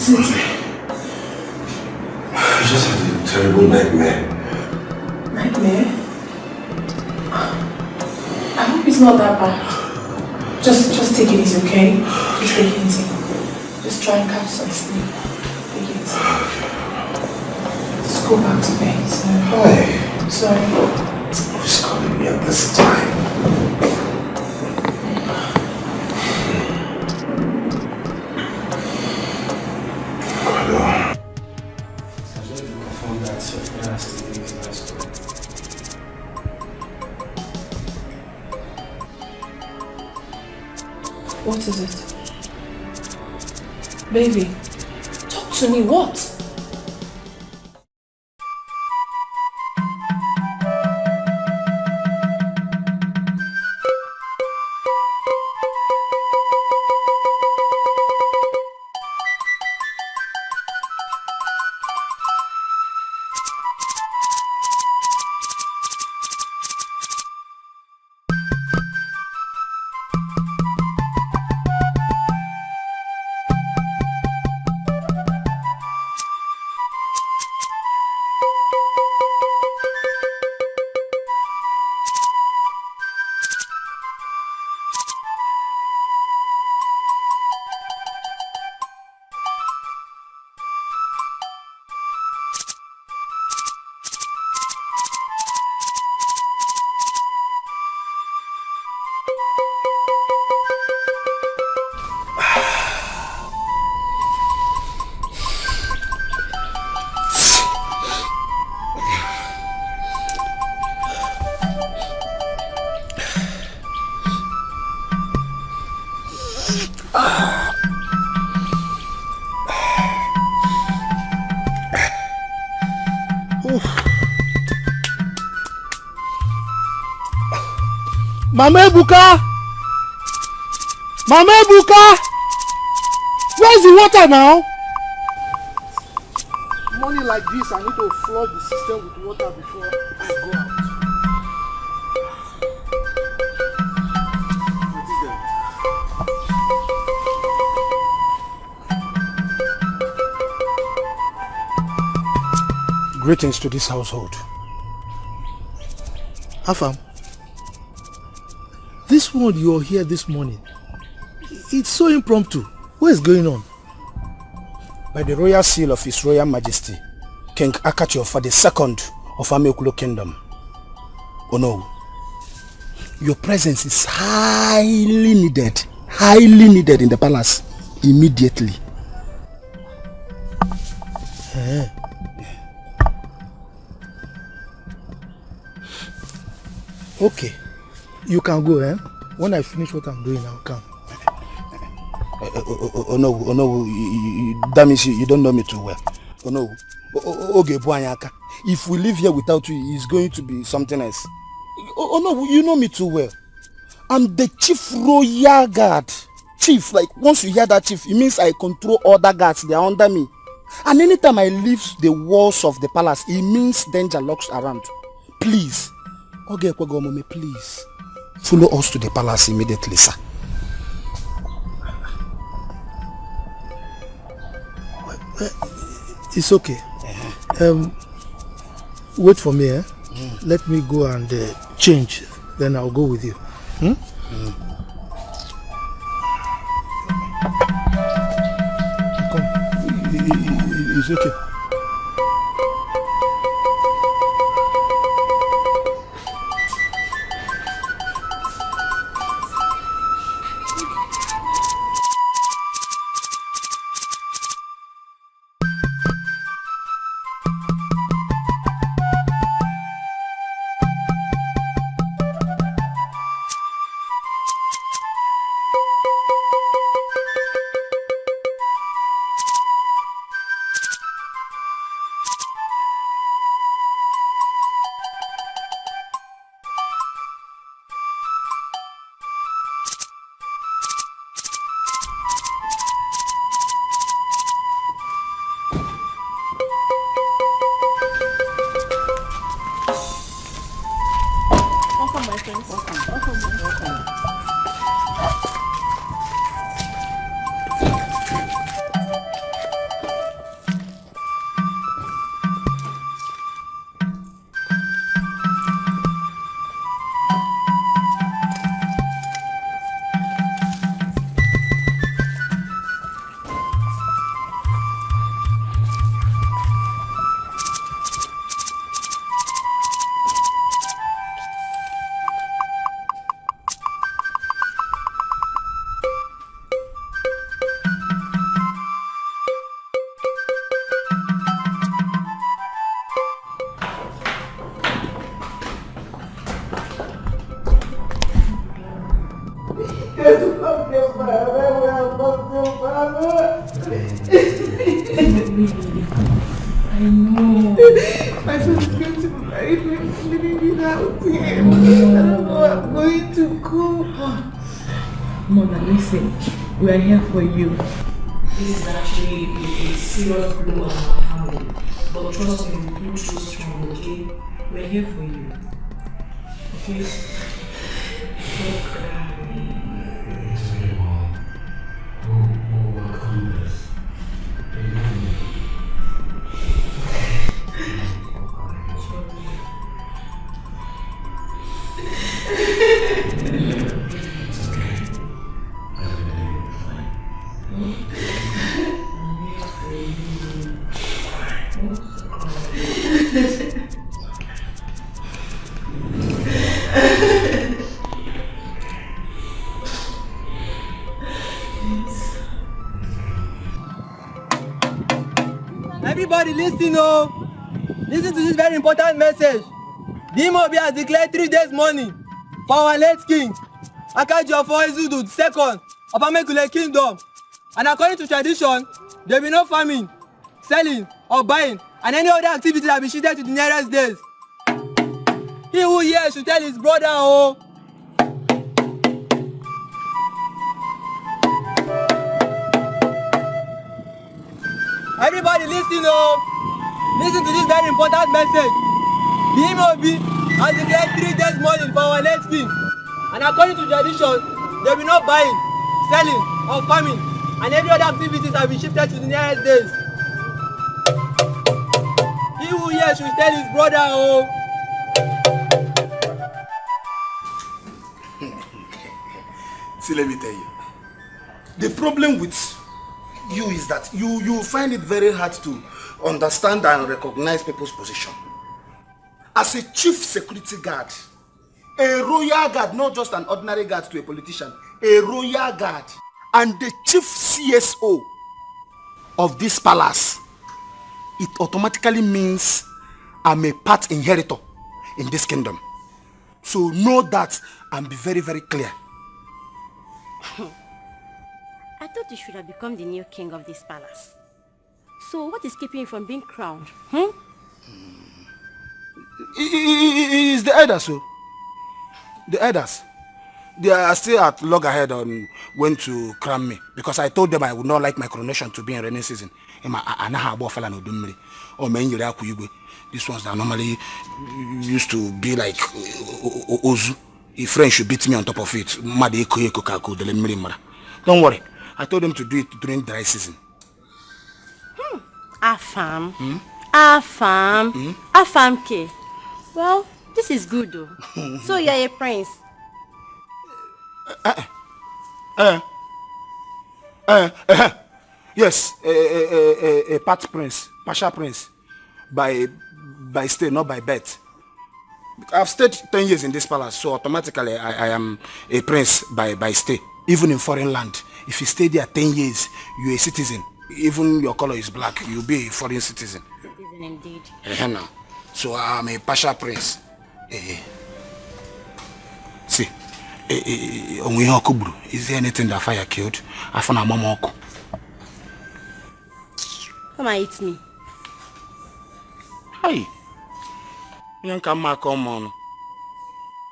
is it? I just had a terrible nightmare. Nightmare? I hope it's not that bad. Just take it easy, okay? Just take it easy. Just try and catch some sleep. Take it easy. Just go back to bed. Hi. Sorry. Who's calling me at this time? What is it? Baby, talk to me, what? Mama Ebuka! Mama Ebuka! Where's the water now? Morning like this, I need to flood the system with water before I go out. What is that? Greetings to this household. Afam. This one you're here this morning, it's so impromptu. What is going on? By the royal seal of His Royal Majesty, King Akachi of the second of Amekulo Kingdom. Oh no, your presence is highly needed in the palace immediately. Okay. You can go, eh? When I finish what I'm doing, I'll come. Oh no, that means you don't know me too well. Oh no. Okay, if we live here without you, it's going to be something else. Oh no, you know me too well. I'm the chief royal guard. Chief, like once you hear that chief, it means I control other guards, they are under me. And anytime I leave the walls of the palace, it means danger lurks around. Please. Okay, please. Follow us to the palace immediately, sir. It's okay. Wait for me, eh? Let me go and change. Then I'll go with you. Come. It's okay. I know. My son is going to be married living without him. I don't know how I'm going to go. Mother, listen. We are here for you. This is actually a serious blow on our family. But trust me, we'll pull through strong, okay? We're here for you. Okay? Don't cry. Everybody listen, oh! Listen to this very important message. The Imobi has declared 3 days mourning for our late king, Akajiofo Izudu II of Amekule Kingdom. And according to tradition, there will be no farming, selling, or buying, and any other activity that will be shifted to the nearest days. He who hears should tell his brother, oh! Everybody listen, oh! Listen to this very important message. The Imobi has declared 3 days mourning for our late king. And according to tradition, there will be no buying, selling, or farming, and every other activities have been shifted to the nearest days. He who hears should tell his brother, oh! See, let me tell you. The problem with you is that you find it very hard to understand and recognize people's position. As a chief security guard, a royal guard, not just an ordinary guard to a politician, a royal guard, and the chief CSO of this palace, it automatically means I'm a part inheritor in this kingdom. So know that and be very, very clear. I thought you should have become the new king of this palace. So what is keeping you from being crowned? It's the elders, so. The elders. They are still at loggerhead on when to crown me. Because I told them I would not like my coronation to be in rainy season. These ones that normally used to be like Ozu. If French should beat me on top of it. Don't worry. I told them to do it during dry season. Afam. Afam. Afam K. Well, this is good though. So you're a prince. Yes, a part prince, partial prince, by stay, not by birth. I've stayed 10 years in this palace, so automatically I am a prince by stay. Even in foreign land, if you stay there 10 years, you're a citizen. Even your color is black, you'll be a foreign citizen. Citizen indeed. So I'm a partial prince. See, is there anything that fire killed? I found a mama. Come and eat me. Hi. You come on.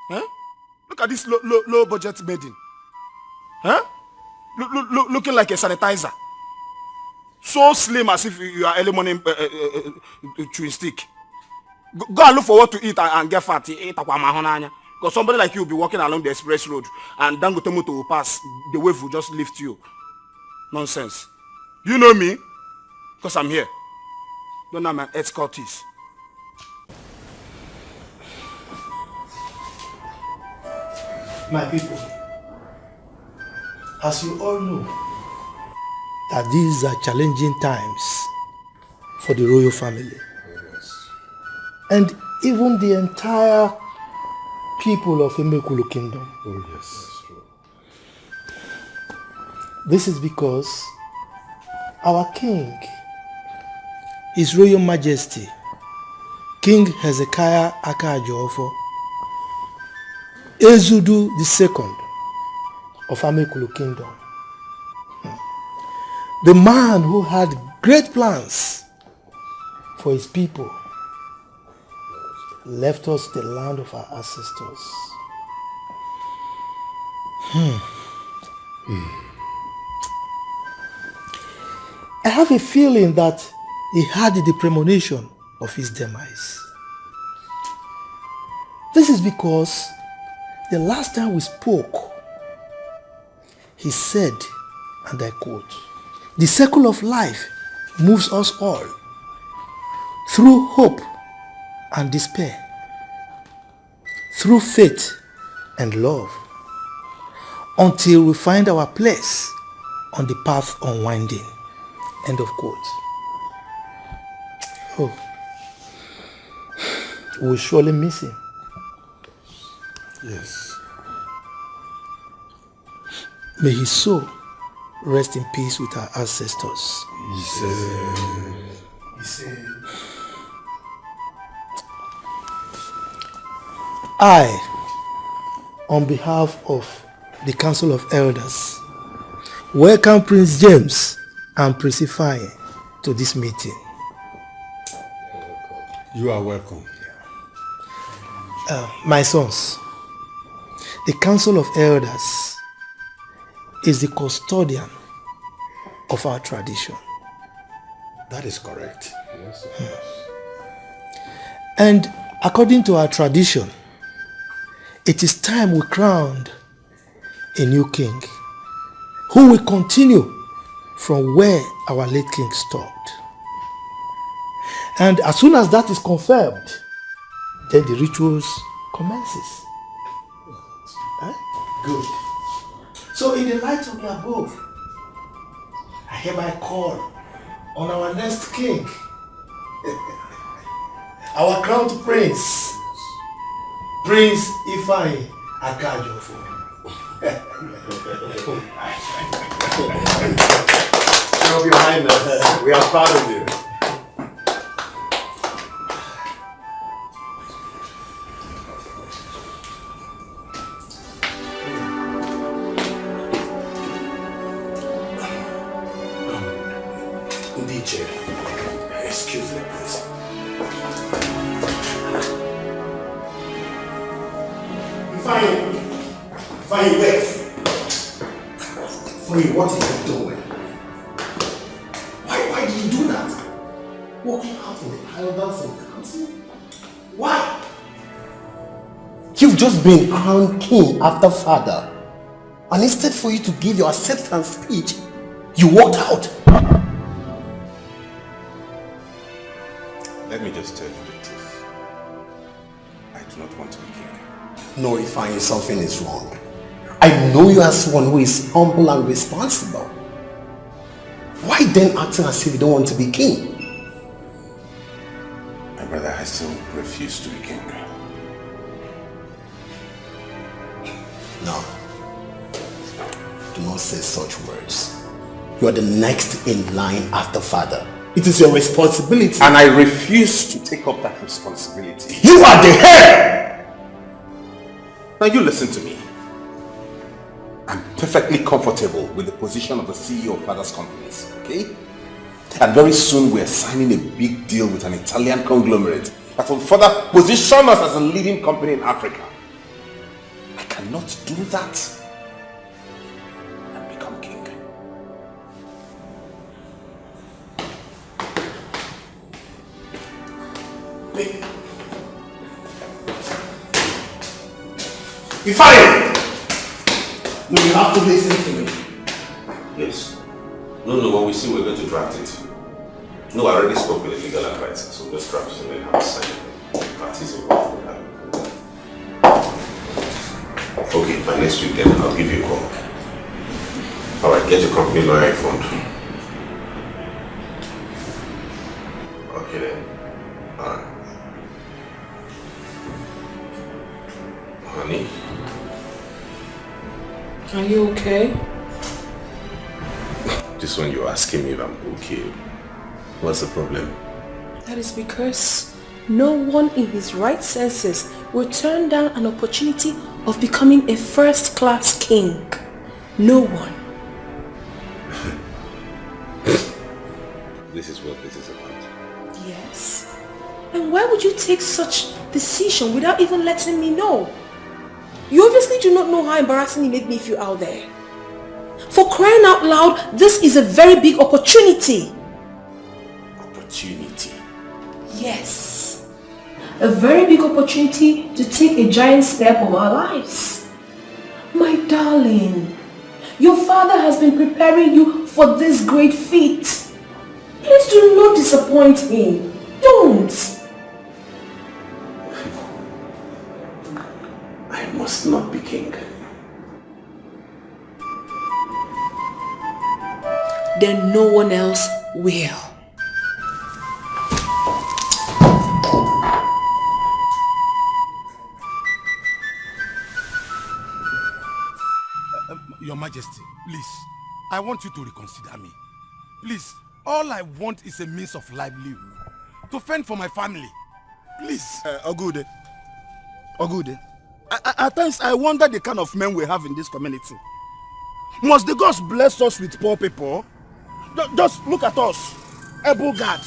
Huh? Look at this low budget bedding. Huh? Looking like a sanitizer. So slim as if you are early morning chewing stick. Go and look for what to eat and get fat. Because somebody like you will be walking along the express road and Dangote motor will pass. The wave will just lift you. Nonsense. You know me? Because I'm here. Don't know my escort is. My people, as you all know, that these are challenging times for the royal family. Yes. And even the entire people of Imekulu Kingdom. Oh yes. This is because our king, His Royal Majesty, King Hezekiah Akajiofo Ezudu II of Amekulu Kingdom, the man who had great plans for his people, left us the land of our ancestors. I have a feeling that he had the premonition of his demise. This is because the last time we spoke, he said, and I quote, "The circle of life moves us all through hope and despair, through faith and love, until we find our place on the path unwinding." End of quote. Oh, we will surely miss him. Yes. May his soul rest in peace with our ancestors. He said. I, on behalf of the Council of Elders, welcome Prince James and Prince Ifeanyi to this meeting. You are welcome. My sons, the Council of Elders is the custodian of our tradition. That is correct. Yes. And according to our tradition, it is time we crowned a new king who will continue from where our late king stopped. And as soon as that is confirmed, then the rituals commences. Good. So in the light of the above, I hereby call on our next king, our crowned prince, Prince Ifeanyi Akajofo. Your Highness, we are proud of you. Excuse me, please. Ifeanyi, wait. Ifeanyi, what are you doing? Why did you do that? Walking out in the elders and council? Why? You've just been crowned king after father. And instead for you to give your acceptance speech, you walked out. Let me just tell you the truth. I do not want to be king. No, Ifeanyi, something is wrong. I know you as one who is humble and responsible. Why then acting as if you don't want to be king? My brother, I still refuse to be king. No. Do not say such words. You are the next in line after father. It is your responsibility. And I refuse to take up that responsibility. You are the head! Now you listen to me. I'm perfectly comfortable with the position of the CEO of father's companies, okay? And very soon we're signing a big deal with an Italian conglomerate that will further position us as a leading company in Africa. I cannot do that and become king. Ifeanyi! No, you have to listen to me. Yes. No, what we see, we're going to draft it. No, I already spoke with the legal advisor, so just draft it and then I'll sign it. Parties involved. Okay, by next week then I'll give you a call. Alright, get your company lawyer informed. Okay then. Alright. Honey? Are you okay? Just when you're asking me if I'm okay, what's the problem? That is because no one in his right senses will turn down an opportunity of becoming a first-class king. No one. this is what this is about. Yes. And why would you take such decision without even letting me know? You obviously do not know how embarrassing it made me feel out there. For crying out loud, this is a very big opportunity. Opportunity? Yes. A very big opportunity to take a giant step of our lives. My darling, your father has been preparing you for this great feat. Please do not disappoint him. Don't. I must not be king. Then no one else will. Your Majesty, please, I want you to reconsider me. Please, all I want is a means of livelihood, to fend for my family. Please. Ogude. At times I wonder the kind of men we have in this community. Must the gods bless us with poor people? Just look at us. Able God.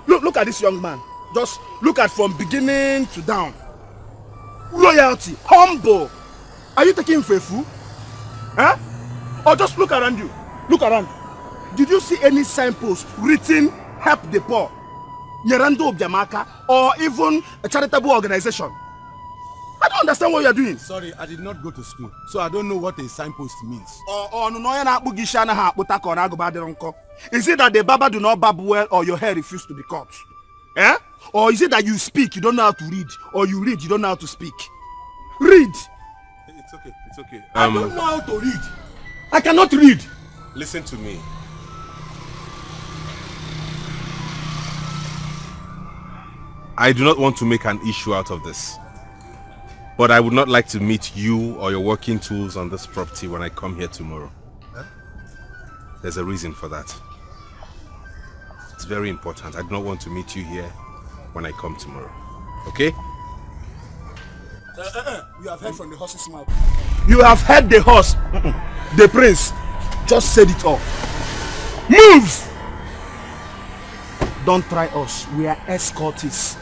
Look at this young man. Just look at from beginning to down. Loyalty, humble. Are you taking him for a fool? Huh? Or just look around you. Look around. Did you see any signpost written help the poor, Nyerando Biamaka, or even a charitable organization? I don't understand what you are doing. Sorry, I did not go to school, so I don't know what a signpost means. Is it that the baba do not barb well, or your hair refuse to be cut? Eh? Or is it that you speak, you don't know how to read, or you read, you don't know how to speak? Read! It's okay. I don't know how to read. I cannot read. Listen to me. I do not want to make an issue out of this. But I would not like to meet you or your working tools on this property when I come here tomorrow. Huh? There's a reason for that. It's very important. I do not want to meet you here when I come tomorrow. Okay? You have heard from the horse's mouth. You have heard the horse. The prince just said it all. Move! Don't try us. We are escorts.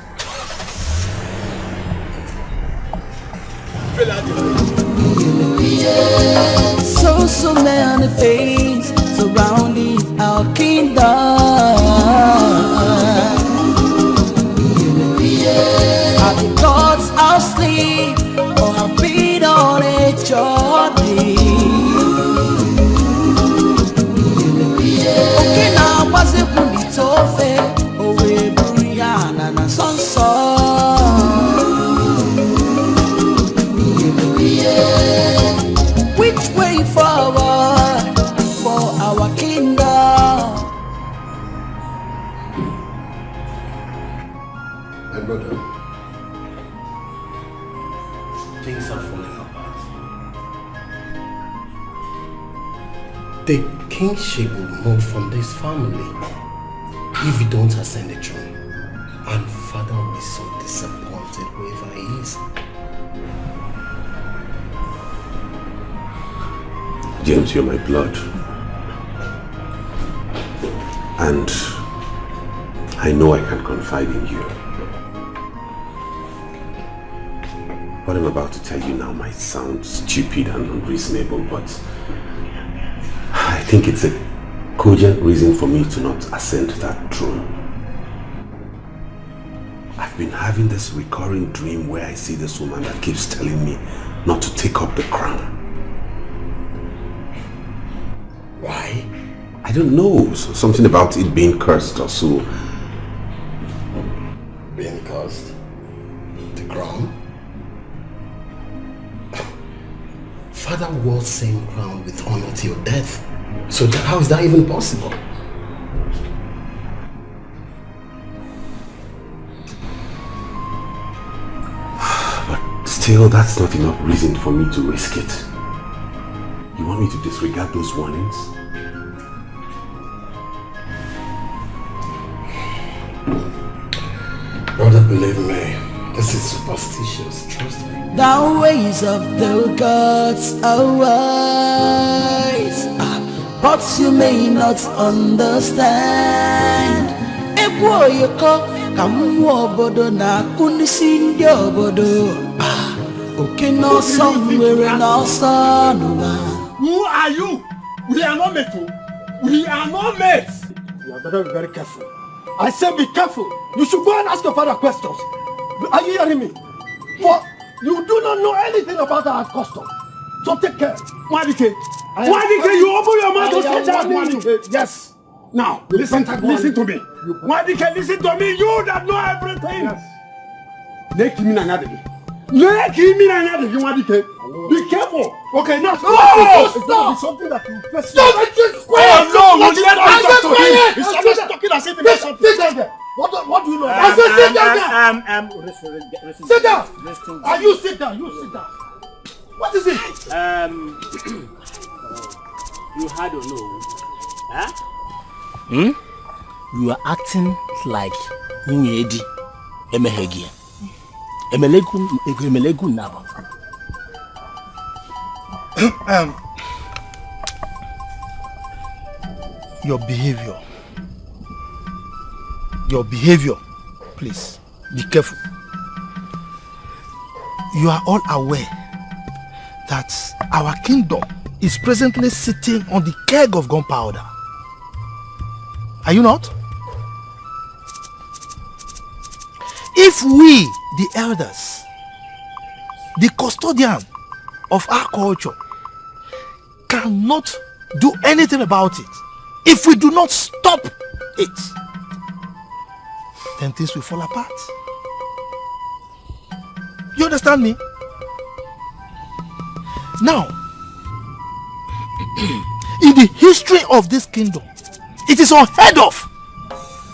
So many things surrounding our kingdom. Are the gods asleep or have been on a journey? Okay, now what's it when it's over? Oh, we're Brianna and Sonson. Which way forward for our kingdom? My brother, things are falling apart. The kingship will move from this family if we don't ascend the throne. And father will be so disappointed wherever he is. James, you're my blood. And I know I can confide in you. What I'm about to tell you now might sound stupid and unreasonable, but I think it's a cogent reason for me to not ascend that throne. I've been having this recurring dream where I see this woman that keeps telling me not to take up the crown. Why? I don't know. So something about it being cursed or so. Being cursed? The crown? Father wore same crown with honor till death. So how is that even possible? But still, that's not enough reason for me to risk it. You want me to disregard those warnings? Brother, believe me, this is superstitious, trust me. The ways of the gods are wise. but you may not understand. Egwo yoko kamu obodo na kunisi ndi obodo. Okay, no somewhere no son. Who are you? We are not mates. We are not mates. You better be very careful. I said be careful. You should go and ask your father questions. Are you hearing me? But you do not know anything about our custom. So take care. Wadike, you open your mouth to say that, Wadike. Yes. Now, listen to me. Wadike, listen to me. You that know everything. Yes. Wadike. Be careful. Okay, now. Stop! Something that you first. Stop it! Oh no! Let me talk to him. He's always talking as if he knows something. What do you know? I said sit down there. Sit down. You sit down. You sit down. What is it? You had or no? Huh? You are acting like Nyedi Emehegi. Emelegu Naba. Your behavior, please be careful. You are all aware that our kingdom is presently sitting on the keg of gunpowder. Are you not? If we, the elders, the custodian of our culture, cannot do anything about it, if we do not stop it, then things will fall apart. You understand me? Now, in the history of this kingdom, it is unheard of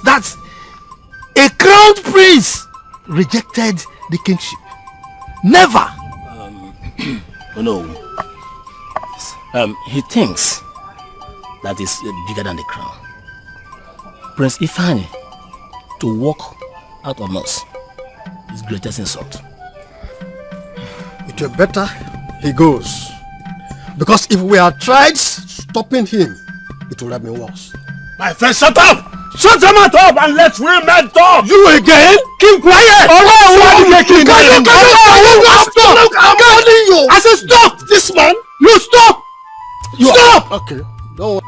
that a crowned prince rejected the kingship. Never. Oh no. He thinks that is bigger than the crown. Prince Ifani to walk out on us is greatest insult. It were better he goes. Because if we had tried stopping him, it would have been worse. My friend, shut up! Shut your mouth up and let women talk! You again? Keep quiet! I'm warning you! I said stop! This man! You stop! Stop! Okay, don't worry.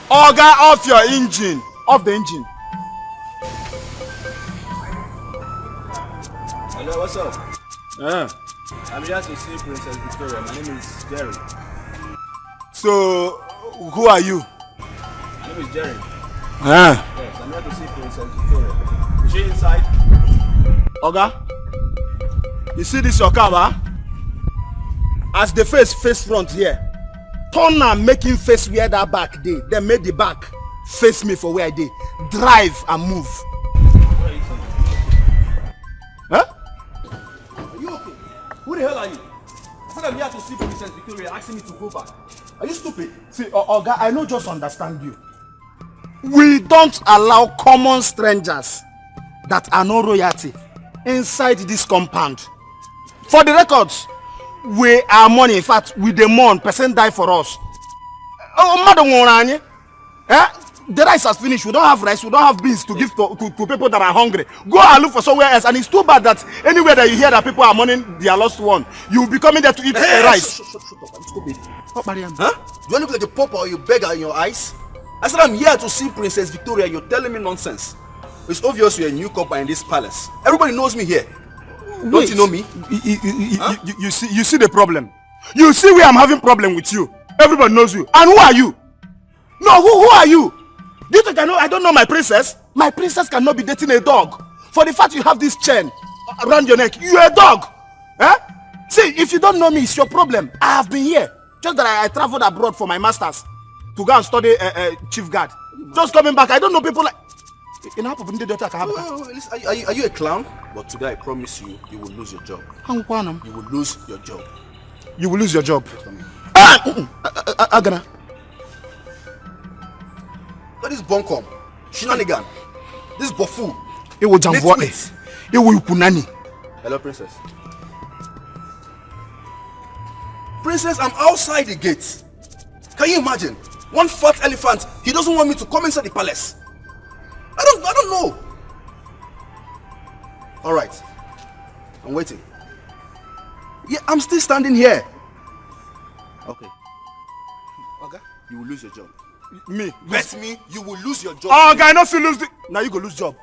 Oga, off your engine. Off the engine. Hello, what's up? I'm here to see Princess Victoria. My name is Jerry. So, who are you? My name is Jerry. Yes, I'm here to see Princess Victoria. Is she inside? Oga, you see this your car, huh? As the face front here, turn and make him face where that back dey. Then make the back face me for where I dey. Drive and move. Huh? Are you okay? Who the hell are you? I said I'm here to see Princess Victoria asking me to go back. Are you stupid? See, Oga, I no just understand you. We don't allow common strangers that are no royalty inside this compound. For the records, we are mourning. In fact, we dey mourn. Person die for us. Oh, madam, the rice has finished. We don't have rice. We don't have beans to give to people that are hungry. Go and look for somewhere else. And it's too bad that anywhere that you hear that people are mourning their lost one, you will be coming there to eat rice. Shut up. I'm stupid. What, Mariam? Huh? Do I look like a pauper or you beggar in your eyes? I said I'm here to see Princess Victoria. You're telling me nonsense. It's obvious you're a newcomer in this palace. Everybody knows me here. Don't you know me? You see the problem. You see where I'm having problem with you. Everybody knows you. And who are you? No, who are you? Do you think I don't know my princess? My princess cannot be dating a dog. For the fact you have this chain around your neck, you're a dog. Eh? See, if you don't know me, it's your problem. I have been here. Just that I traveled abroad for my masters to go and study chief guard. Just coming back, I don't know people like... Are you a clown? But today I promise you, you will lose your job. You will lose your job. you will lose your job. Agana. That is Bonkom. Shenanigan. This is Bofu. It will Jamboa. It will Punani. Hello, Princess. Princess, I'm outside the gate. Can you imagine? One fat elephant, he doesn't want me to come inside the palace. I don't know. All right. I'm waiting. Yeah, I'm still standing here. Okay. Okay. You will lose your job. Me? Bet me, you will lose your job. Oh, guy, not lose the... Now you go lose job.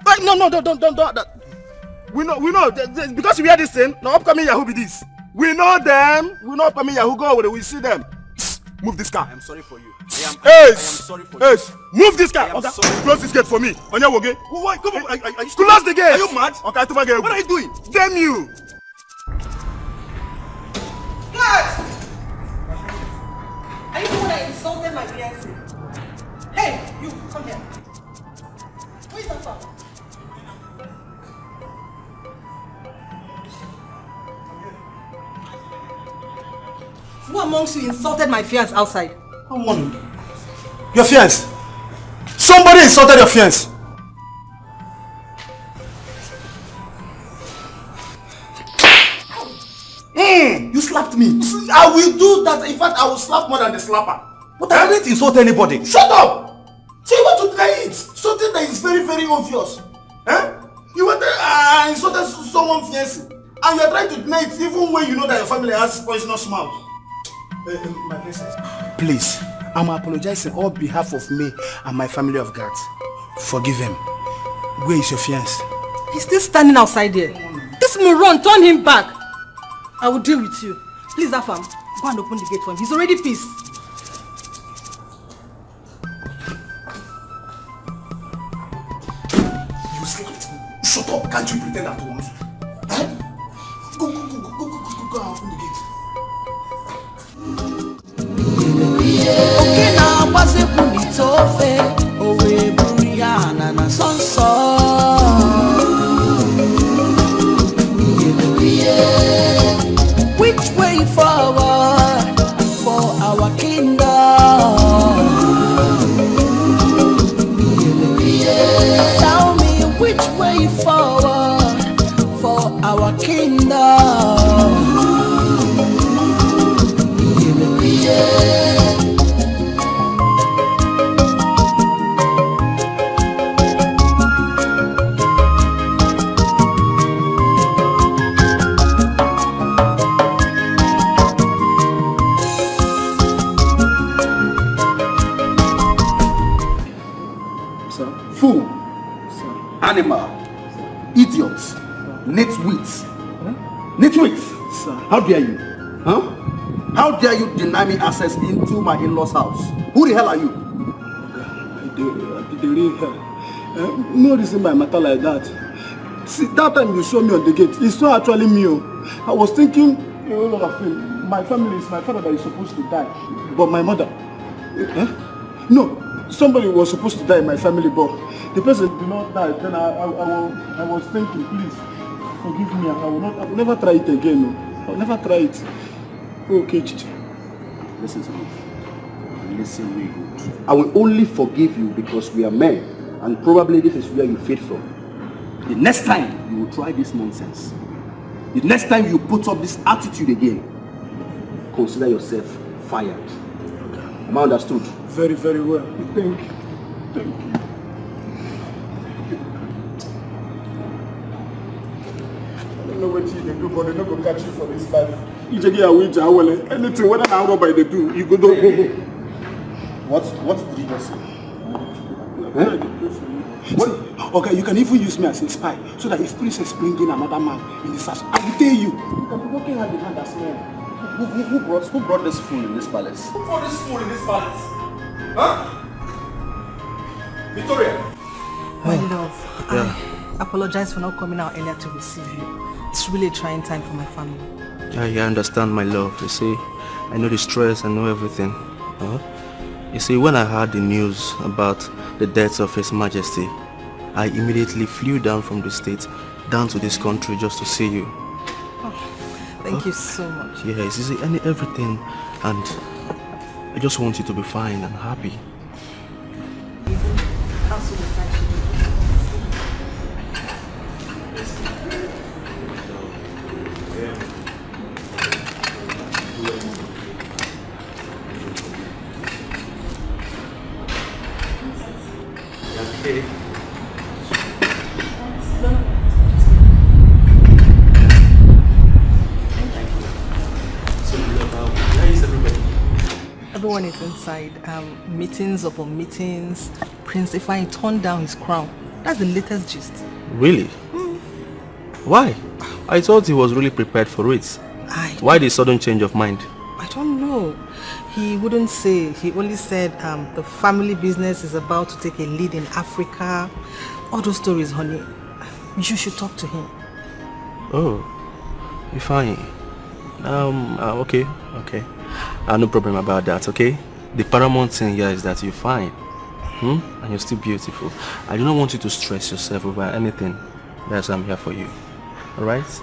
But no, don't that. We know, because we hear this thing, now upcoming Yahoo be this. We know them, we know upcoming Yahoo go over there, we see them. Move this car. I am sorry for you. I am sorry for you. Move this car. Okay. Close this gate for me. On your way. Why? Come on. Close the gate. Are you mad? Okay, what are you doing? Damn you. Guys! Are you the one that insulted my fiancé? Hey, you, come here. Who is that from? Who amongst you insulted my fiancé outside? Onny. Your fiancé? Somebody insulted your fiancé. You slapped me. I will do that. In fact, I will slap more than the slapper. But I didn't insult anybody. Shut up! So you want to deny it? Something that is very, very obvious. You went there insulted someone's fiancé, and you are trying to deny it even when you know that your family has poisonous mouth. My princess. Please, I'm apologizing on behalf of me and my family of God. Forgive him. Where is your fiancé? He's still standing outside there. This moron, turn him back. I will deal with you. Please, Afam, go and open the gate for him. He's already pissed. You slapped me. Shut up. Can't you pretend at once? Go and open the gate. Okay, now what's it when it's over? Oh, we Buriana na sonso. Which way forward for our kingdom? Tell me which way forward for our kingdom? Fool, animal, idiots, nitwits. Nitwits! How dare you? How dare you deny me access into my in-laws' house? Who the hell are you? The real hell. No reason my matter like that. See, that time you saw me on the gate, it's not actually me. I was thinking a whole lot of things. My family is my father that is supposed to die, but my mother. No, somebody was supposed to die in my family, but the person did not die. Then I was thinking, please forgive me. I will never try it again. No. I will never try it. Okay, Chizzy. Listen to me. Listen really good. I will only forgive you because we are men, and probably this is where you fade from. The next time you will try this nonsense, the next time you put up this attitude again, consider yourself fired. Am I understood? Very, very well. Thank you. Thank you. I don't know what you do, but they're not going to catch you for this life. Anything, whether I rob by they do, you go do. What did you just say? What? Okay, you can even use me as a spy, so that if Princess bring in another man in this house, I will tell you. You can be working hand in hand as men. Who brought this fool in this palace? Who brought this fool in this palace? Huh? Victoria? My love, I apologize for not coming out earlier to receive you. It's really a trying time for my family. I understand, my love. You see, I know the stress, I know everything. You see, when I heard the news about the death of His Majesty, I immediately flew down from the States down to this country just to see you. Thank you so much. Yes, you see, everything, and I just want you to be fine and happy. Everyone is inside. Meetings upon meetings. Prince Ifeanyi turned down his crown. That's the latest gist. Really? Why? I thought he was really prepared for it. Why the sudden change of mind? I don't know. He wouldn't say. He only said the family business is about to take a lead in Africa. All those stories, honey. You should talk to him. Oh, Ifeanyi. Okay. No problem about that, okay? The paramount thing here is that you're fine. And you're still beautiful. I do not want you to stress yourself over anything. That's why I'm here for you. Alright?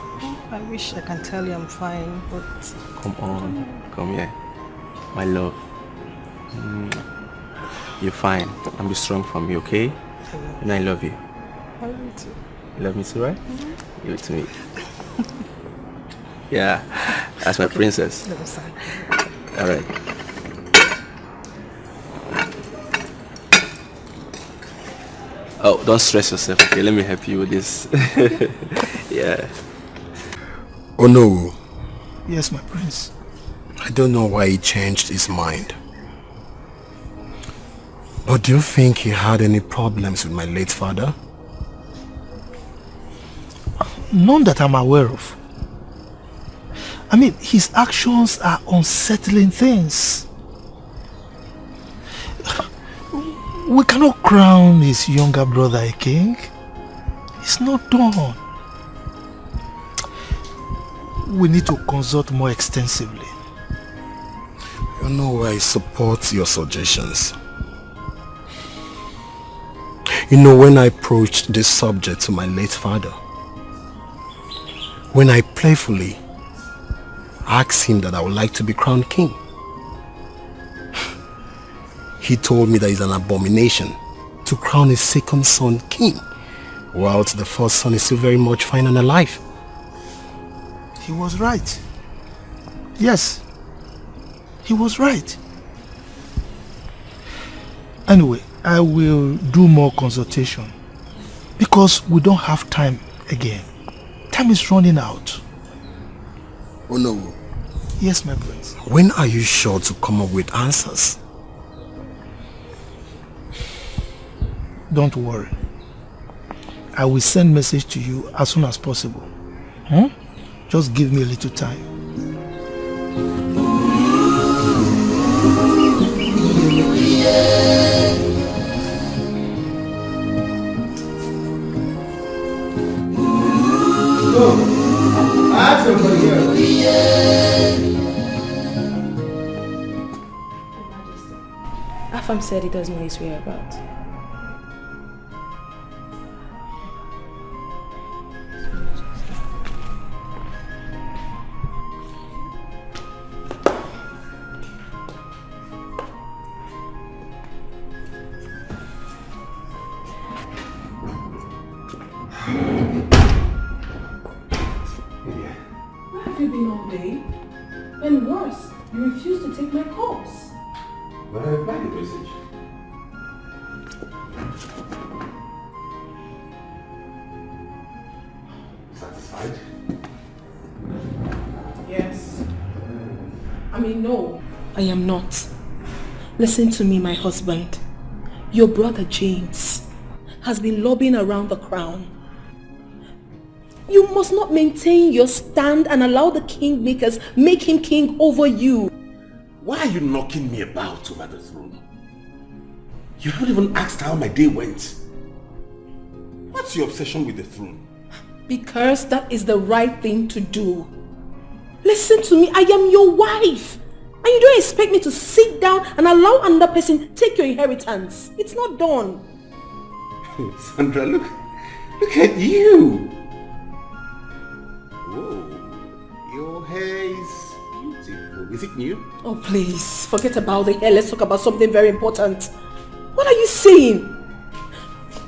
I wish I can tell you I'm fine, but... Come on. Come here. My love. You're fine. And be strong for me, okay? And I love you. I love you too. You love me too, right? Give it to me. Yeah. That's my princess. Alright. Oh, don't stress yourself, okay? Let me help you with this. Yeah. Oh no. Yes, my prince. I don't know why he changed his mind. But do you think he had any problems with my late father? None that I'm aware of. I mean, his actions are unsettling things. We cannot crown his younger brother a king. It's not done. We need to consult more extensively. You know, I support your suggestions. You know, when I approached this subject to my late father, when I playfully asked him that I would like to be crowned king, he told me that it's an abomination to crown his second son king, whilst the first son is still very much fine and alive. He was right. Yes, he was right. Anyway, I will do more consultation because we don't have time again. Time is running out. Oh no. Yes, my prince. When are you sure to come up with answers? Don't worry. I will send message to you as soon as possible. Just give me a little time. Afam said he doesn't know his whereabouts. Where have you been all day? And worse, you refuse to take my calls. But I replied the message. Satisfied? Yes. I mean, no, I am not. Listen to me, my husband. Your brother James has been lobbying around the crown. You must not maintain your stand and allow the kingmakers make him king over you. Why are you knocking me about over the throne? You haven't even asked how my day went. What's your obsession with the throne? Because that is the right thing to do. Listen to me, I am your wife. And you don't expect me to sit down and allow another person take your inheritance. It's not done. Sandra, look at you. Whoa, your hair is beautiful. Is it new? Oh, please, forget about the hair. Let's talk about something very important. What are you saying?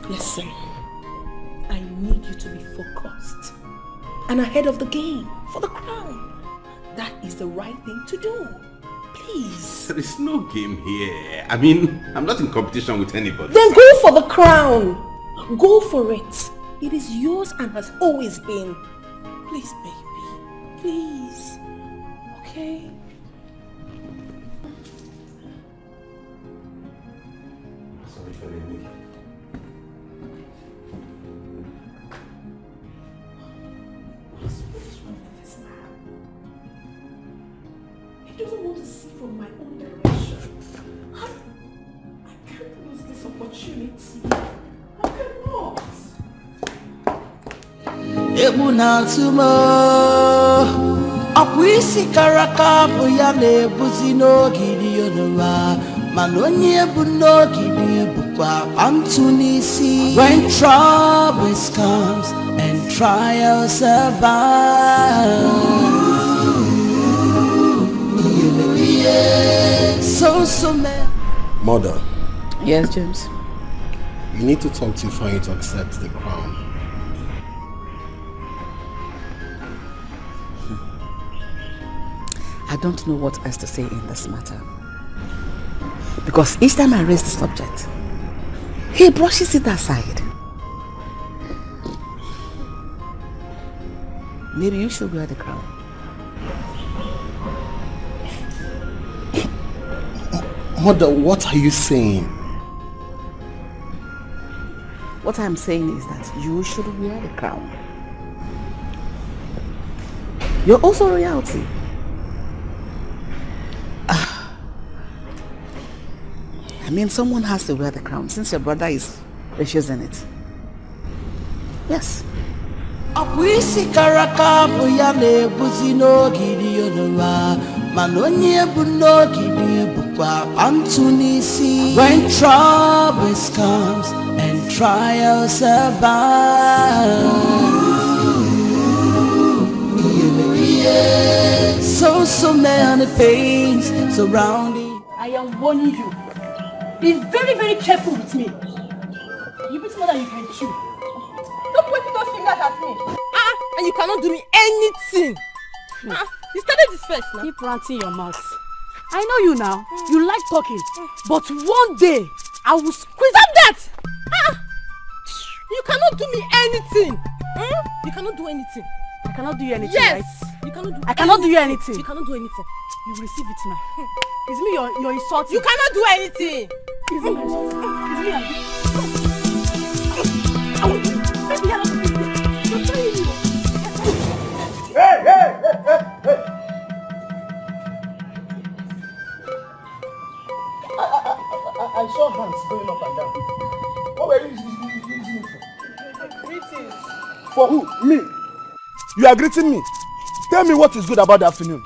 Listen, I need you to be focused and ahead of the game for the crown. That is the right thing to do. Please. There is no game here. I mean, I'm not in competition with anybody. Then go for the crown. Go for it. It is yours and has always been. Please, baby. Please. Okay? Sorry for leaving. What is wrong with this man? He doesn't want to see from my own direction. I can't lose this opportunity. I cannot. Emunatumo akwisi karaka buya nebuzi no gidi onura manonye bu no gidi bukwa antunisi. When troubles comes and trials abide, so man. Mother. Yes, James. You need to talk to Ifeanyi to accept the crown. I don't know what else to say in this matter. Because each time I raise the subject, he brushes it aside. Maybe you should wear the crown. Mother, what are you saying? What I'm saying is that you should wear the crown. You're also royalty. I mean, someone has to wear the crown since your brother is refusing it. Yes. Akwisi karaka buya nebuzi no gidi onura manonye bu no gidi bukwa antunisi. When troubles comes and trials abide, so many pains surrounding. I am warning you. Be very, very careful with me. You bit more than you can chew. Stop pointing those fingers at me. And you cannot do me anything. You started this first now. Keep ranting your mouth. I know you now. You like talking. But one day, I will squeeze up that. You cannot do me anything. You cannot do anything. I cannot do you anything, yes. right? You cannot do I cannot do you anything. You cannot do anything. You receive it now. It's me you're insulting. You cannot do anything. It's me you're insulting. It's me I will do it. Maybe you're not doing it. You're telling me. Hey! I saw hands going up and down. What were you using it for? Greetings. For who? Me? You are greeting me? Tell me what is good about the afternoon.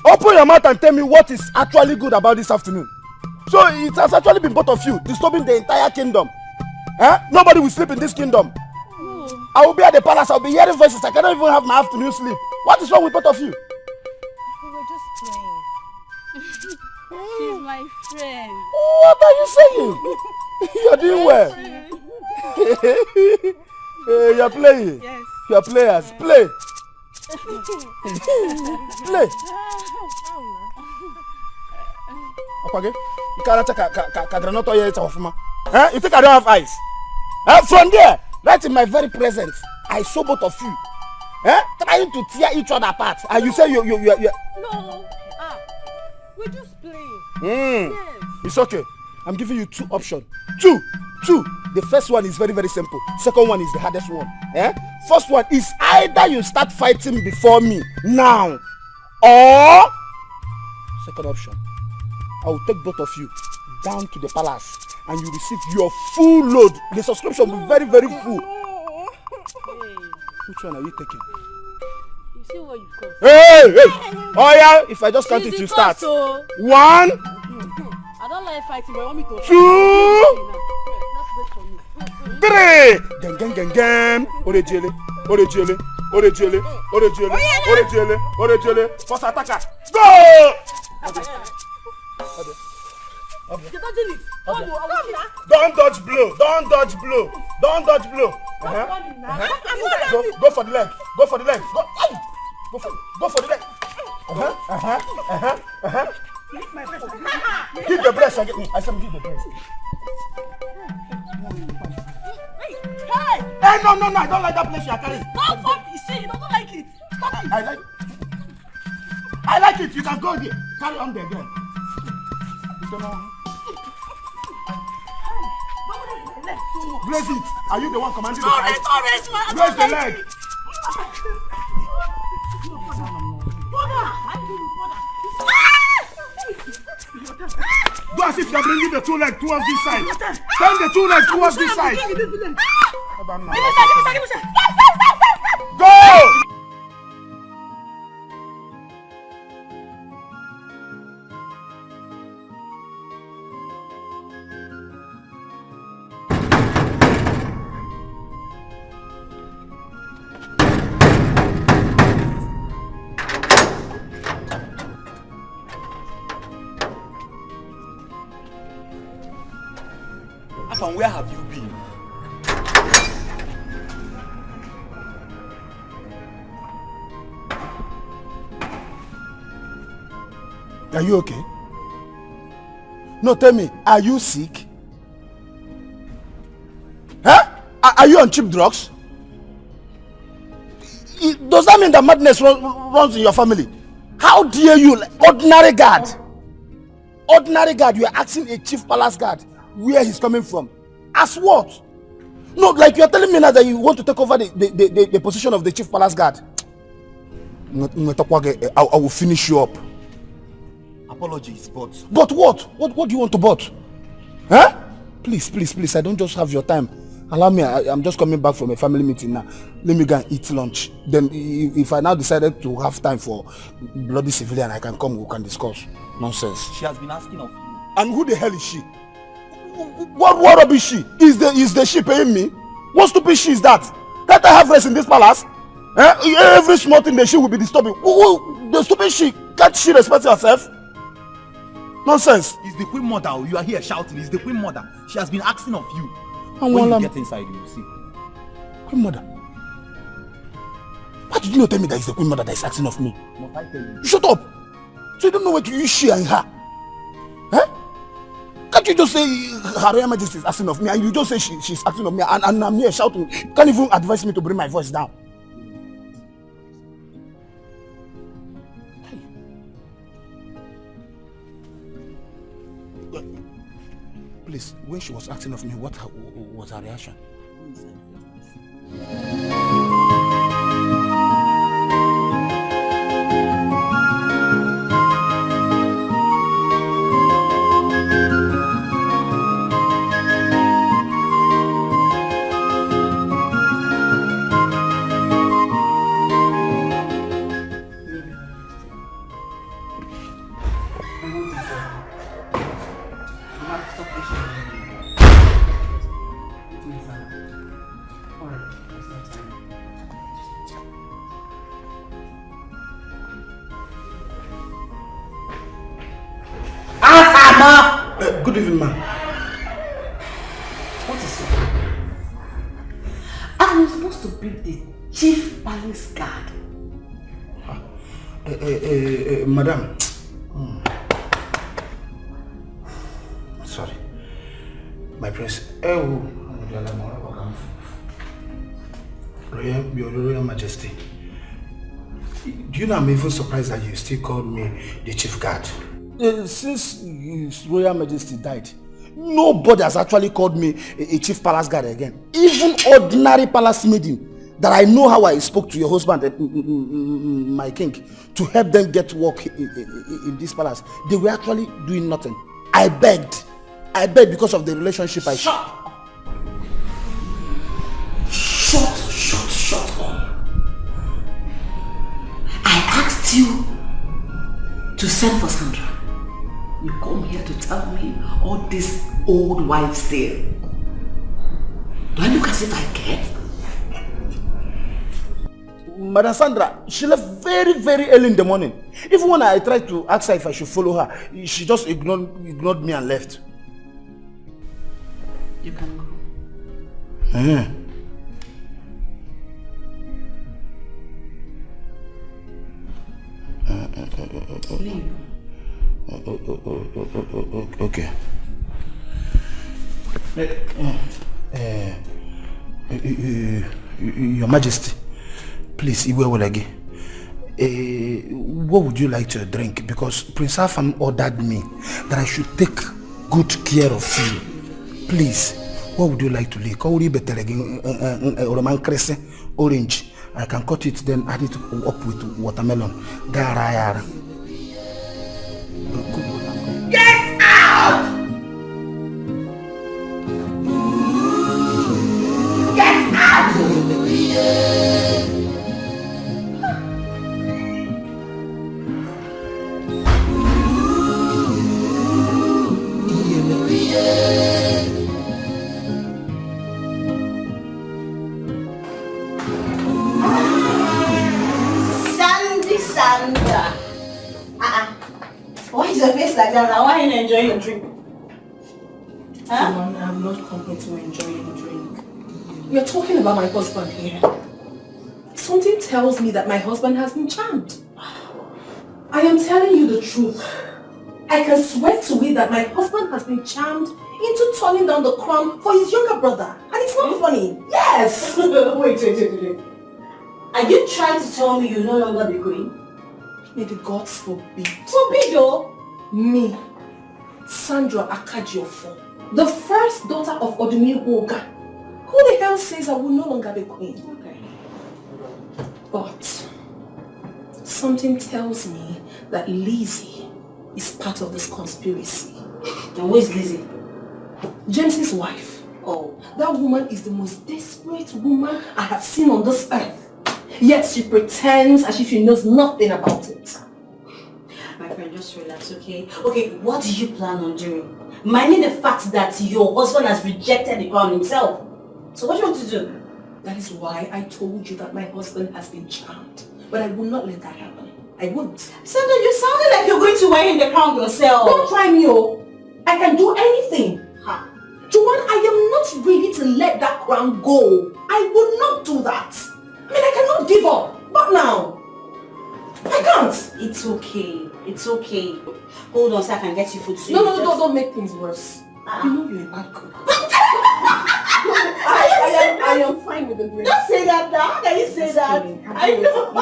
Open your mouth and tell me what is actually good about this afternoon. So it has actually been both of you disturbing the entire kingdom. Nobody will sleep in this kingdom. No. I will be at the palace. I will be hearing voices. I cannot even have my afternoon sleep. What is wrong with both of you? We were just playing. She's my friend. What are you saying? You're doing well. You're playing. Yes. You're players. Play. Play. Okay. You can't take a granite here. You think I don't have eyes? From there, right in my very presence, I saw both of you trying to tear each other apart. And you say you. No. We're just playing. Yes. It's okay. I'm giving you two options. Two. The first one is very, very simple. Second one is the hardest one. First one is either you start fighting before me now, or second option, I will take both of you down to the palace and you receive your full load. The subscription will be very, very full. Hey. Which one are you taking? You see what you caused? Hey! Oh yeah, if I just count it, you start. So. 1. I don't like fighting, but I want me to. 2. 3. Gang. Orejele. Orejele, first attacker. Go! Don't dodge blow. Go for the leg. Go for the leg. Give the breast again. I said give the breast. Hey, no, I don't like that place you are carrying. Don't fuck this shit, you don't like it. Stop it. I like it. You can go there. Carry on there again. You don't know. Raise it. Are you the one commanding the fight? Raise the leg. Do as if you are bringing the two legs towards this side. Turn the two legs towards this side. Go! Afan, where have you been? Are you okay? No, tell me, are you sick? Huh? Are you on cheap drugs? Does that mean that madness runs in your family? How dare you, ordinary guard? Ordinary guard, you are asking a chief palace guard where he's coming from. As what? No, like you're telling me now that you want to take over the position of the chief palace guard. I will finish you up. Apologies, but... But what? What do you want to but? Huh? Please, I don't just have your time. Allow me, I'm just coming back from a family meeting now. Let me go and eat lunch. Then if I now decided to have time for bloody civilian, I can come, we can discuss. Nonsense. She has been asking of you. And who the hell is she? What rubbish she? Is the she paying me? What stupid she is that? Can't I have rest in this palace? Every small thing the she will be disturbing. The stupid she, can't she respect herself? Nonsense. It's the Queen Mother. You are here shouting. It's the Queen Mother. She has been asking of you. And when you get inside, you will see. Queen Mother? Why did you not tell me that it's the Queen Mother that is asking of me? Must I tell you? Shut up! So you don't know where to use she and her? Huh? Can't you just say Her Royal Majesty is asking of me and you just say she's asking of me and I'm here shouting? You can't even advise me to bring my voice down. Please, when she was asking of me, what was her reaction? Good evening, ma'am. What is it? I'm supposed to be the chief palace guard. Madam. Sorry. My prince. Your Royal Majesty. Do you know I'm even surprised that you still call me the chief guard? Since His Royal Majesty died, nobody has actually called me a chief palace guard again. Even ordinary palace maiden that I know how I spoke to your husband, my king, to help them get work in this palace. They were actually doing nothing. I begged because of the relationship I... Shut up. I asked you to send for Sandra. You come here to tell me all this old wives' tale. Do I look as if I care? Madam Sandra, she left very, very early in the morning. Even when I tried to ask her if I should follow her, she just ignored me and left. You can go. Leave. Okay. Your Majesty, please, Iwe, what would you like to drink? Because Prince Afam ordered me that I should take good care of you. Please, what would you like to lick? Orange. I can cut it, then add it up with watermelon. Get out! Get out! Sandra. Why is your face like that? Why are you enjoying your drink? Huh? Mom, I'm not coming to enjoy your drink. You're talking about my husband here. Something tells me that my husband has been charmed. I am telling you the truth. I can swear to it that my husband has been charmed into turning down the crown for his younger brother. And it's not funny. Yes! Wait. Are you trying to tell me you're no longer the queen? May the gods forbid. Forbid, though? Me, Sandra Akajiofo, the first daughter of Odumi Woga. Who the hell says I will no longer be queen? Okay. But something tells me that Lizzie is part of this conspiracy. And who is Lizzie? James's wife. Oh, that woman is the most desperate woman I have seen on this earth. Yet she pretends as if she knows nothing about it. My friend, just relax, okay? Okay, what do you plan on doing? Minding the fact that your husband has rejected the crown himself. So what do you want to do? That is why I told you that my husband has been charmed. But I will not let that happen. I won't. Sandra, you sounded like you're going to wear in the crown yourself. Don't try me, oh. I can do anything. Huh. Joanne, I am not ready to let that crown go. I will not do that. I mean, I cannot give up. Not now. I can't. It's okay. It's okay. Hold on so I can get you food. So No, don't make things worse. You know you're a bad cook. I am fine with the drink. Don't say that now. How can you say that? I know.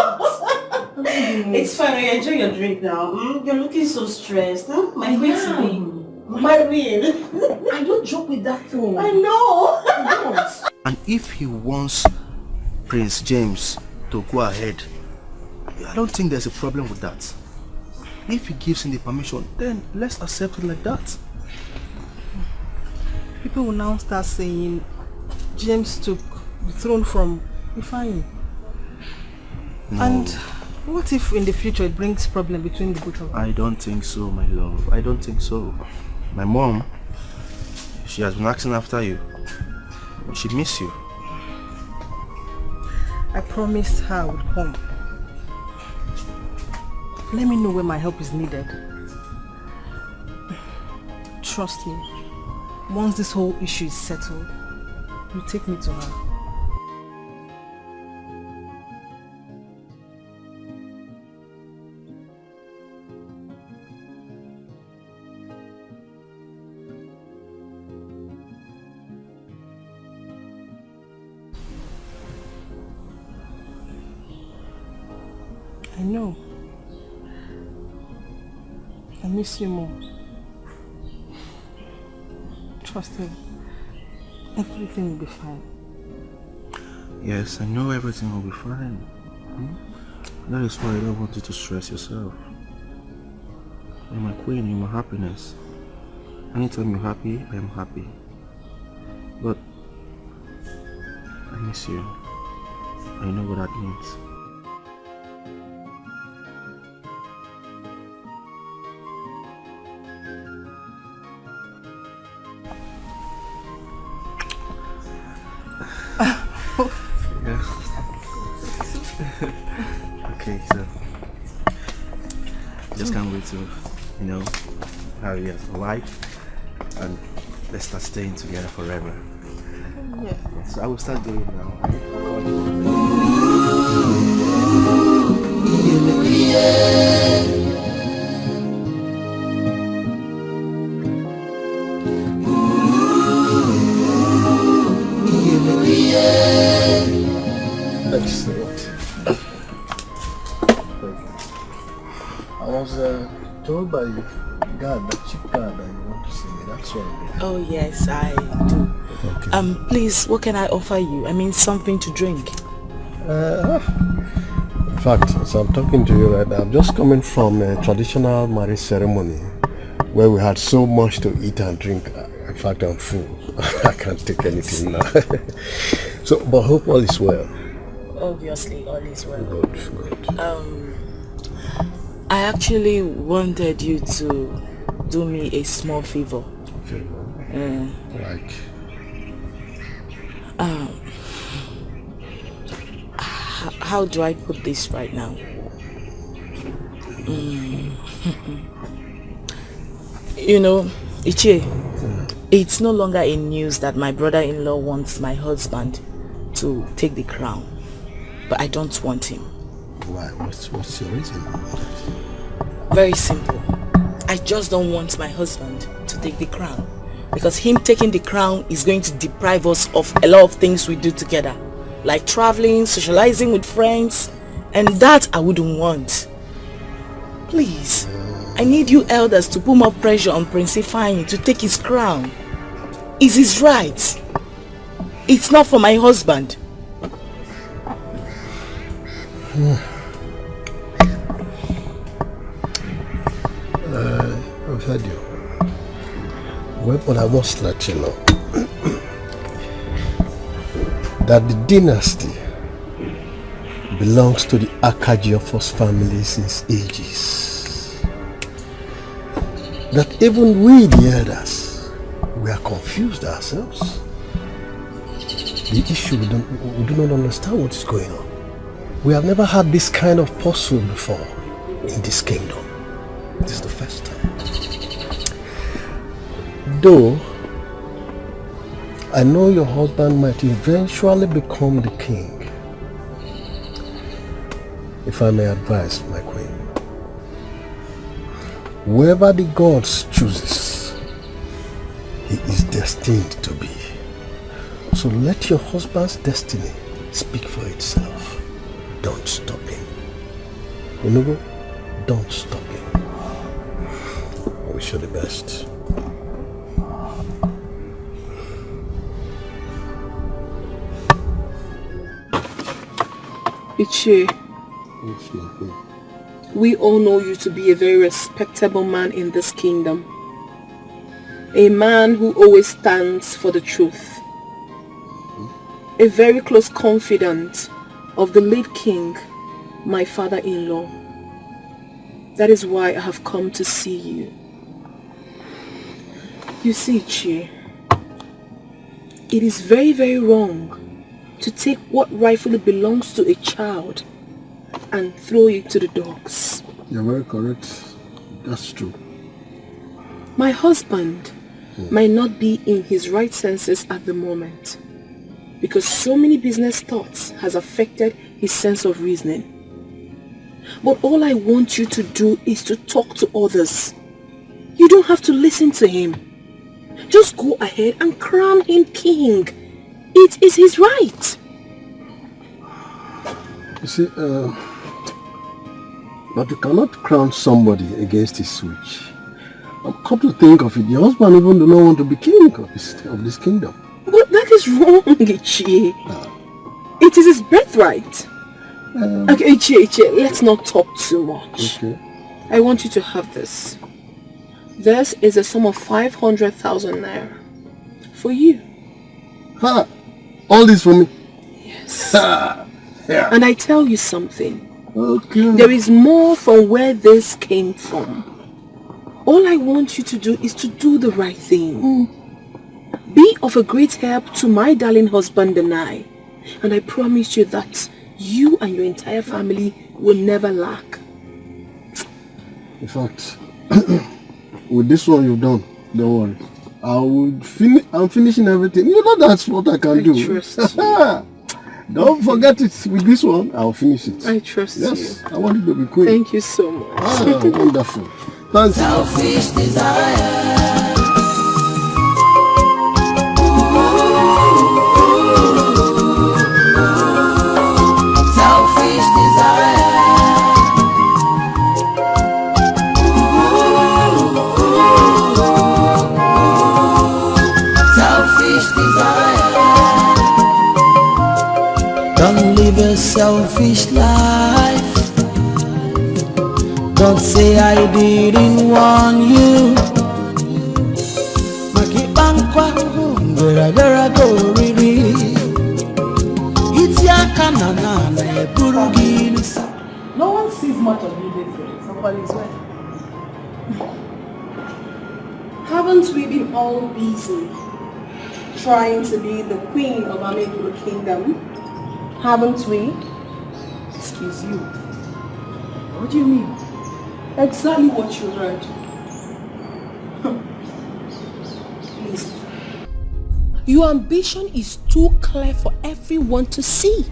It's fine. Enjoy your drink now. You're looking so stressed. Huh? My queen. My queen. I don't joke with that thing. I know. I don't. And if he wants Prince James to go ahead, I don't think there's a problem with that. If he gives him the permission, then let's accept it like that. People will now start saying James took the throne from Ifeanyi. No. And what if in the future it brings problem between the both of them? I don't think so, my love. I don't think so. My mom, she has been asking after you. She miss you. I promised her I would come. Let me know when my help is needed. Trust me, once this whole issue is settled, you take me to her. I know. I miss you more. Trust me. Everything will be fine. Yes, I know everything will be fine. That is why I don't want you to stress yourself. You're my queen, you're my happiness. Anytime you're happy, I am happy. But I miss you. I know what that means. to, you know, have your wife and let's start staying together forever. Yeah. So I will start doing now. Excellent. I was told by your guard, that chief guard, that you want to see me. That's why. Oh yes, I do. Okay. Please, what can I offer you? I mean, something to drink. In fact, as I'm talking to you right now, I'm just coming from a traditional marriage ceremony where we had so much to eat and drink. In fact, I'm full. I can't take anything now. So, but hope all is well. Obviously, all is well. Good. I actually wanted you to do me a small favor. Like? How do I put this right now? You know, Ichie, it's no longer in news that my brother-in-law wants my husband to take the crown. But I don't want him. Why? What's your reason? Very simple. I just don't want my husband to take the crown. Because him taking the crown is going to deprive us of a lot of things we do together. Like traveling, socializing with friends. And that I wouldn't want. Please, I need you elders to put more pressure on Prince Ifeanyi to take his crown. It's his right. It's not for my husband. I've heard you. Well, but I must let you know that the dynasty belongs to the Akajiofos family since ages. That even we, the elders, we are confused ourselves. The issue, we do not understand what is going on. We have never had this kind of puzzle before in this kingdom. This is the first time. Though I know your husband might eventually become the king. If I may advise, my queen, whoever the gods chooses, he is destined to be. So let your husband's destiny speak for itself. Don't stop him. Unugo, don't stop him. I wish you the best. Ichie, we all know you to be a very respectable man in this kingdom. A man who always stands for the truth. A very close confidant of the late king, my father-in-law. That is why I have come to see you. You see, Ichie, it is very, very wrong to take what rightfully belongs to a child and throw it to the dogs. You're very correct. That's true. My husband might not be in his right senses at the moment because so many business thoughts has affected his sense of reasoning. But all I want you to do is to talk to others. You don't have to listen to him. Just go ahead and crown him king. It is his right. You see, but you cannot crown somebody against his wish. Come to think of it, your husband even do not want to be king of this kingdom. But that is wrong, Ichie. It is his birthright. Okay, Ichie, let's not talk too much. Okay. I want you to have this. This is a sum of 500,000 naira for you. Ha! All this for me? Yes. Yeah. And I tell you something. Okay. There is more from where this came from. All I want you to do is to do the right thing. Be of a great help to my darling husband and I. And I promise you that you and your entire family will never lack. In fact, with this one you've done, don't worry. I'm finishing everything. You know that's what I can do. Trust you. Don't forget it. With this one, I'll finish it. I trust you. Yes, I want you to be queen. Thank you so much. Wonderful. Thank you. Selfish desire. Don't live a selfish life. Don't say I didn't warn you. Makibankwa, vera go riri. Itiaka na buruginis. No one sees much of you these days. Nobody's well. Haven't we been all busy trying to be the queen of our little kingdom? Haven't we? Excuse you. What do you mean? Exactly what you heard. Please. Your ambition is too clear for everyone to see.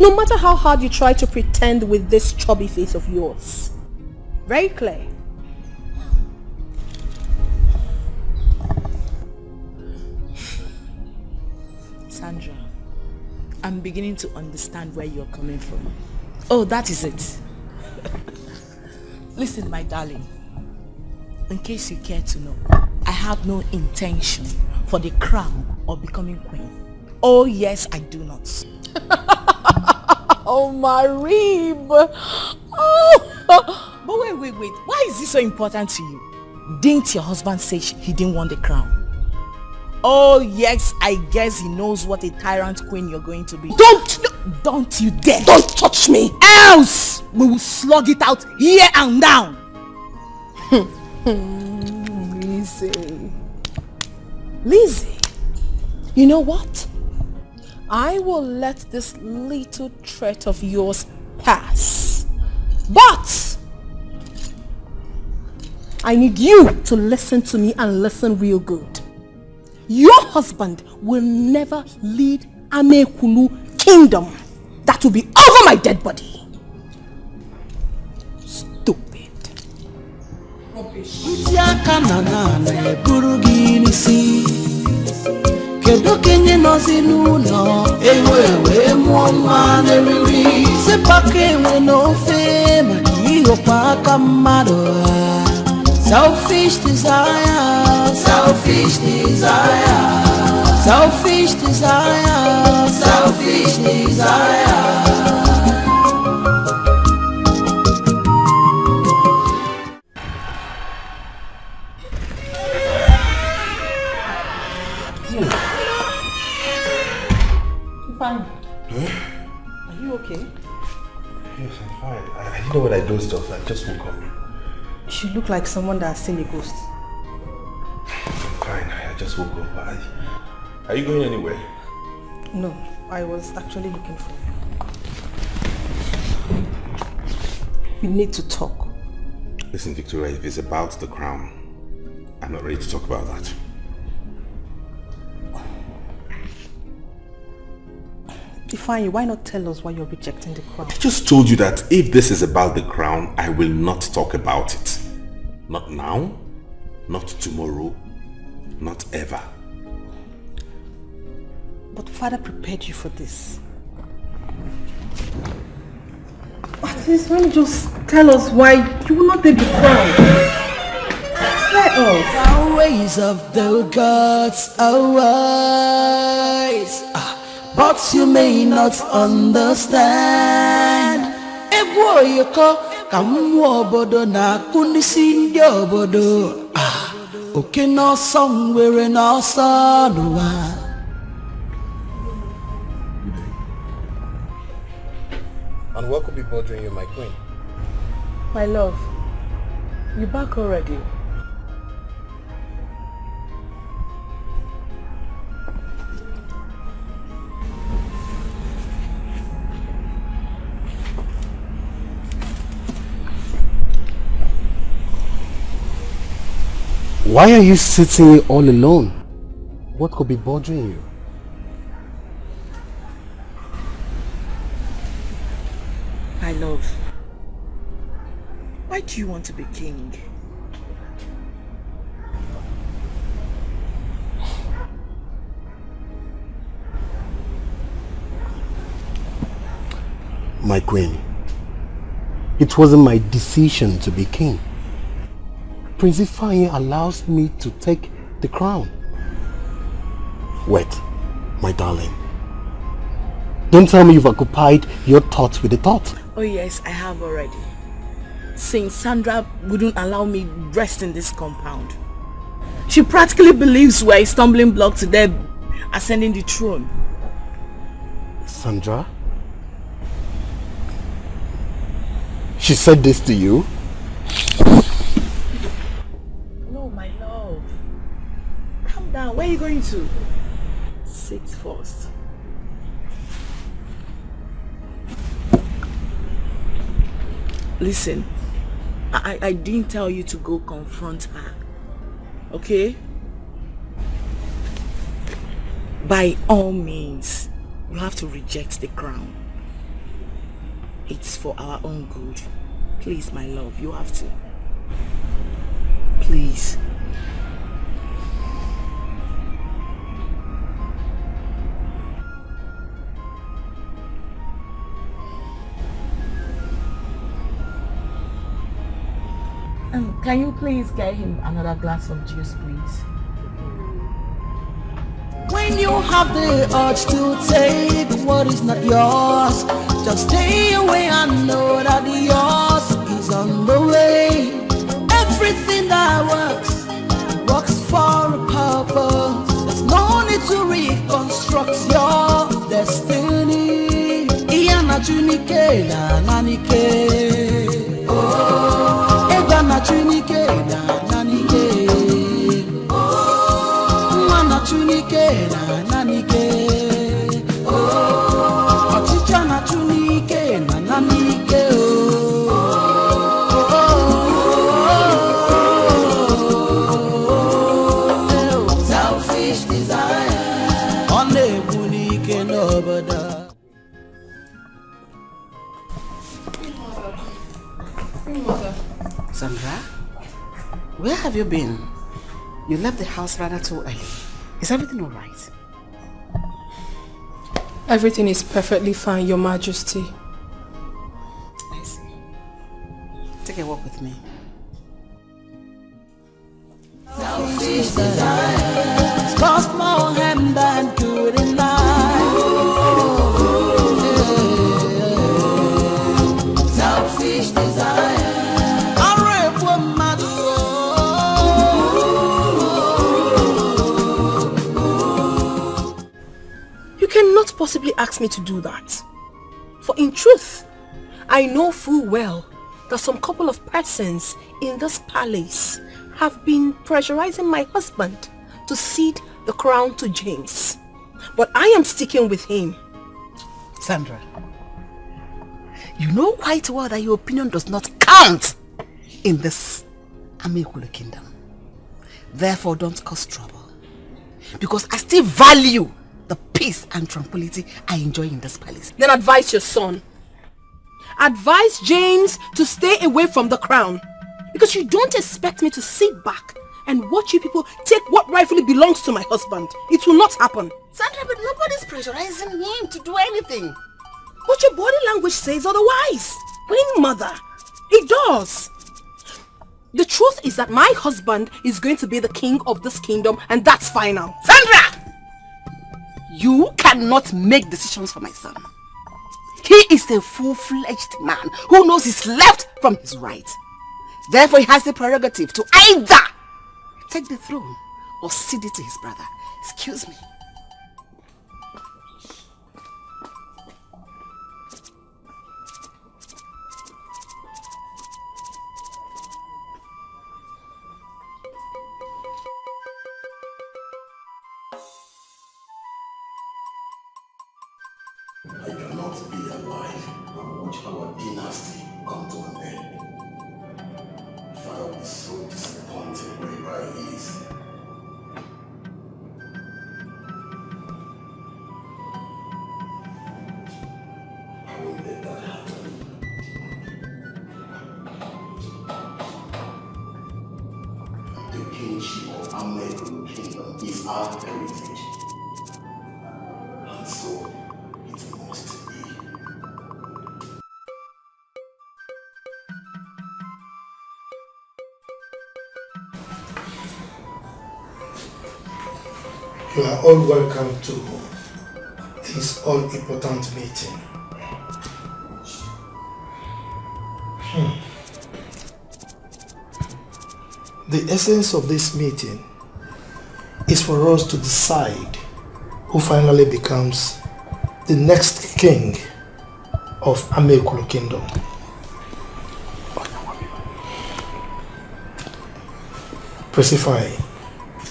No matter how hard you try to pretend with this chubby face of yours. Very clear. Sandra, I'm beginning to understand where you're coming from. Oh, that is it. Listen, my darling. In case you care to know, I have no intention for the crown of becoming queen. Oh yes, I do not. Oh, my rib. Oh. But wait. Why is this so important to you? Didn't your husband say he didn't want the crown? Oh yes, I guess he knows what a tyrant queen you're going to be. Don't you dare! Don't touch me! Else we will slug it out here and down. Lizzie, you know what? I will let this little threat of yours pass. But I need you to listen to me and listen real good. Your husband will never lead Amekulu kingdom. That will be over my dead body. Stupid. Rubbish. Kedokenye nozi nuno ewewe mwoma neriri sepake we no fame kiyo paka mado. Selfish desire, selfish desire, selfish desire, selfish desire. Fine. Huh? Are you okay? Yes, I'm fine. I didn't know what I dozed off. I just woke up. You look like someone that has seen a ghost. I'm fine. I just woke up. Are you going anywhere? No, I was actually looking for you. We need to talk. Listen, Victoria, if it's about the crown, I'm not ready to talk about that. Ifeanyi, why not tell us why you're rejecting the crown? I just told you that if this is about the crown, I will not talk about it. Not now, not tomorrow, not ever. But Father prepared you for this. At least why don't you just tell us why you will not take the crown? Let us. The ways of the gods are wise. But you may not understand. Egwo yoko kamu obodo na kunisi ndi obodo. Oke no somewhere no sonwa. And what could be bothering you, my queen? My love, you back already? Why are you sitting all alone? What could be bothering you? My love, why do you want to be king? My queen, it wasn't my decision to be king. Prince Ifeanyi allows me to take the crown. Wait, my darling. Don't tell me you've occupied your thoughts with the thought. Oh yes, I have already. Since Sandra wouldn't allow me rest in this compound. She practically believes we're a stumbling block to their ascending the throne. Sandra? She said this to you? No, my love. Calm down. Where are you going to? Sit first. Listen, I didn't tell you to go confront her. Okay? By all means, you have to reject the crown. It's for our own good. Please, my love, you have to. Please. Can you please get him another glass of juice, please? When you have the urge to take what is not yours, just stay away and know that yours is on the way. Everything that works for a purpose. There's no need to reconstruct your destiny. Iyana chunike na nanike. Oh, Egana chunike na nanike. Chunike na nanike, oh, Ochicha na chunike na nanike, oh, selfish desire, Onny bunike no bada. Sandra, where have you been? You left the house rather too early. Is everything all right? Everything is perfectly fine, Your Majesty. I see. Take a walk with me. Selfish desire cost more harm than good in life. Selfish desire. You cannot possibly ask me to do that. For in truth, I know full well that some couple of persons in this palace have been pressurizing my husband to cede the crown to James. But I am sticking with him. Sandra, you know quite well that your opinion does not count in this Amekulu kingdom. Therefore, don't cause trouble. Because I still value the peace and tranquility I enjoy in this palace. Then advise your son. Advise James to stay away from the crown. Because you don't expect me to sit back and watch you people take what rightfully belongs to my husband. It will not happen. Sandra, but nobody's pressurizing him to do anything. But your body language says otherwise. Queen Mother, it does. The truth is that my husband is going to be the king of this kingdom, and that's final. Sandra! You cannot make decisions for my son. He is a full-fledged man who knows his left from his right. Therefore, he has the prerogative to either take the throne or cede it to his brother. Excuse me. I cannot be alive and watch our dynasty come to an end. Father I'll be so disappointed wherever he is. I won't let that happen. The kingship of Ameku Kingdom is our heritage. And so, it must be. You are all welcome to this all-important meeting. The essence of this meeting is for us to decide who finally becomes the next king of Amekulu Kingdom. Persify.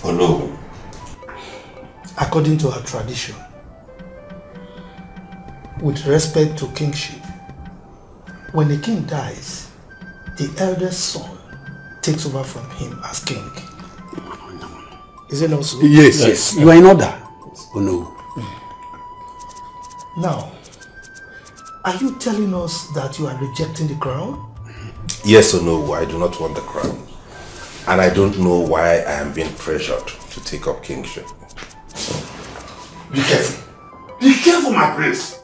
Oh no. According to our tradition, with respect to kingship, when the king dies, the eldest son takes over from him as king. Is it not so? Yes. You are in order. Oh no. Now, are you telling us that you are rejecting the crown? Yes or no, I do not want the crown. And I don't know why I am being pressured to take up kingship. Be careful. Be careful, my prince.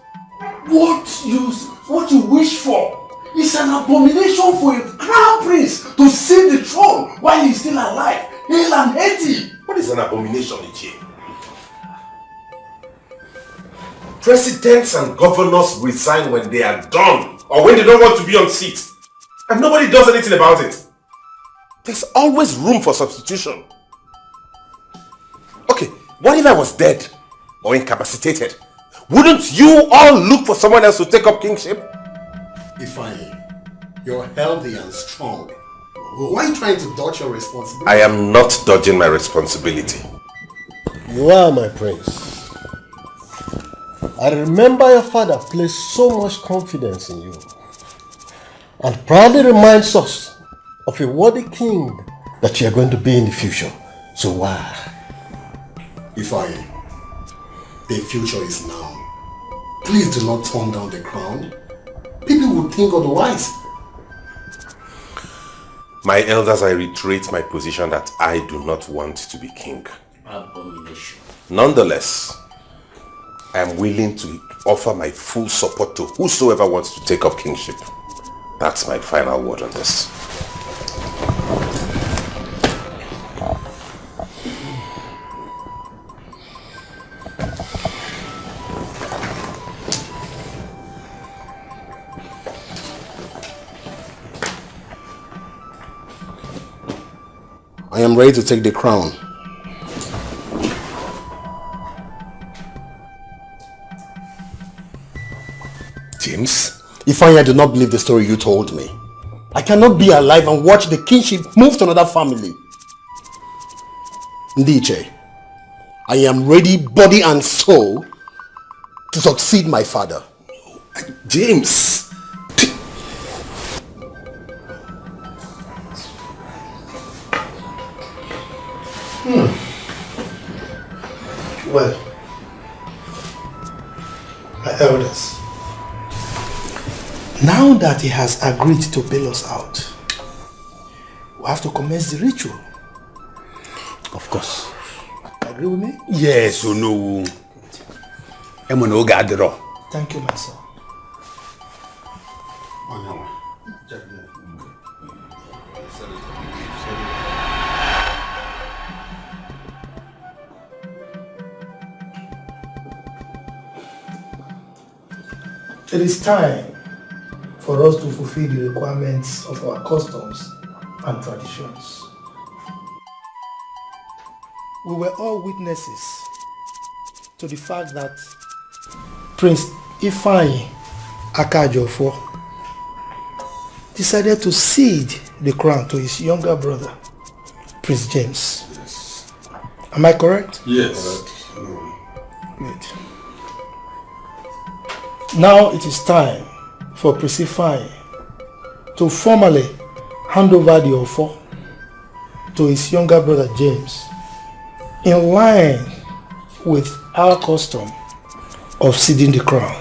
What you wish for is an abomination for a crown prince to sit the throne while he's still alive, hale and healthy. What is an abomination, Ichi? Presidents and governors resign when they are done or when they don't want to be on seat. And nobody does anything about it. There's always room for substitution. Okay, what if I was dead or incapacitated? Wouldn't you all look for someone else to take up kingship? Ifeanyi, you're healthy and strong. Why are you trying to dodge your responsibility? I am not dodging my responsibility. You are, my prince. I remember your father placed so much confidence in you and proudly reminds us of a worthy king that you are going to be in the future. So why? Ifeanyi, the future is now. Please do not turn down the crown. People will think otherwise. My elders, I reiterate my position that I do not want to be king. Abomination. Nonetheless, I am willing to offer my full support to whosoever wants to take up kingship. That's my final word on this. I am ready to take the crown. James, Ifeanyi, I do not believe the story you told me. I cannot be alive and watch the kingship move to another family. Ndiche, I am ready, body and soul, to succeed my father. James! Well, my elders, now that he has agreed to bail us out, we have to commence the ritual. Of course. Agree with me? Yes or no? Thank you, my son. It is time for us to fulfill the requirements of our customs and traditions. We were all witnesses to the fact that Prince Ifeanyi Akajofo decided to cede the crown to his younger brother, Prince James. Yes. Am I correct? Yes. Good. Now it is time for Prince Ifeanyi to formally hand over the Ofo to his younger brother James, in line with our custom of ceding the crown.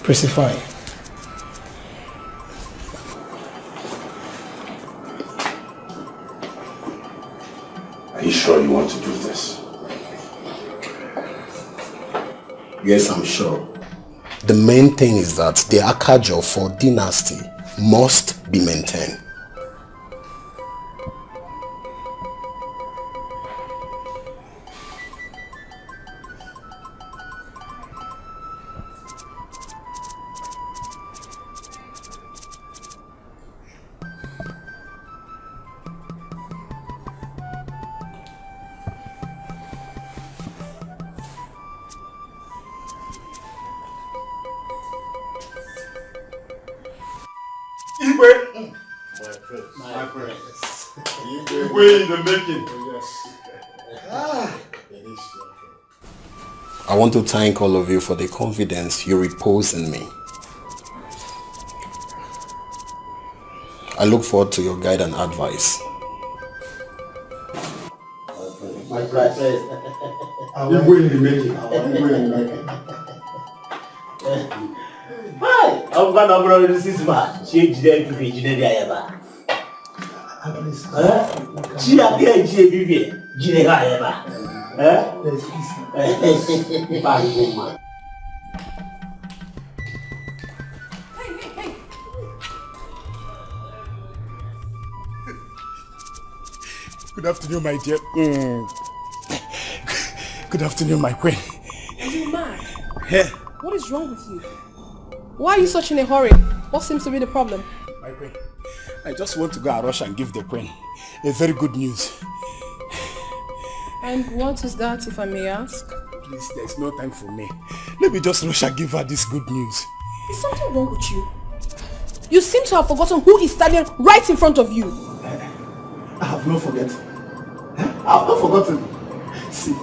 Precifying. Are you sure you want to do this? Yes, I'm sure. The main thing is that the Akajo for dynasty must be maintained. I want to thank all of you for the confidence you repose in me. I look forward to your guide and advice. My friends. You go in the making. Hi, I'm going to bring this is my change the PV Jinayaba. Chia JPV Jinayaba. Good afternoon, my dear. Good afternoon, my queen. Are you mad? Yeah. What is wrong with you? Why are you such in a hurry? What seems to be the problem? My queen, I just want to go and rush and give the queen a very good news. And what is that, if I may ask? Please, there's no time for me. Let me just rush and give her this good news. Is something wrong with you? You seem to have forgotten who is standing right in front of you. I have not forgotten. I have not forgotten. See.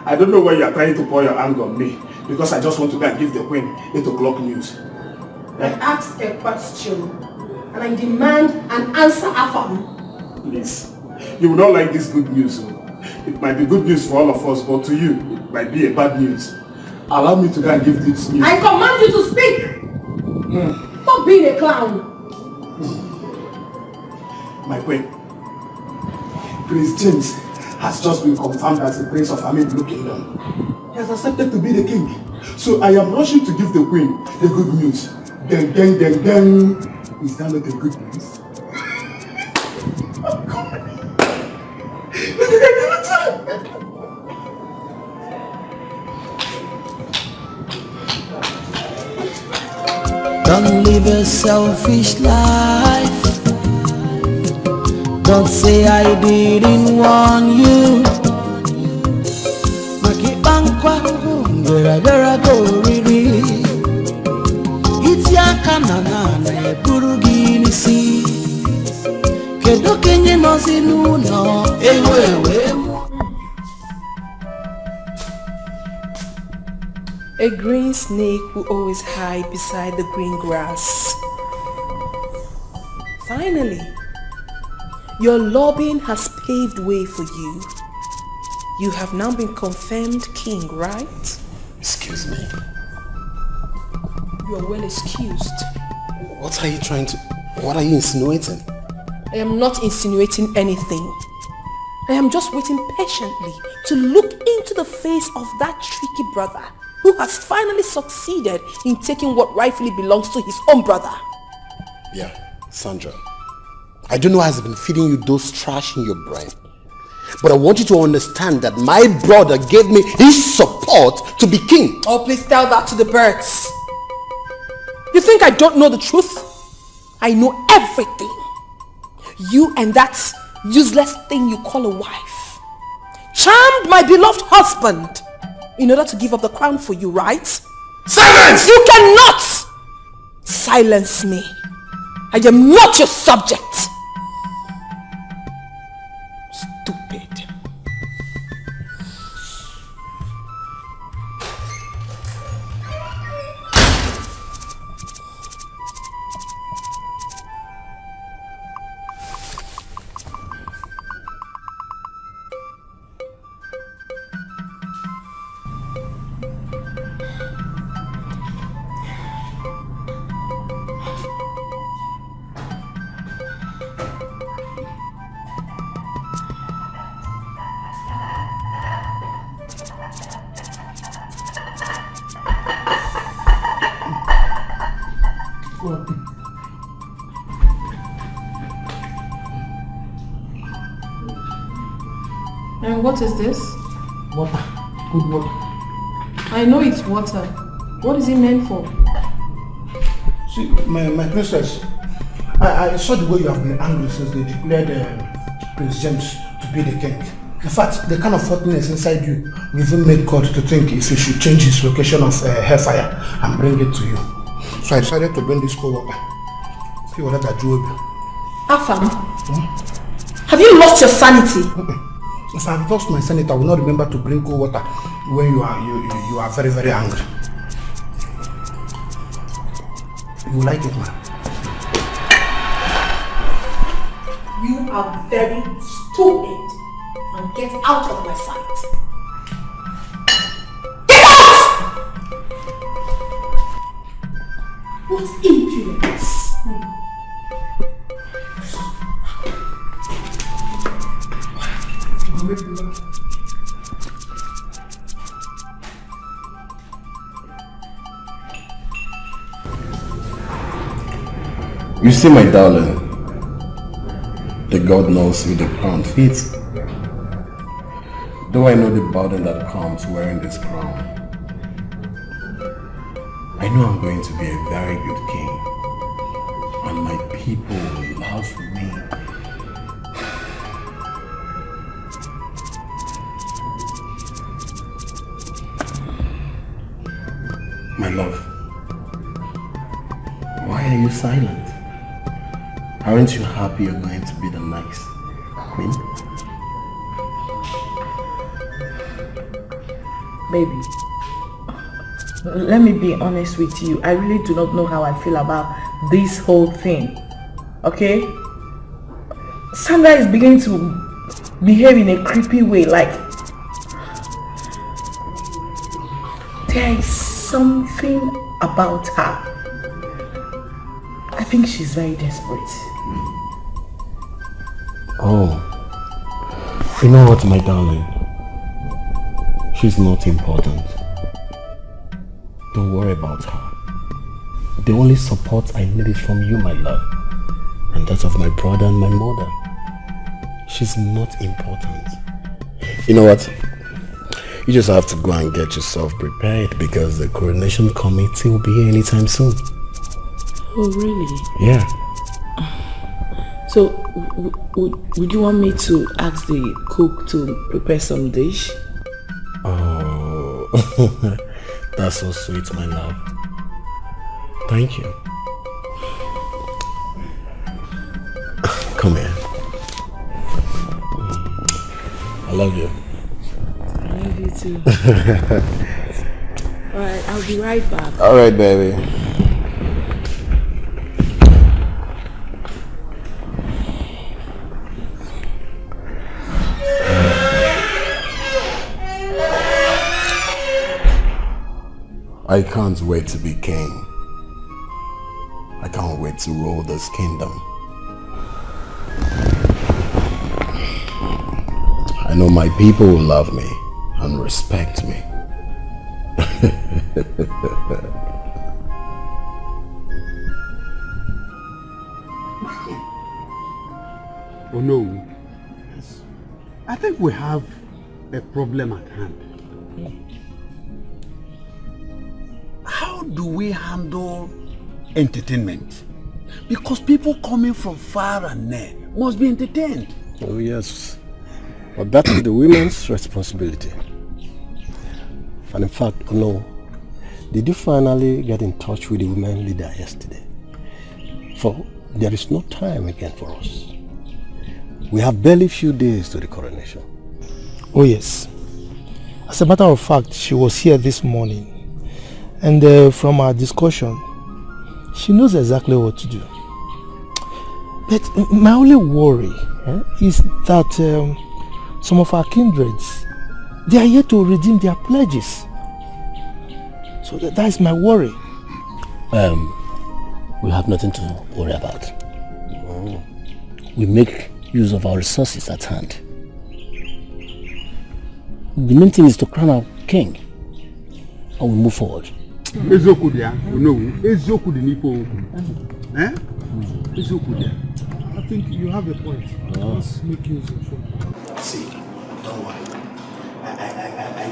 I don't know why you are trying to pour your anger on me, because I just want to go and give the queen 8 o'clock news. I asked a question and I demand an answer, Afam. Please, you will not like this good news. It might be good news for all of us, but to you, it might be a bad news. Allow me to go and give this news. I command you to speak! Stop being a clown! My queen, Prince James has just been confirmed as the Prince of Amibu Kingdom. He has accepted to be the king. So I am rushing to give the queen the good news. Then. Is that not the good news? Don't live a selfish life. Don't say I didn't warn you. Makibankwa, vera go riri. It's ya kanana na burugi nisi. Kedo kenye nozinu no ewewe. A green snake will always hide beside the green grass. Finally, your lobbying has paved way for you. You have now been confirmed king, right? Excuse me. You are well excused. What are you insinuating? I am not insinuating anything. I am just waiting patiently to look into the face of that tricky brother who has finally succeeded in taking what rightfully belongs to his own brother. Yeah, Sandra. I don't know how has been feeding you those trash in your brain. But I want you to understand that my brother gave me his support to be king. Oh, please tell that to the birds. You think I don't know the truth? I know everything. You and that useless thing you call a wife charmed my beloved husband in order to give up the crown for you, right? Silence! You cannot silence me. I am not your subject. Stupid. And what is this? Water. Good water. I know it's water. What is it meant for? See, my princess, I saw the way you have been angry since they declared Prince James to be the king. In fact, the kind of hotness inside you will even make God to think if he should change his location of hellfire and bring it to you. So I decided to bring this cold water. See what I do. Afam, have you lost your sanity? If I've lost my sanity, I will not remember to bring cold water when you are very, very angry. You like it, man? You are very stupid. And get out of my sight. Get out! What impudence! You see, my darling, the God knows who the crown fits. Though I know the burden that comes wearing this crown, I know I'm going to be a very good king, and my people will love me. My love, why are you silent? Aren't you happy you're going to be the next queen? Baby, let me be honest with you. I really do not know how I feel about this whole thing. Okay? Sandra is beginning to behave in a creepy way, like there is something about her. I think she's very desperate. Oh, you know what, my darling? She's not important. Don't worry about her. The only support I need is from you, my love. And that of my brother and my mother. She's not important. You know what? You just have to go and get yourself prepared because the coronation committee will be here anytime soon. Oh, really? Yeah. So, would you want me to ask the cook to prepare some dish? Oh, that's so sweet, my love. Thank you. Come here. I love you. I love you too. Alright, I'll be right back. Alright, baby. I can't wait to be king. I can't wait to rule this kingdom. I know my people will love me and respect me. Oh no. I think we have a problem at hand. How do we handle entertainment? Because people coming from far and near must be entertained. Oh yes, but that is the women's responsibility. And in fact, oh no, did you finally get in touch with the women leader yesterday? For there is no time again for us. We have barely few days to the coronation. Oh yes. As a matter of fact, she was here this morning. And from our discussion, she knows exactly what to do. But my only worry is that some of our kindreds, they are yet to redeem their pledges. So that is my worry. We have nothing to worry about. We make use of our resources at hand. The main thing is to crown our king, and we move forward. I think you have a point. Let's make use of it. See, Don't worry. I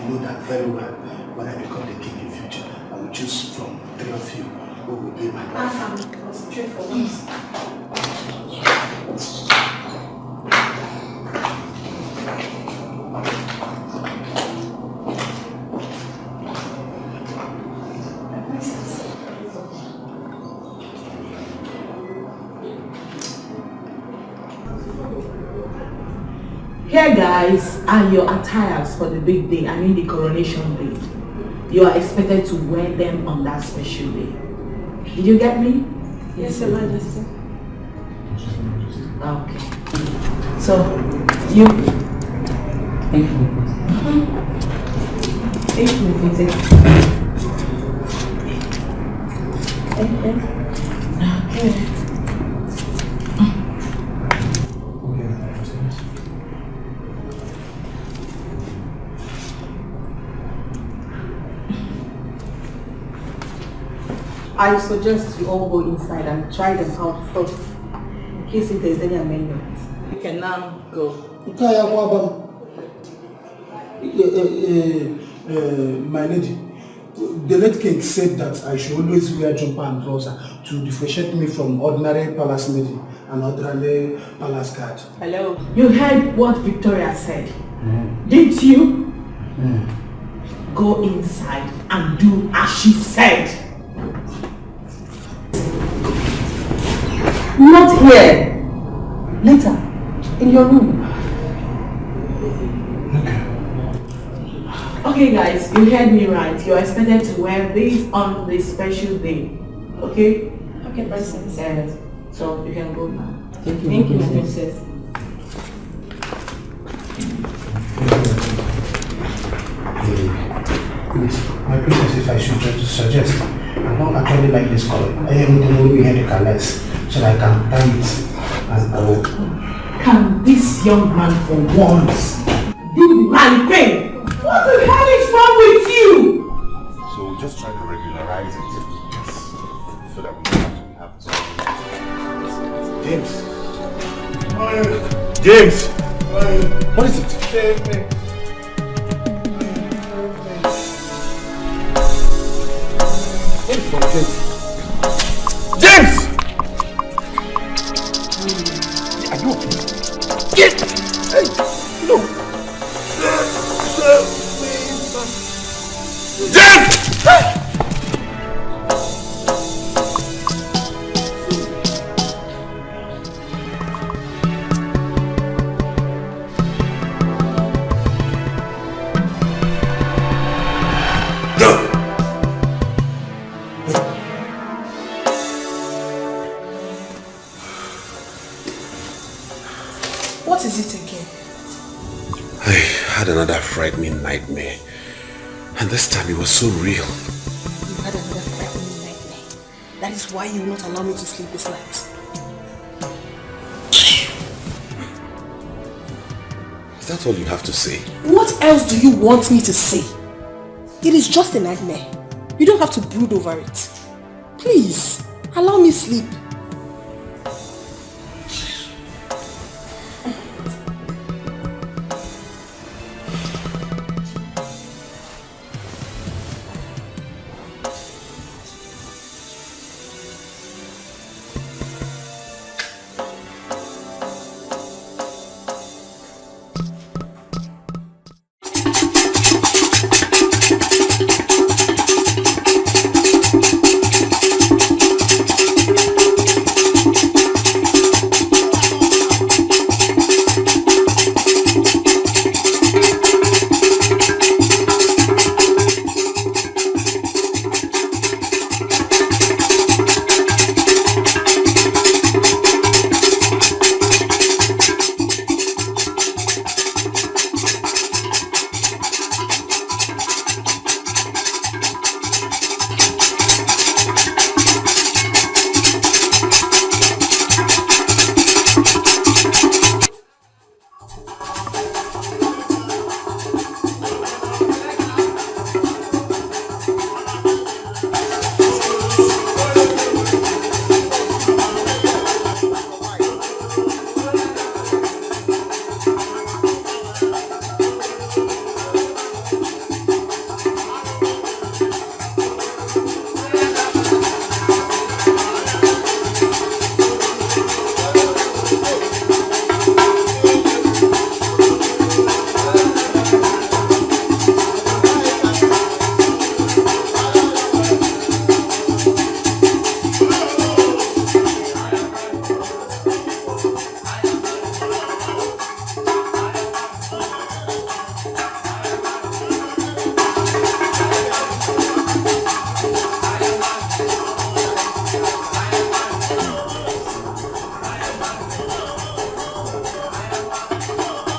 know that very well. When I become the king in future, I will choose from 3 of you who will be my wife. Concentrate for once. Here guys are your attires for the big day, I mean the coronation day. You are expected to wear them on that special day. Did you get me? Yes, Your Majesty. Okay. So, you... Thank you. Okay. I suggest you all go inside and try them out first, in case if there's any amendments. You can now go. My lady, the late king said that I should always wear jumper and trouser to differentiate me from ordinary palace lady and ordinary palace guard. Hello? You heard what Victoria said, didn't you? Go inside and do as she said. Not here. Later, in your room. Okay guys, you heard me right. You're expected to wear these on this special day. Okay? Okay, Princess. Yes. So you can go now. Thank you, Princess. Please, my princess, if I should just suggest, I don't actually like this color. I am the movie head less, so I can tie it as a rope. Can this young man for once do the right thing? What the hell is wrong with you? So we'll just try to regularize it. Yes. So that we don't have to James! What is it? Save me. What is wrong, James? James! Are you okay? Get! Hey! No! James! Hey! What is it again? I had another frightening nightmare. And this time it was so real. You had another frightening nightmare. That is why you will not allow me to sleep this night. Is that all you have to say? What else do you want me to say? It is just a nightmare. You don't have to brood over it. Please, allow me sleep.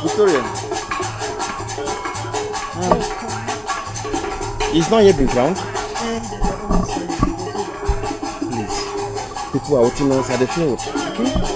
Victoria. It's not yet been crowned. Please. People are waiting us at the field. Okay?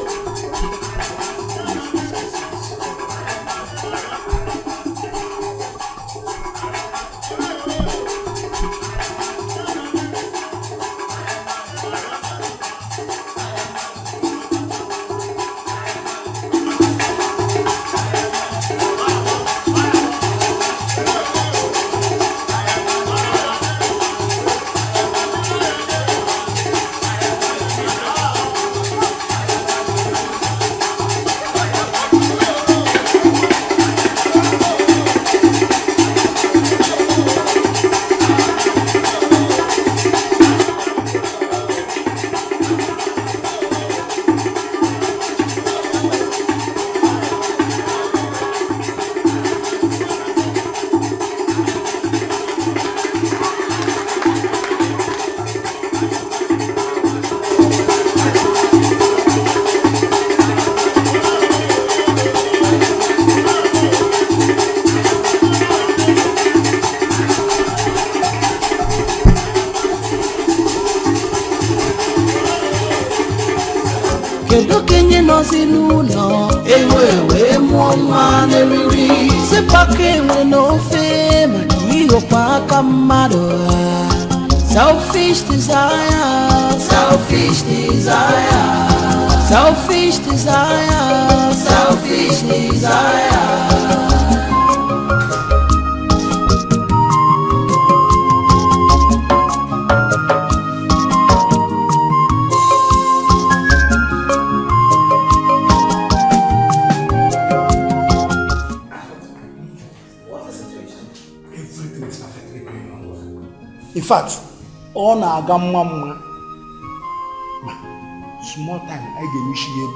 Selfish desire, selfish desire, selfish desire, selfish desire. In fact, all na-aga mma mma. Small time, I get wish you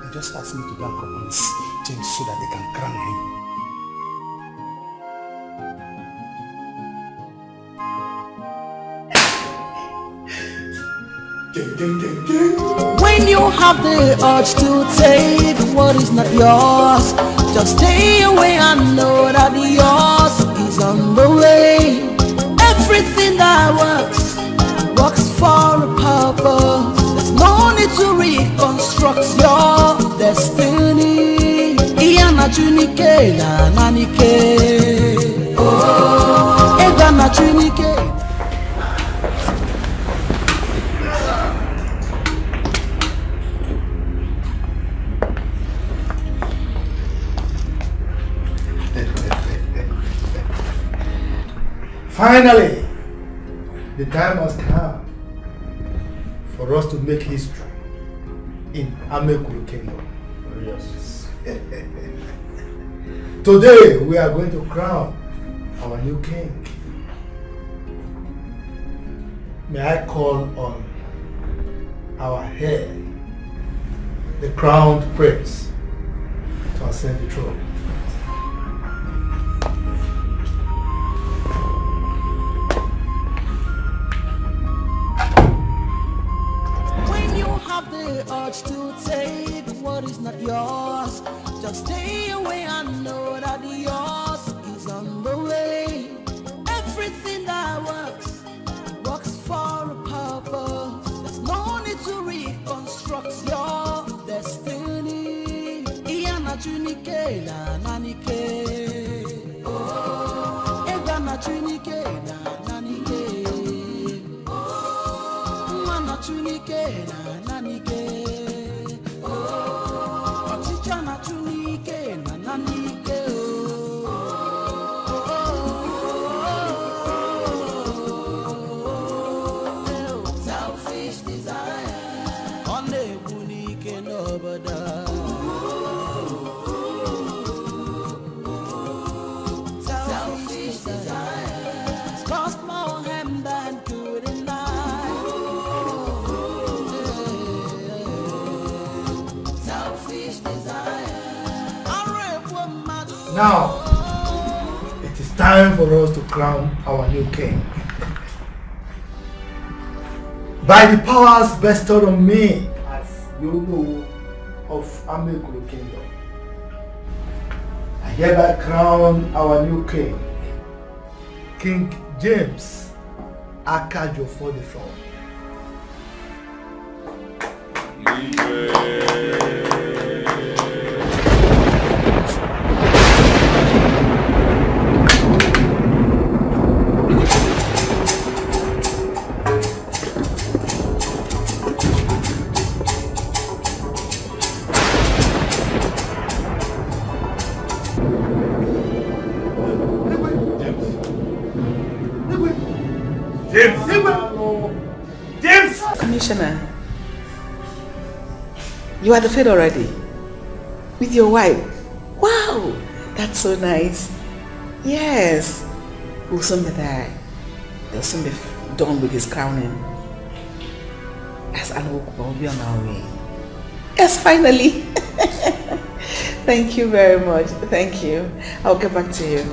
they just asked me to go and convince James so that they can crown him. When you have the urge to take what is not yours, just stay away and know that yours is on the way. Everything that works for a purpose. There's no need to reconstruct your destiny. Iyana chunike na nanike. Oh, Egana chunike. Finally, the time has come for us to make history in Amekuru Kingdom. Yes. Today we are going to crown our new king. May I call on our head, the crowned prince, to ascend the throne. The urge to take what is not yours, just stay away and know that yours is on the way. Everything that works for a purpose. There's no need to reconstruct your destiny. Iyana chunike na nanike. Oh, Egana chunike na nanike. Oh, Mana chunike na nanike. Oh, Ochicha na chunike na nanike. Selfish desire, only bunike nobody. Selfish desire, cost more harm than good in life. Selfish desire. Now, it is time for us to crown our new king. By the powers bestowed on me as Yolo of Amekuru Kingdom, hereby crown our new king, King James Akajo for the throne. James! Commissioner, you are the fed already? With your wife? Wow, that's so nice. Yes, we'll soon be there. They'll soon be done with his crowning. As Anwok will be on our way. Yes, finally. Thank you very much. Thank you. I'll get back to you.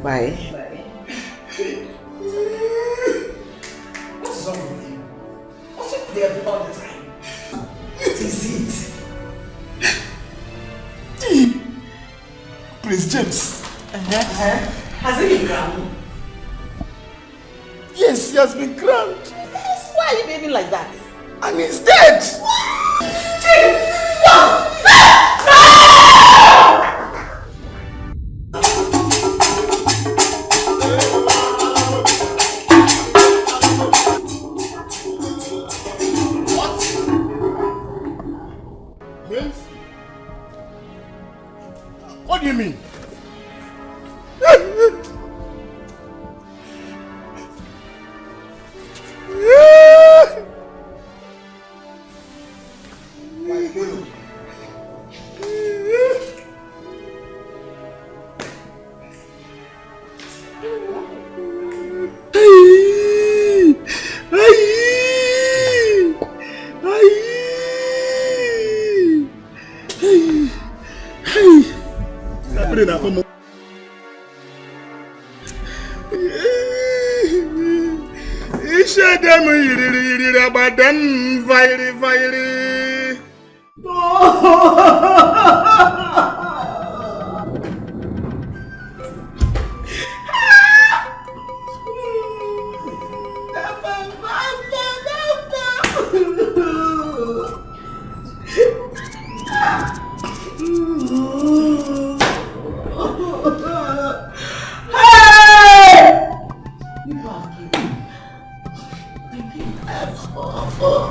Bye. What's wrong with you? What's it there all the time? What is it? Prince James. Has he been crowned? Yes, he has been crowned. Yes, why are you behaving like that? And he's dead! What do you mean?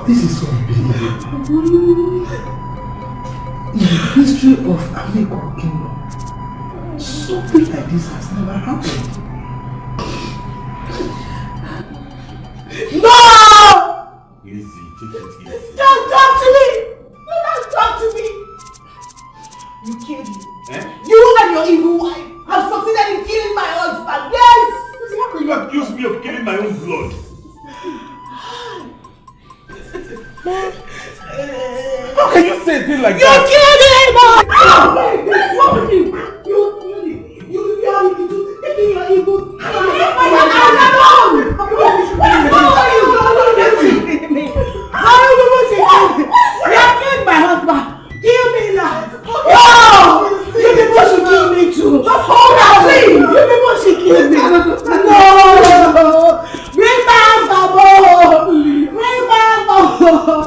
This is so unbelievable. In the history of Etiko Kingdom, something like this has never happened. No! Easy, take it easy. Don't talk to me! Don't talk to me! You killed me. Eh? You and your evil wife have succeeded in killing my husband. Yes! How can you accuse me of killing my own blood? How can you say a thing like that? You killed him! What's wrong with you? You killed him. You taking your evil. My husband. Kill me now. No! You people should kill me too. Just hold on, please. You people should kill me. No! Bring back the ball. Bring back the ball.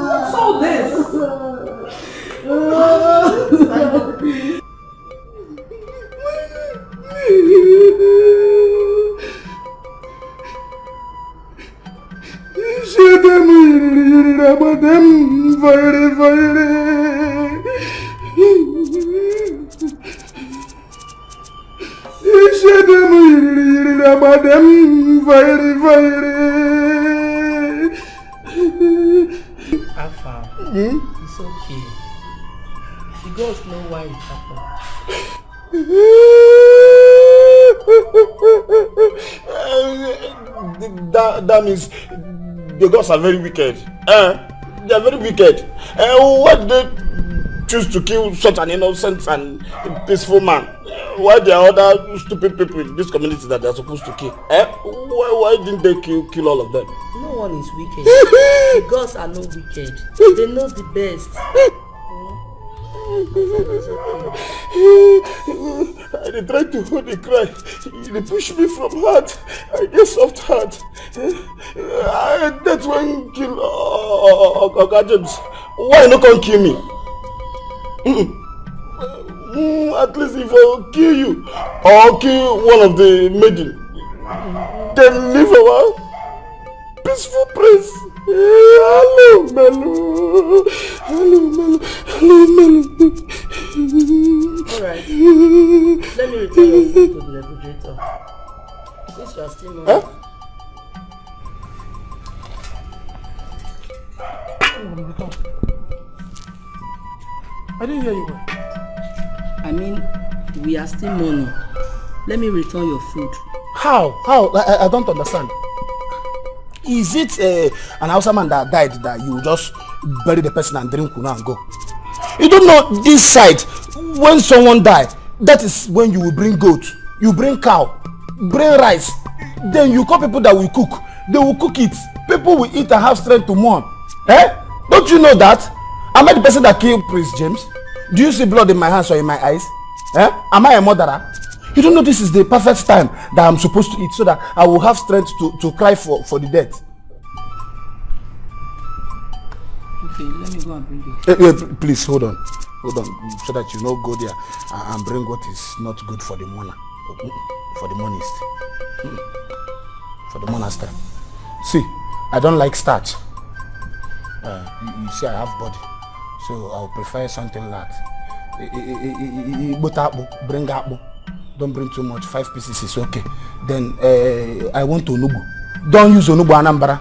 What's all this? Alpha, it's okay. The gods know why it happened. That means the gods are very wicked. They are very wicked. Why did they choose to kill such an innocent and peaceful man? Why there are other stupid people in this community that they are supposed to kill? Why didn't they kill all of them? No one is wicked. The gods are not wicked. They know the best. It's okay. I tried to hold the cry. They push me from heart. I get soft heart. That's when you kill Oga James. Why no come kill me? At least if I kill you or kill one of the maiden, then leave our peaceful place. Hello, Melu. Hello, Melu. Hello, Melu. Alright. Let me return your food to the refrigerator. Since you are still not. Huh? I didn't hear you well. I mean, we are still mourning. Let me return your food. How? I don't understand. Is it an Hausa man that died that you just bury the person and drink kuna and go? You don't know this side, when someone die, that is when you will bring goat, you bring cow, bring rice, then you call people that will cook. They will cook it. People will eat and have strength to mourn. Eh? Don't you know that? Am I the person that killed Prince James? Do you see blood in my hands or in my eyes? Eh? Am I a murderer? You don't know this is the perfect time that I'm supposed to eat so that I will have strength to cry for the dead. Okay, let me go and bring you. Please, hold on, so that you don't go there and bring what is not good for the mourner, for the monist, for the monastery. See, I don't like starch. You see, I have body, so I'll prefer something like bring apple. Don't bring too much. 5 pieces is okay. Then I want onubu. Don't use onubu anambra.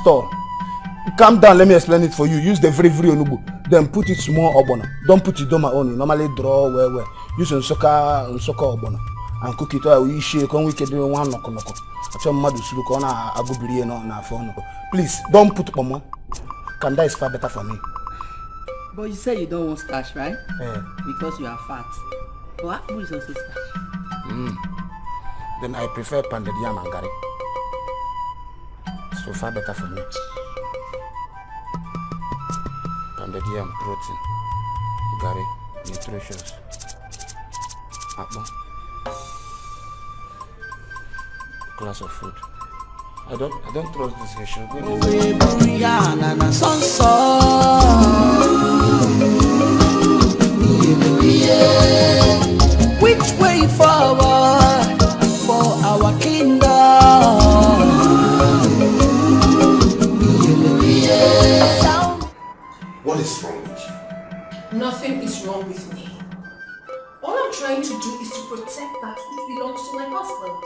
Store. Calm down. Let me explain it for you. Use the very onubu. Then put it small obono. Don't put it on my own. Normally draw where. Use unsoka obono and cook it. We share. Come we can do one noko. After madu suluko na agubiri na phone. Please don't put pomo. Kanda is far better for me. But you say you don't want starch, right? Yeah. Because you are fat. But apple is also starch. Then I prefer pounded yam and garri. So far better for me. Pounded yam, protein. Garri, nutritious. Apple. Glass of food. I don't trust this issue. Which way forward for our kingdom? What is wrong with you? Nothing is wrong with me. All I'm trying to do is to protect that which belongs to my husband.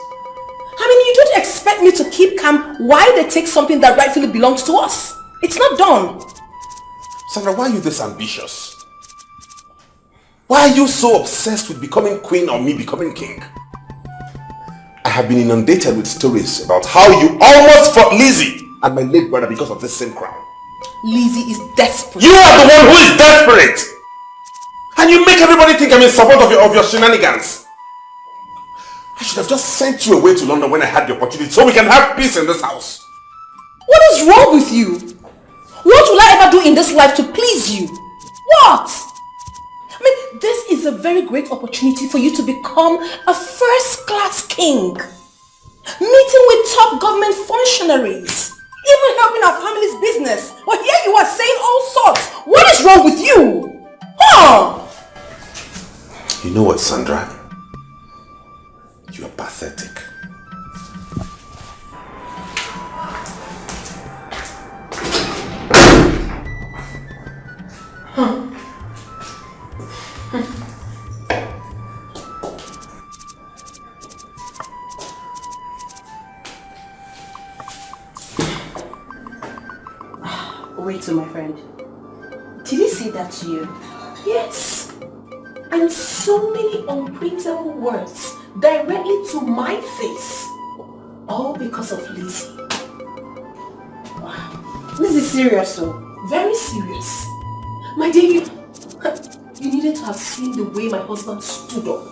I mean, you don't expect me to keep calm while they take something that rightfully belongs to us. It's not done. Sandra, why are you this ambitious? Why are you so obsessed with becoming queen or me becoming king? I have been inundated with stories about how you almost fought Lizzie and my late brother because of this same crown. Lizzie is desperate. You are the one who is desperate! And you make everybody think I'm in support of your shenanigans. I should have just sent you away to London when I had the opportunity so we can have peace in this house. What is wrong with you? What will I ever do in this life to please you? What? I mean, this is a very great opportunity for you to become a first-class king. Meeting with top government functionaries. Even helping our family's business. But here you are saying all sorts. What is wrong with you? Huh? You know what, Sandra? You are pathetic. Wait, my friend. Did he say that to you? Yes. And so many unprintable words directly to my face. All because of Lizzie. Wow. This is serious, so. Very serious. My dear, you needed to have seen the way my husband stood up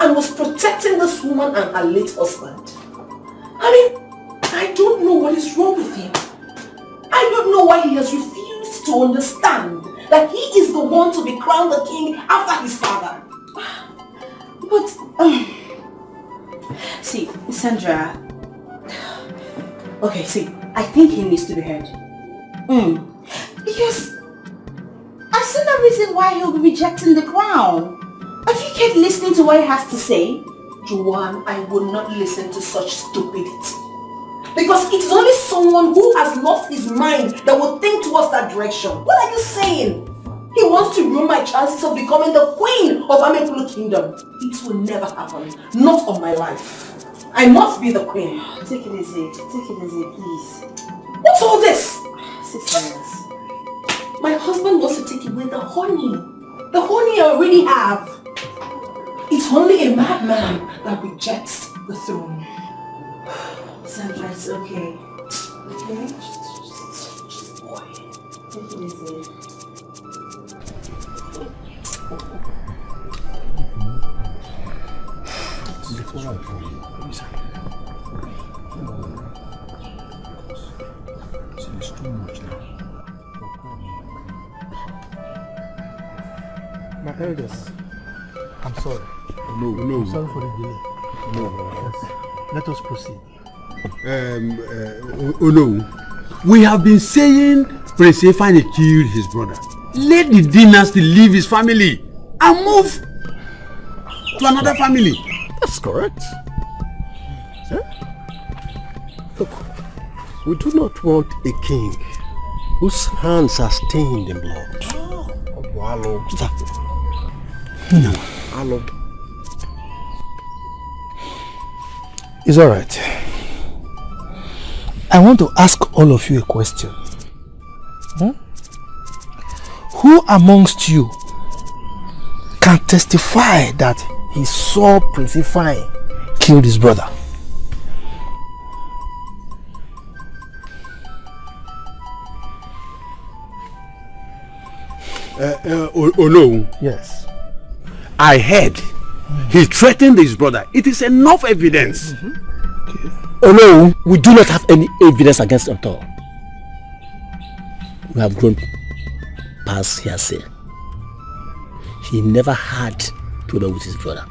and was protecting this woman and her late husband. I mean, I don't know what is wrong with him. I don't know why he has refused to understand that he is the one to be crowned the king after his father. But, see, Sandra, okay, see, I think he needs to be heard. Because I see no reason why he'll be rejecting the crown. Have you kept listening to what he has to say? Joanne, I will not listen to such stupidity. Because it is only someone who has lost his mind that will think towards that direction. What are you saying? He wants to ruin my chances of becoming the queen of Amekulu Kingdom. It will never happen. Not on my life. I must be the queen. Take it easy. Take it easy, please. What's all this? Sisters. My husband wants to take away the honey. The honey I already have. It's only a madman that rejects the throne. Sandra, it's okay. Okay? Just boy. Take it easy. It's too much now. My elders, I'm sorry. No. I'm sorry for the delay. No. Yes. Let us proceed. No. We have been saying Prince Ifeanyi killed his brother. Let the dynasty leave his family and move to another family. That's correct. Look, we do not want a king whose hands are stained in blood. It's all right. I want to ask all of you a question. Who amongst you can testify that he saw Prince Ifeanyi kill his brother? no. Yes. I heard he threatened his brother. It is enough evidence. Oh no, we do not have any evidence against him at all. We have grown past hearsay. He never had trouble with his brother.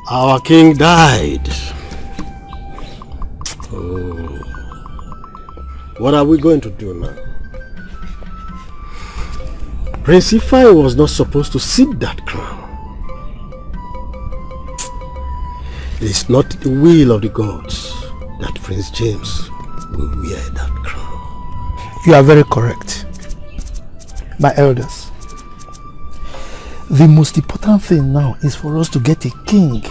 Our king died. Oh. What are we going to do now? Prince Ifeanyi was not supposed to sit that crown. It is not the will of the gods that Prince James will wear that crown. You are very correct. My elders, the most important thing now is for us to get a king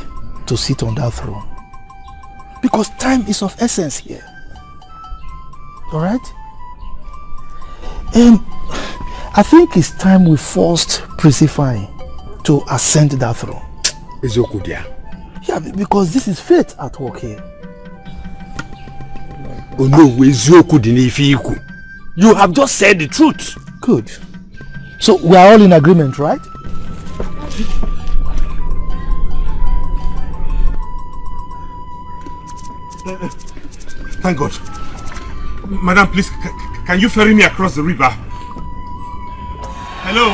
to sit on that throne. Because time is of essence here. Alright? I think it's time we forced Prince Ifeanyi to ascend that throne. Yeah, because this is fate at work here. Oh no, you have just said the truth. Good. So we are all in agreement, right? Thank God. Madam, please, can you ferry me across the river? Hello?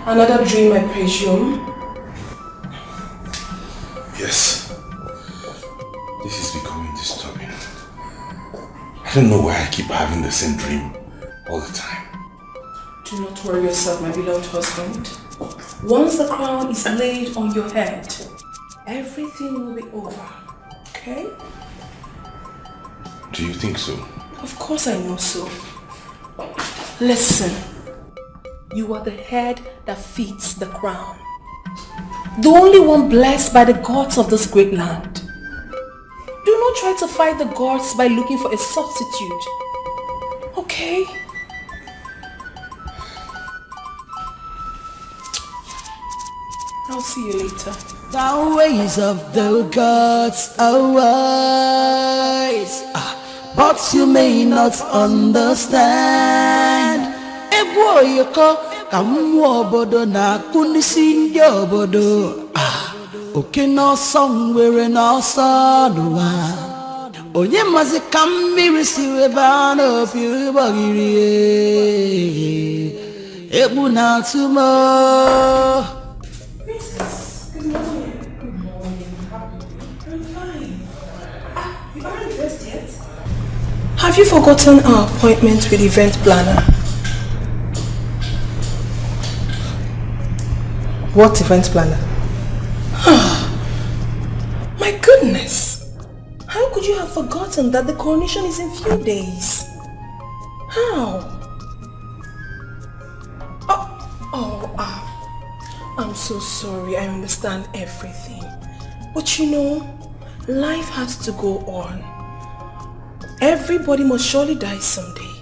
Another dream, I presume? Yes. This is becoming disturbing. I don't know why I keep having the same dream all the time. Do not worry yourself, my beloved husband. Once the crown is laid on your head, everything will be over. Okay? Do you think so? Of course I know so. Listen. You are the head that fits the crown. The only one blessed by the gods of this great land. Do not try to fight the gods by looking for a substitute. Okay? I'll see you later. The ways of the gods are wise, but you may not understand. Egwoyoko kamwa obodo na kunisi ndi obodo. Oke n'ọsọ nwere n'ọsọ n'ụwa. Onye mazi ka mmiri si webe a n'opi ụgbọgiri egbu na-atụ m. Princess, good morning. Good morning. I'm fine. You aren't dressed yet? Have you forgotten our appointment with the event planner? What event planner? My goodness! How could you have forgotten that the coronation is in few days? How? I'm so sorry. I understand everything. But you know, life has to go on. Everybody must surely die someday.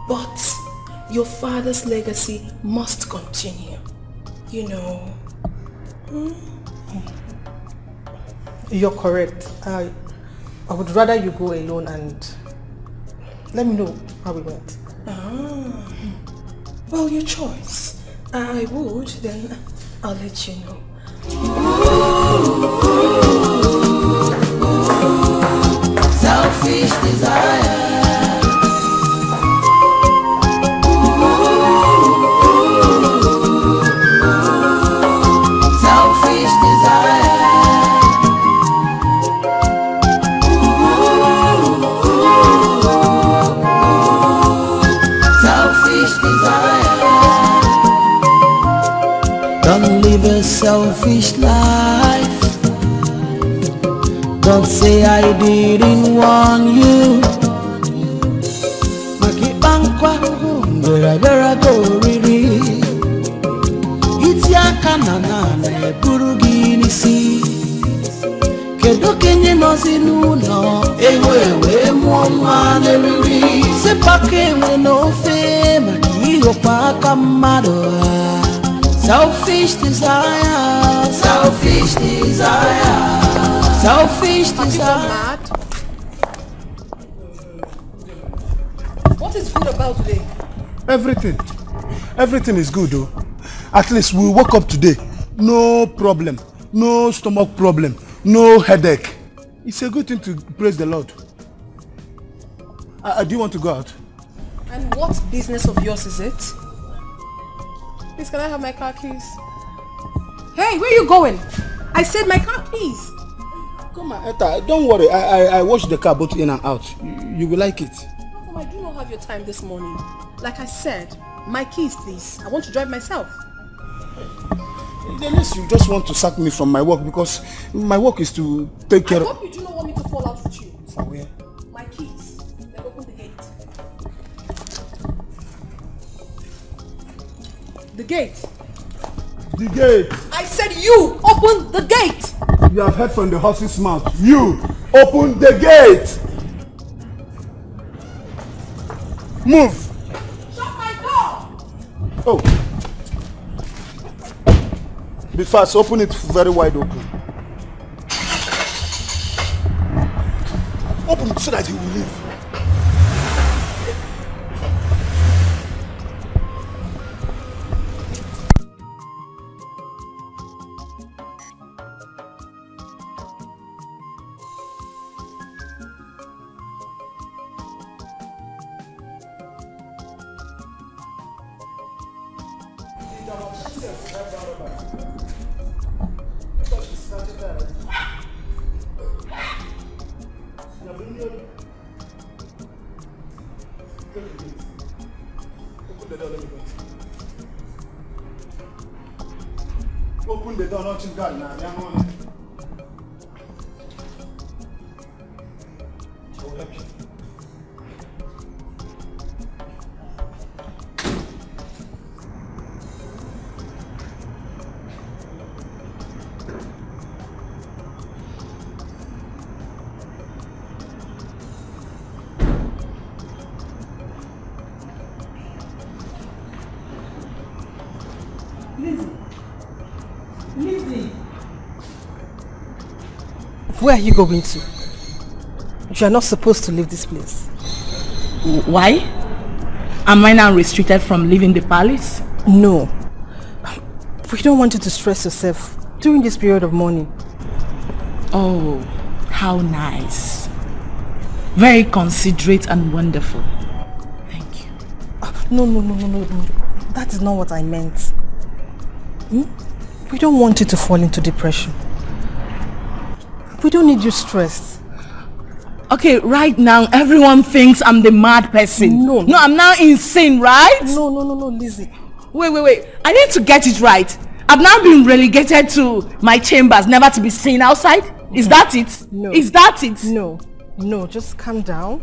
But your father's legacy must continue. You know. You're correct. I would rather you go alone and let me know how it went. Well, your choice. I would, then I'll let you know. Selfish desire. Don't live a selfish life. Don't say I didn't warn you. Makibankwa bera go riri. Itiaka na eburu gi n'isi. Kedu kenye nozi n'ụlọ ewe mụọ nwa n'eriri. Sepake nwe n'ofe maka ịghọkwa aka mmadụ. Selfish desire, selfish desire, selfish desire. Mad? What is good about today? Everything is good though. At least we woke up today. No problem. No stomach problem. No headache. It's a good thing to praise the Lord. Do you want to go out? And what business of yours is it? Please, can I have my car keys? Hey, where are you going? I said my car keys. Come on, Etta, don't worry. I washed the car both in and out. You will like it. I do not have your time this morning. Like I said, my keys, please. I want to drive myself. Unless you just want to sack me from my work, because my work is to take care of... I hope you do not want me to fall out with you. For where? My keys. Then open the gate. The gate. The gate. I said you open the gate. You have heard from the horse's mouth. You open the gate. Move. Shut my door. Oh. Be fast. Open it very wide open. Open so that he will leave. Open the door, not you got now. I will help you. Where are you going to? You are not supposed to leave this place. Why? Am I now restricted from leaving the palace? No. We don't want you to stress yourself during this period of mourning. Oh, how nice. Very considerate and wonderful. Thank you. No. That is not what I meant. We don't want you to fall into depression. We don't need you stressed. Okay, right now everyone thinks I'm the mad person. No, I'm now insane, right? No, Lizzie. Wait. I need to get it right. I've now been relegated to my chambers, never to be seen outside. Is that it? No. Is that it? No, just calm down.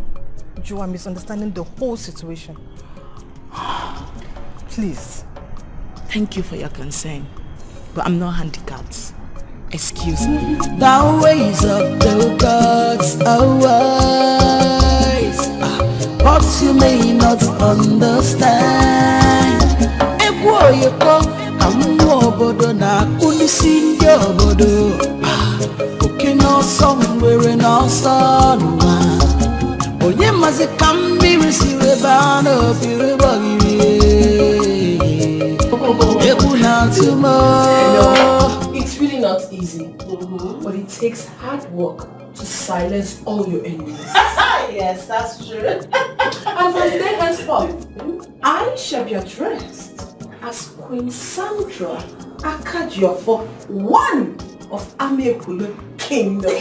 You are misunderstanding the whole situation. Please. Thank you for your concern, but I'm not handicapped. Excuse me. The ways of the gods are wise, but you may not understand. Egwo yoko kamu obodo na kunisi ndi obodo. Oke no somewhere no sonwa. Onye mazi kambiri siweba no biribogiri. Ebu na tumo. It's really not easy, but it takes hard work to silence all your enemies. Yes, that's true. And from then henceforth, I shall be addressed as Queen Sandra Akajiofo, one of Amekulu Kingdom.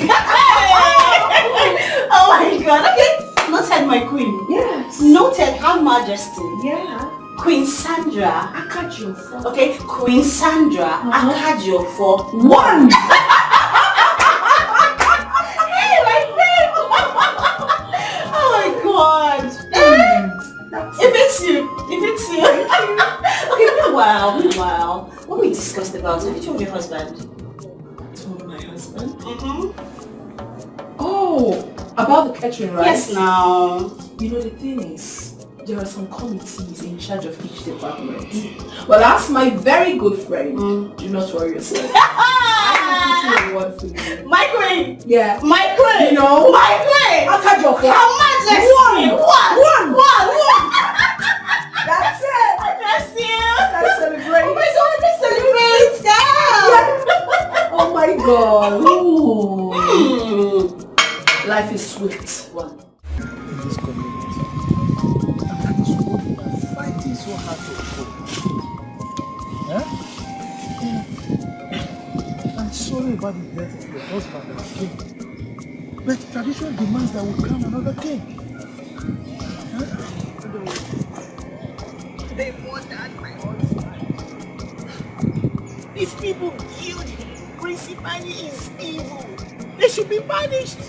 Oh my God, okay. Noted, my queen. Yes. Noted, Her Majesty. Yeah. Queen Sandra Akajiofo. Okay, Queen Sandra Akajiofo, one. Hey, my friend. Oh my God. If it's you. Okay, meanwhile, what we discussed about, have you told your husband? Told my husband? Oh, about the catering, right? Yes, now. You know, the thing is, there are some committees in charge of each department. Well, as my very good friend, do not worry yourself. I can put in a word for you. My queen! Yeah. My queen! You know? My queen! Akajiofo. Her Majesty! One! That's it! I trust you! Let's celebrate! Oh my God, let's celebrate! Yeah. Oh my God! Life is sweet. One. In this community. And that is what we are fighting so hard to achieve. I'm sorry about the death of your husband and king. But tradition demands that we crown another king. They murdered my husband. These people killed him. Principally is evil. They should be punished.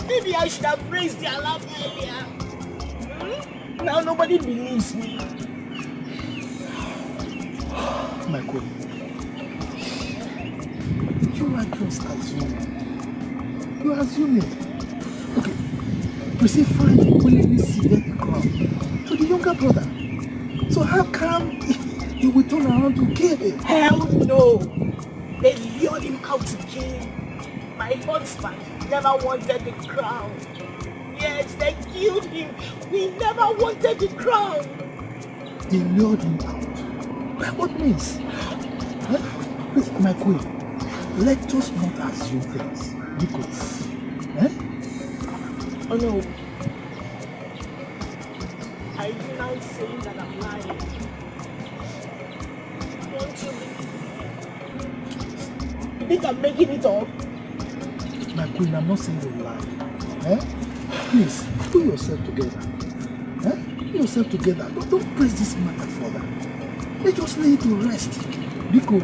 Maybe I should have raised the alarm earlier. Now nobody believes me. My queen, you are just assuming. You are assuming. Okay, we see fine willingly ceded the crown to the younger brother. So how come you will turn around to kill him? Hell no! They lured him out to kill. My husband never wanted the crown. Yes, they killed him. We never wanted the crown. They lured him out. What means? Please, my queen, let us not assume things. Because, Oh no. Are you now saying that I'm lying? Don't you think I'm making it up? my queen, I'm not saying you lie. Please, pull yourself together. Pull yourself together. Don't press this matter further. Let us lay it to rest. Biko.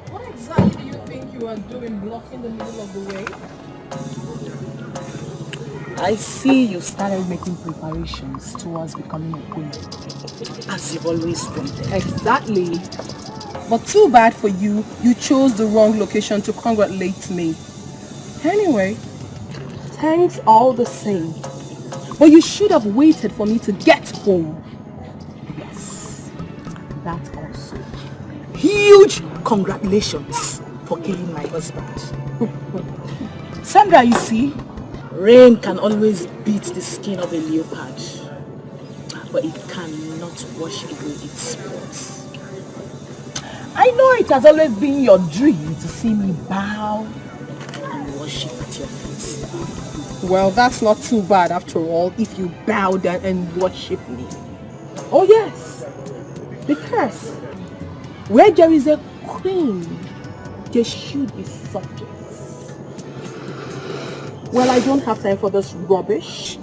What exactly do you think you are doing blocking the middle of the way? I see you started making preparations towards becoming a queen, as you've always wanted. Exactly. But too bad for you, you chose the wrong location to congratulate me. Anyway, thanks all the same. But you should have waited for me to get home. Yes, that also. Huge congratulations for killing my husband. Sandra, you see, rain can always beat the skin of a leopard, but it cannot wash away its spots. I know it has always been your dream to see me bow and worship at your feet. Well, that's not too bad after all, if you bow down and worship me. Oh yes, because where there is a queen, there should be subjects. Well, I don't have time for this rubbish.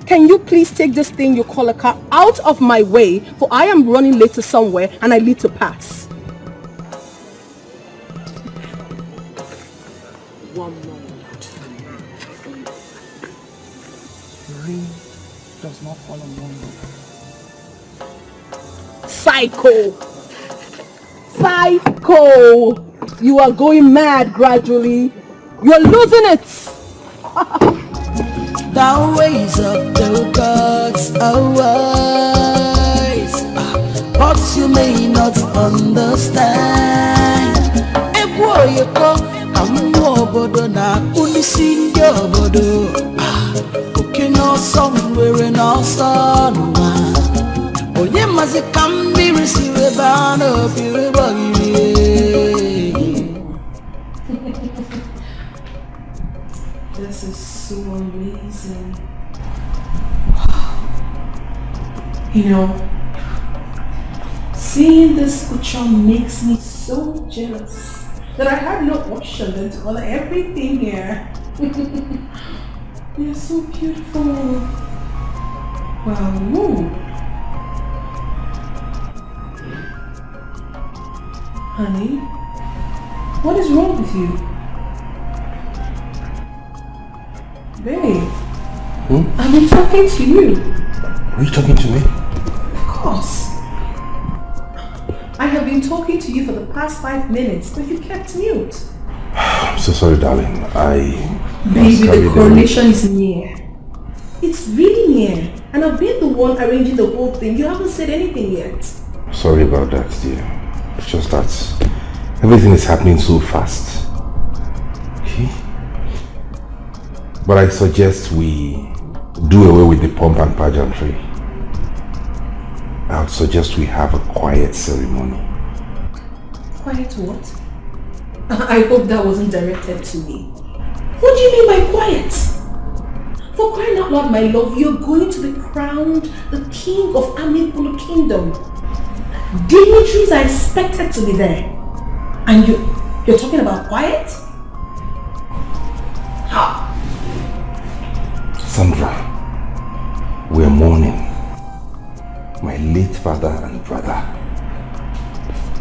Can you please take this thing you call a car out of my way, for I am running late to somewhere and I need to pass. One moment. Rain does not fall on one day. Psycho! Psycho! You are going mad gradually. You're losing it. The ways of the gods are wise, but you may not understand. Egwoyeko kamu obodo na kunisi ndi obodo. Oke no somewhere no sonwa. Onye mazi kambiri siwe bano biwe bagiri. This is so amazing. You know, seeing this picture makes me so jealous that I had no option than to order everything here. They're so beautiful. Wow. Woo. Honey, what is wrong with you? Babe, I've been talking to you. Are you talking to me? Of course. I have been talking to you for the past 5 minutes, but you kept mute. I'm so sorry, darling. Baby, the coronation is near. It's really near. And I've been the one arranging the whole thing. You haven't said anything yet. Sorry about that, dear. It's just that everything is happening so fast. Okay? But I suggest we do away with the pomp and pageantry. I would suggest we have a quiet ceremony. Quiet what? I hope that wasn't directed to me. What do you mean by quiet? For crying out loud, my love, you're going to be crowned the king of Amipulu Kingdom. Dignitaries are expected to be there. And you're talking about quiet? How? Sandra, we're mourning my late father and brother.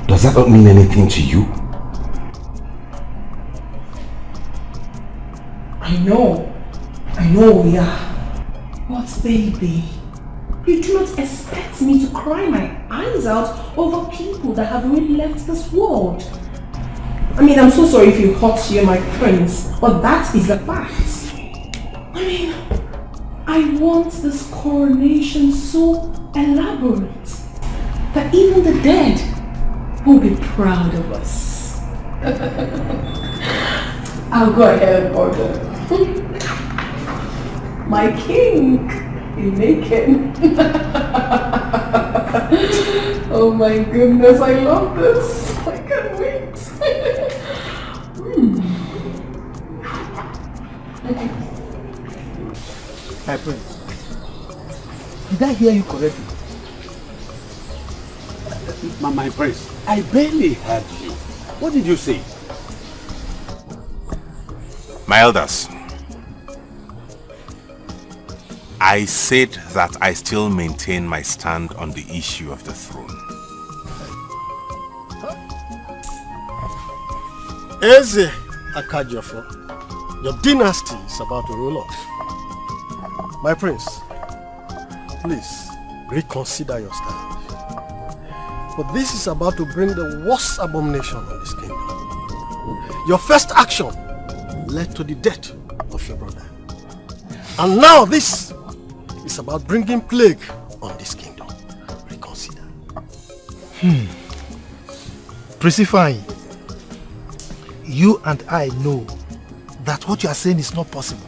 Does that not mean anything to you? I know, yeah. But baby, you do not expect me to cry my eyes out over people that have already left this world. I mean, I'm so sorry if you hurt you, my prince, but that is the fact. I mean, I want this coronation so elaborate that even the dead will be proud of us. I'll go ahead and order. My king in making. Oh my goodness, I love this. I can't wait. My prince, did I hear you correctly? My prince, I barely heard you. What did you say? My elders, I said that I still maintain my stand on the issue of the throne. Eze Akajofo, your dynasty is about to roll off. My prince, please reconsider your stand. But this is about to bring the worst abomination on this kingdom. Your first action led to the death of your brother. And now this is about bringing plague on this kingdom. Reconsider. Precifying, you and I know that what you are saying is not possible.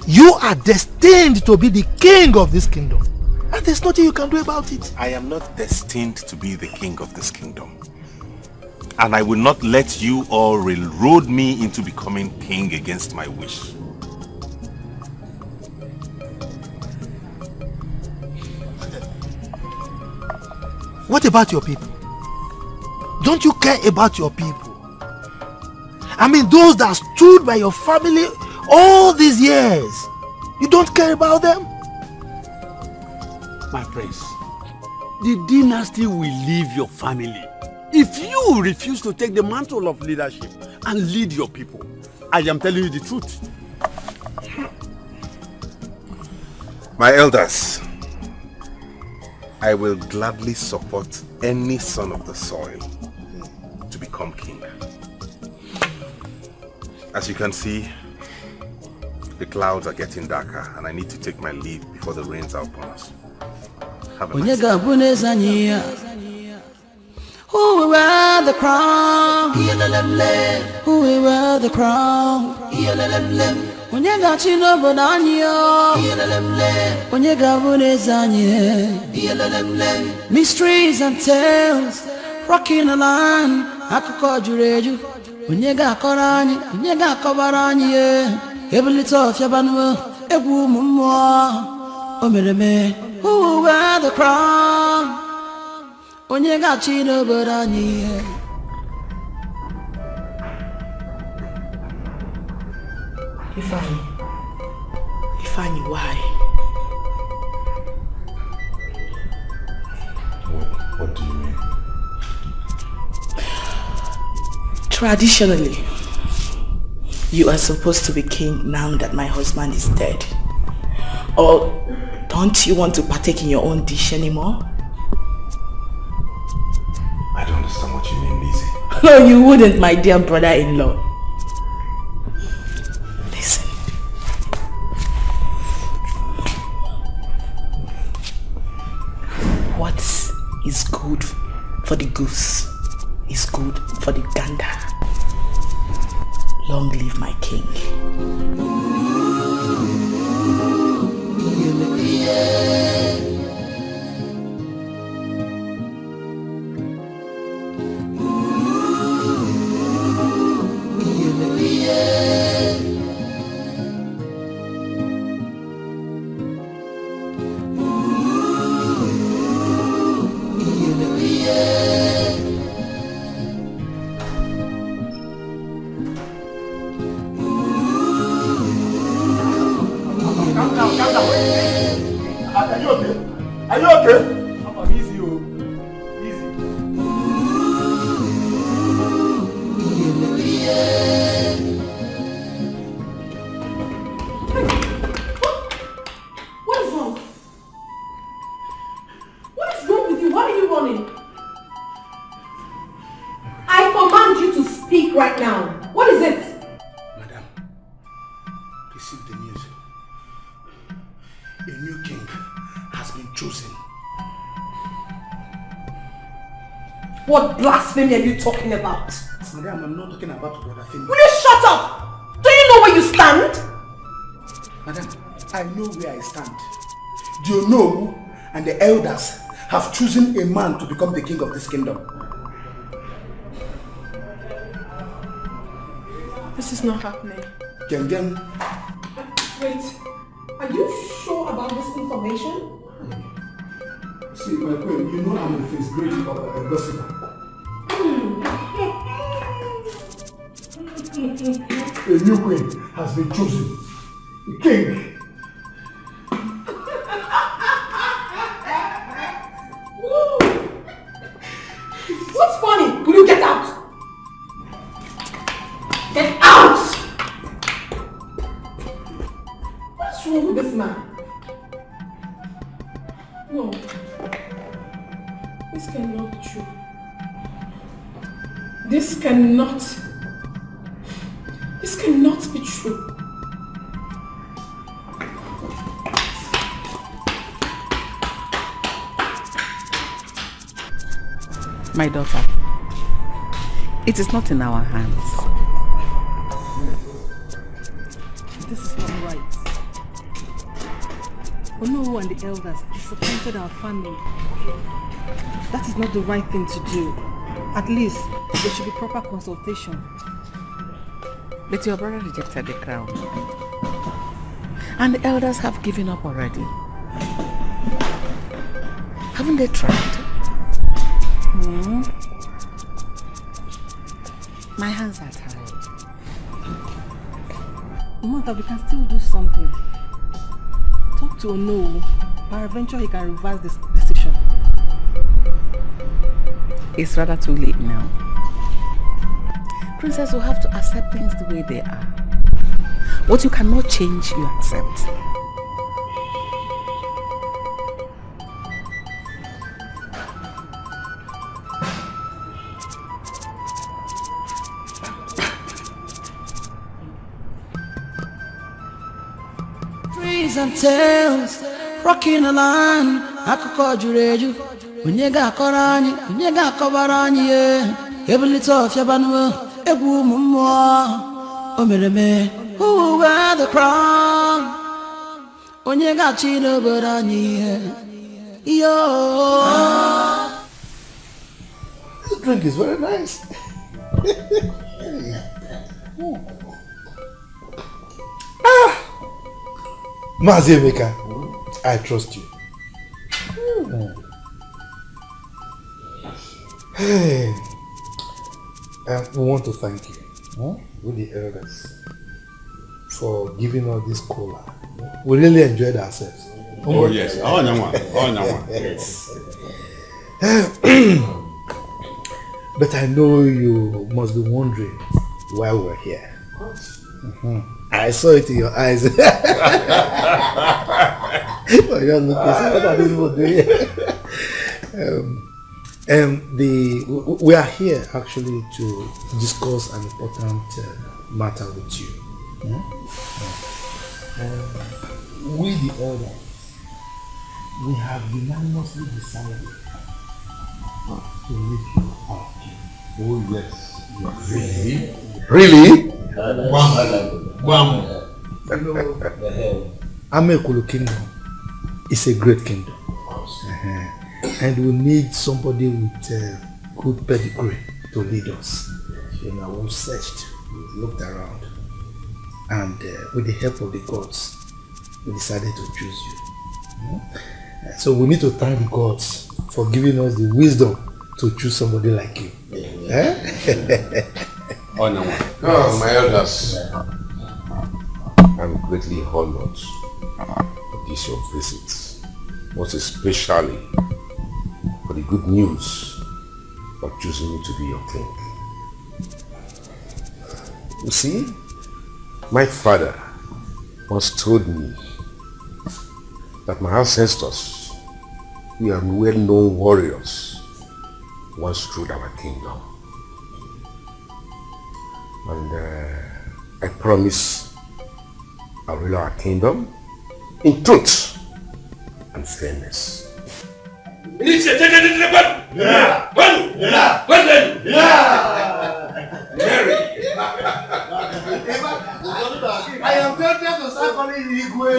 You are destined to be the king of this kingdom. And there's nothing you can do about it. I am not destined to be the king of this kingdom. And I will not let you all railroad me into becoming king against my wish. What about your people? Don't you care about your people? I mean, those that stood by your family all these years. You don't care about them? My prince, the dynasty will leave your family if you refuse to take the mantle of leadership and lead your people. I am telling you the truth. My elders, I will gladly support any son of the soil to become king. As you can see, the clouds are getting darker and I need to take my leave before the rains are upon us. Have a nice day. Who will wear the crown? Who will wear the crown? When you got you no bonanyo, when you got mysteries and tales, rocking the line. I could call you reju. When you got Korani, when you got Kobarani, every little of your banner, a woman more. Oh, man, who will wear the crown? When you got you no bonanyo. Ifeanyi, why? What do you mean? Traditionally, you are supposed to be king now that my husband is dead. Or don't you want to partake in your own dish anymore? I don't understand what you mean, Lizzie. No, you wouldn't, my dear brother-in-law. Listen. What is good for the goose is good for the gander. Long live my king. Are you okay? I'm easy, oh. Easy. What is wrong? What is wrong with you? Why are you running? I command you to speak right now. What is it? Madam, receive the news. A new king has been chosen. What blasphemy are you talking about? Madam, I'm not talking about Brother Femi. Will you shut up? Do you know where you stand? Madam, I know where I stand. Do you know? And the elders have chosen a man to become the king of this kingdom. This is not happening. Gengen. Wait, are you sure about this information? See, my queen, you know I'm a face great gossiper. A new queen has been chosen. A king. What's funny? Will you get out? Get out! What's wrong with this man? No. This cannot be true. This cannot be true. My daughter, it is not in our hands. This is not right. Ono and the elders disappointed our family. That is not the right thing to do. At least, there should be proper consultation. But your brother rejected the crown. And the elders have given up already. Haven't they tried? My hands are tired. Mother, we can still do something. Talk to Ono. Peradventure he can reverse this decision. It's rather too late now. Princess will have to accept things the way they are. What you cannot change, you accept. Trees and tales, rocking the line. Akụkọ juru eju, onye ga-akọrọ anyị, onye ga-akọbara anyị ye. Ebulite ọfịa banụ, egwu ụmụ mmụọ. O mere eme, who will wear the crown? Onye ga-achị n'obodo anyị ye. Yo. This drink is very nice. Mazi Emeka, I trust you. Hey, we want to thank you, with the elders, for giving us this cola. We really enjoyed ourselves. Oh yes, yes. But I know you must be wondering why we're here. I saw it in your eyes. What are these people doing? We are here actually to discuss an important matter with you. We the elders, we have unanimously decided to leave you our king. Oh yes. Really? Amekulu Kingdom is a great kingdom. And we need somebody with good pedigree to lead us. We searched, we looked around, and with the help of the gods, we decided to choose you. So we need to thank the gods for giving us the wisdom to choose somebody like you. Oh, my elders, I'm greatly honored for this your visit, most especially for the good news of choosing me to be your king. You see, my father once told me that my ancestors, we are well-known warriors, once ruled our kingdom. And I promise I'll rule our kingdom in truth and fairness. I am tempted to start calling you Igwe.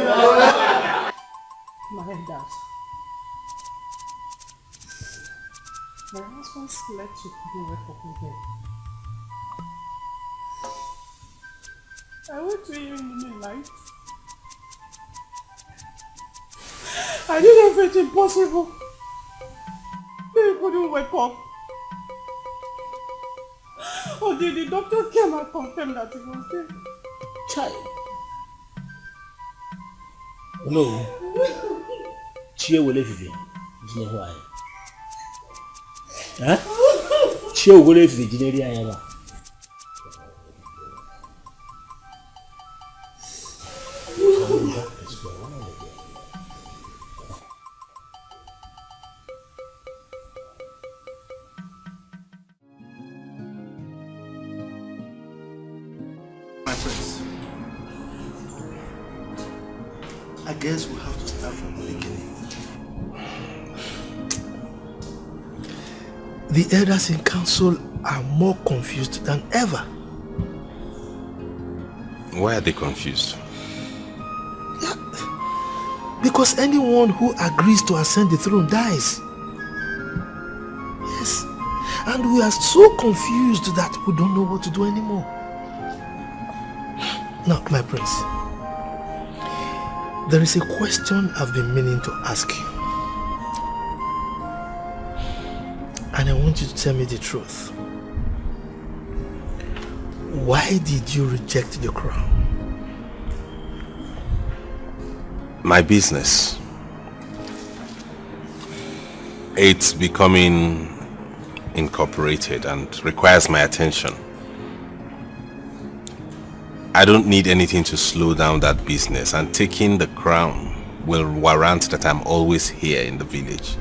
My dad. My husband slept with people who wake up with him. I went to him in the night. I did everything possible. He couldn't wake up. Until the doctor came and confirmed that he was dead. Child. No. Chie will live you. You know why? Huh? Chie will live the generic. prince, I guess we have to start from the beginning. The elders in council are more confused than ever. Why are they confused? Yeah, because anyone who agrees to ascend the throne dies. Yes, and we are so confused that we don't know what to do anymore. Now, my prince, there is a question I've been meaning to ask you. And I want you to tell me the truth. Why did you reject the crown? My business. It's becoming incorporated and requires my attention. I don't need anything to slow down that business, and taking the crown will warrant that I'm always here in the village,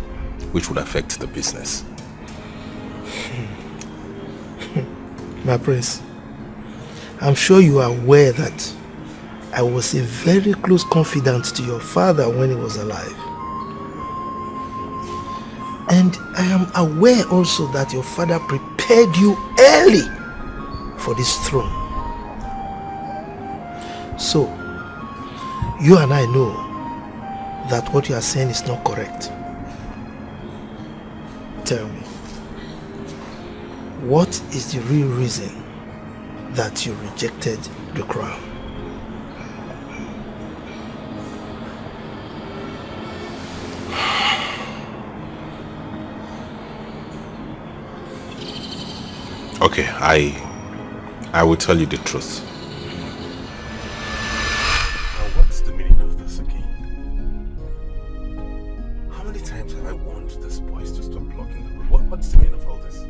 which would affect the business. My prince, I'm sure you are aware that I was a very close confidant to your father when he was alive. And I am aware also that your father prepared you early for this throne. So, you and I know that what you are saying is not correct. Tell me, what is the real reason that you rejected the crown? Okay, I will tell you the truth. Now, what's the meaning of this again? How many times have I warned these boys to stop blocking the road? What's the meaning of all this?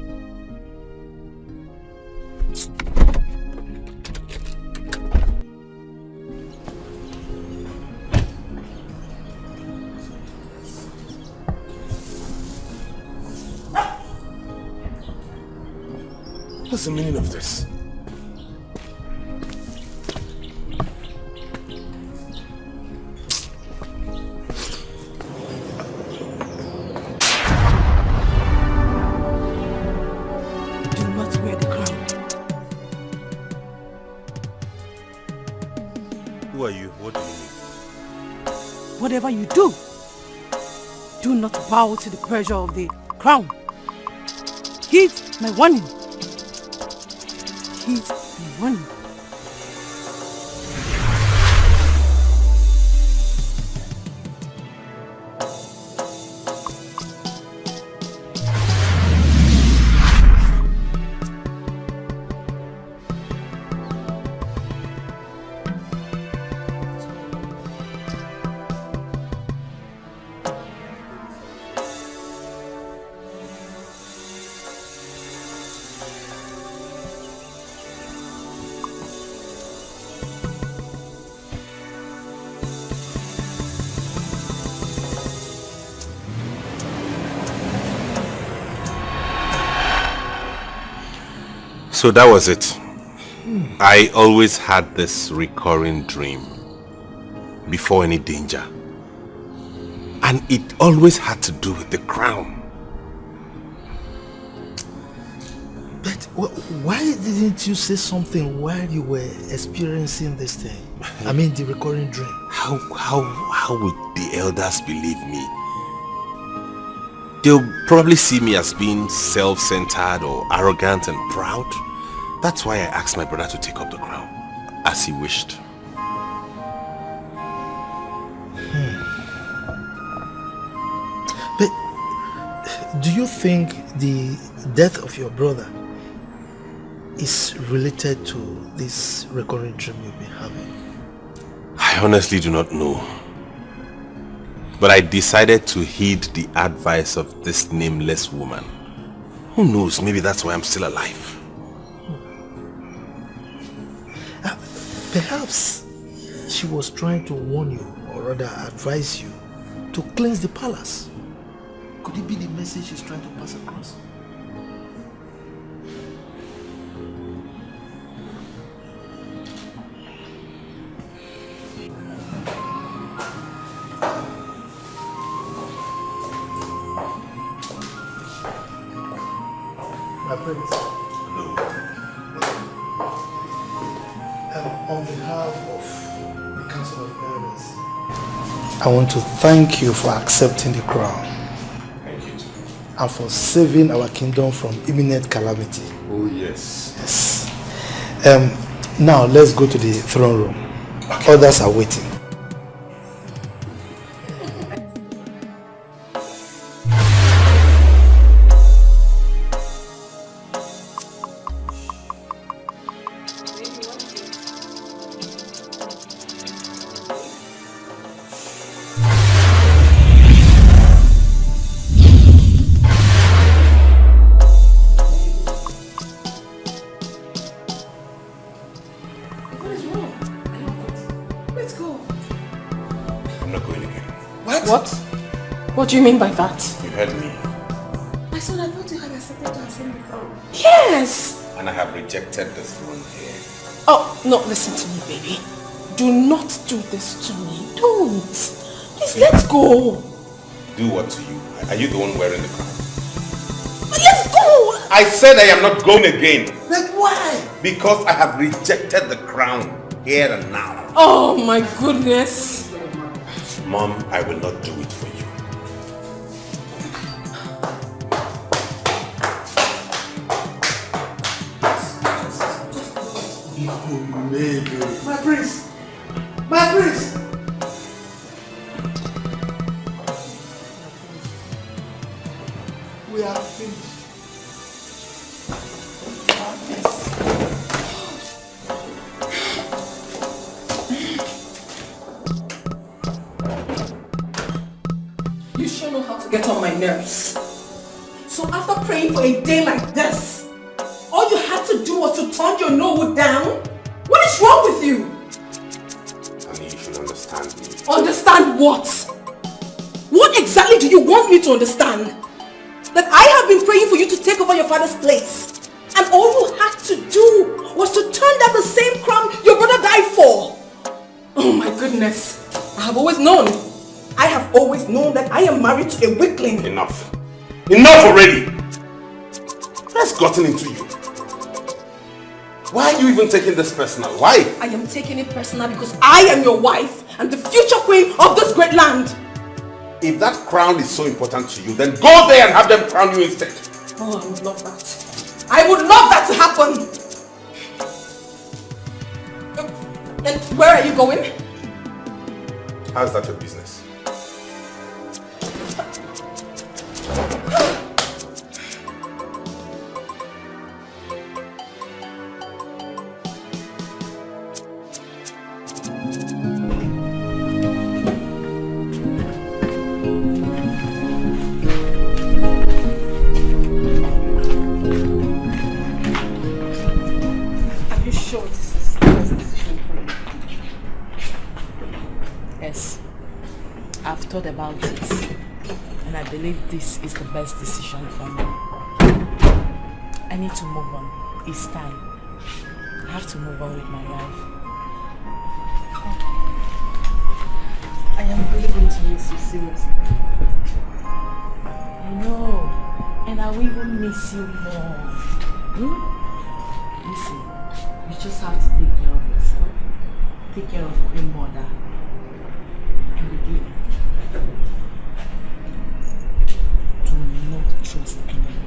What's the meaning of this? Do not wear the crown. Who are you? What do you mean? Whatever you do, do not bow to the pressure of the crown. Heed my warning. Heed my warning. So that was it. I always had this recurring dream before any danger. And it always had to do with the crown. But why didn't you say something while you were experiencing this thing? I mean, the recurring dream. How would the elders believe me? They'll probably see me as being self-centered or arrogant and proud. That's why I asked my brother to take up the crown, as he wished. But do you think the death of your brother is related to this recurring dream you've been having? I honestly do not know. But I decided to heed the advice of this nameless woman. Who knows, maybe that's why I'm still alive. Perhaps she was trying to warn you, or rather advise you, to cleanse the palace. Could it be the message she's trying to pass across? Prince. Hello. On behalf of the Council of Elders, I want to thank you for accepting the crown. Thank you. And for saving our kingdom from imminent calamity. Oh, yes. Yes. Now, let's go to the throne room. Okay. Others are waiting. What do you mean by that? You heard me. My son, I thought you had accepted to ascend the throne. Yes! And I have rejected the throne here. Oh, no, listen to me, baby. Do not do this to me. Don't. Please, let's go. Do what to you? Are you the one wearing the crown? Let's go! I said I am not going again. Like why? Because I have rejected the crown here and now. Oh my goodness. Mom, I will not do it for you. My prince! My prince! We are finished. You sure know how to get on my nerves. So after praying for a day like this, all you had to do was to turn your nose down? What is wrong with you? Honey, you should understand me. Understand what? What exactly do you want me to understand? That I have been praying for you to take over your father's place. And all you had to do was to turn down the same crown your brother died for. Oh my goodness. I have always known that I am married to a weakling. Enough. Enough already! What has gotten into you? Why are you even taking this personal? Why? I am taking it personal because I am your wife and the future queen of this great land. If that crown is so important to you, then go there and have them crown you instead. Oh, I would love that. I would love that to happen. And where are you going? How's that your business? Thought about it, and I believe this is the best decision for me. I need to move on. It's time. I have to move on with my life. I am really going to miss you, seriously. I know, and I will even miss you more. Listen, you just have to take care of yourself, take care of your mother, and again, do not trust anyone.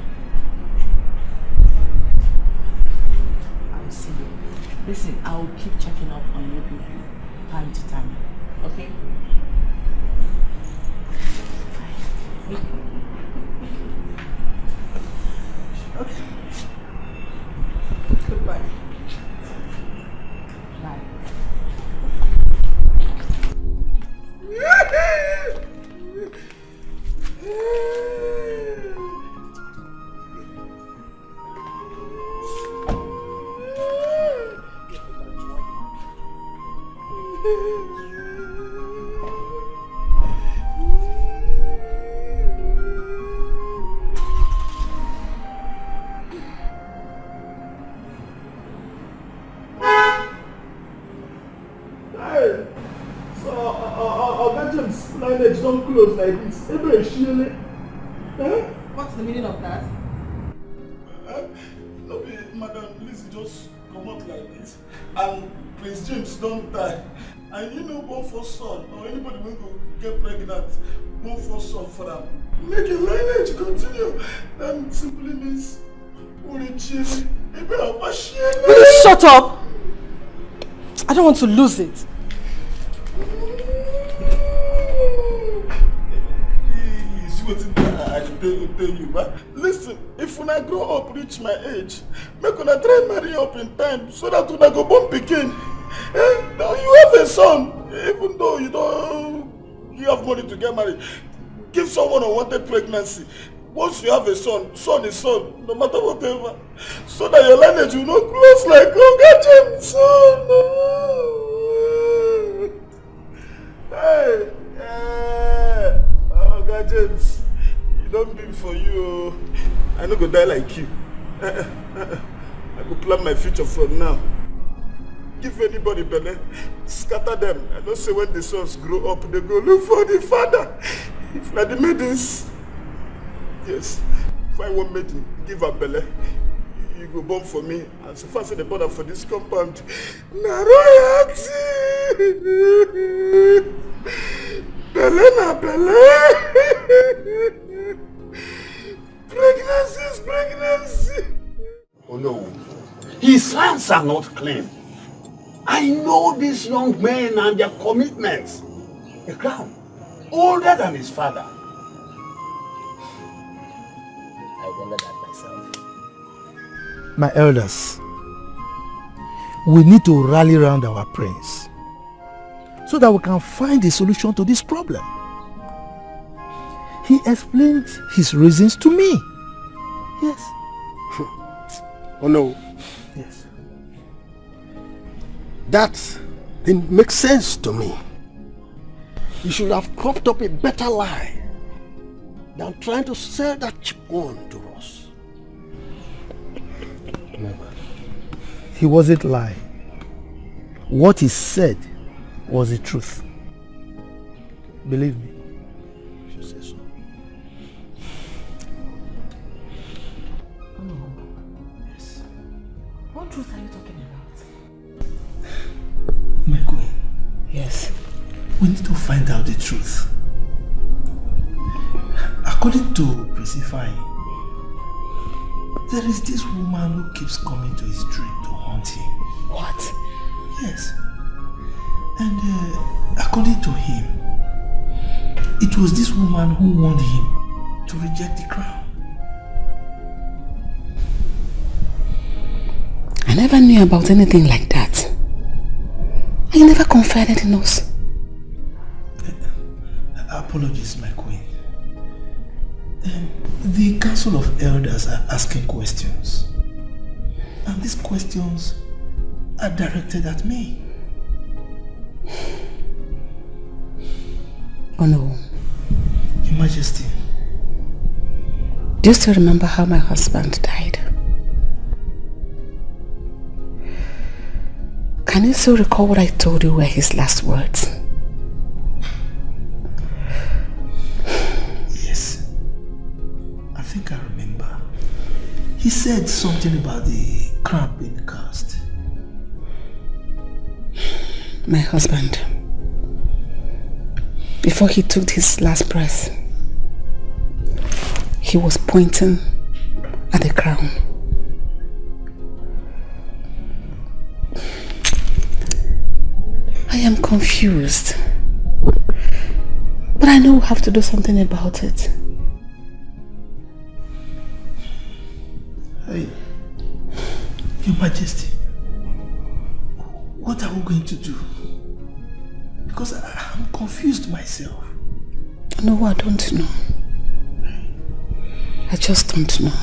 I will see you. Listen, I will keep checking up on you people time to time. Okay? Okay. Goodbye. Bye. Don't close like this. What's the meaning of that? Chizzy just come out like this, and Prince James don't die, and you know born for son, or anybody will go get pregnant, born for son for them, make a lineage continue, that simply means Ulichi, Please shut up! I don't want to lose it. I tell you, but listen, if when I grow up, reach my age, make una try marry up in time so that when I go born pikin, now you have a son, even though you have money to get married, give someone unwanted pregnancy. Once you have a son, son is son, no matter whatever, so that your lineage will not close like Oga James' son. Hey, Oga James, you don't mean for you. I no go die like you. I go plan my future from now. Give anybody belle, scatter them. I don't say when the sons grow up, they go look for the father. If not the maidens, yes, find one maiden, give her belle. You go born for me, and so far as the border for this compound, na royalty. Belle na belle. Pregnancy is pregnancy. Oh no, his hands are not clean. I know these young men and their commitments. A crown, older than his father. I wondered that myself. My elders, we need to rally around our prince so that we can find a solution to this problem. He explained his reasons to me. Yes. Oh no. Yes. That didn't make sense to me. You should have cropped up a better lie than trying to sell that cheap one to us. Never. He wasn't lying. What he said was the truth. Believe me. If you say so. Yes. What truth are you talking about? My queen. Yes. We need to find out the truth. According to Persephone, there is this woman who keeps coming to his dream to haunt him. What? Yes. And according to him, it was this woman who warned him to reject the crown. I never knew about anything like that. I never confided in us. Apologies, my queen. The council of elders are asking questions. And these questions are directed at me. Oh no. Your Majesty. Do you still remember how my husband died? Can you still recall what I told you were his last words? Yes. I think I remember. He said something about the crown being cast. My husband, before he took his last breath, he was pointing at the crown. I am confused, but I know we have to do something about it. Hey, Your Majesty, what are we going to do? Because I'm confused myself. No, I don't know. I just don't know.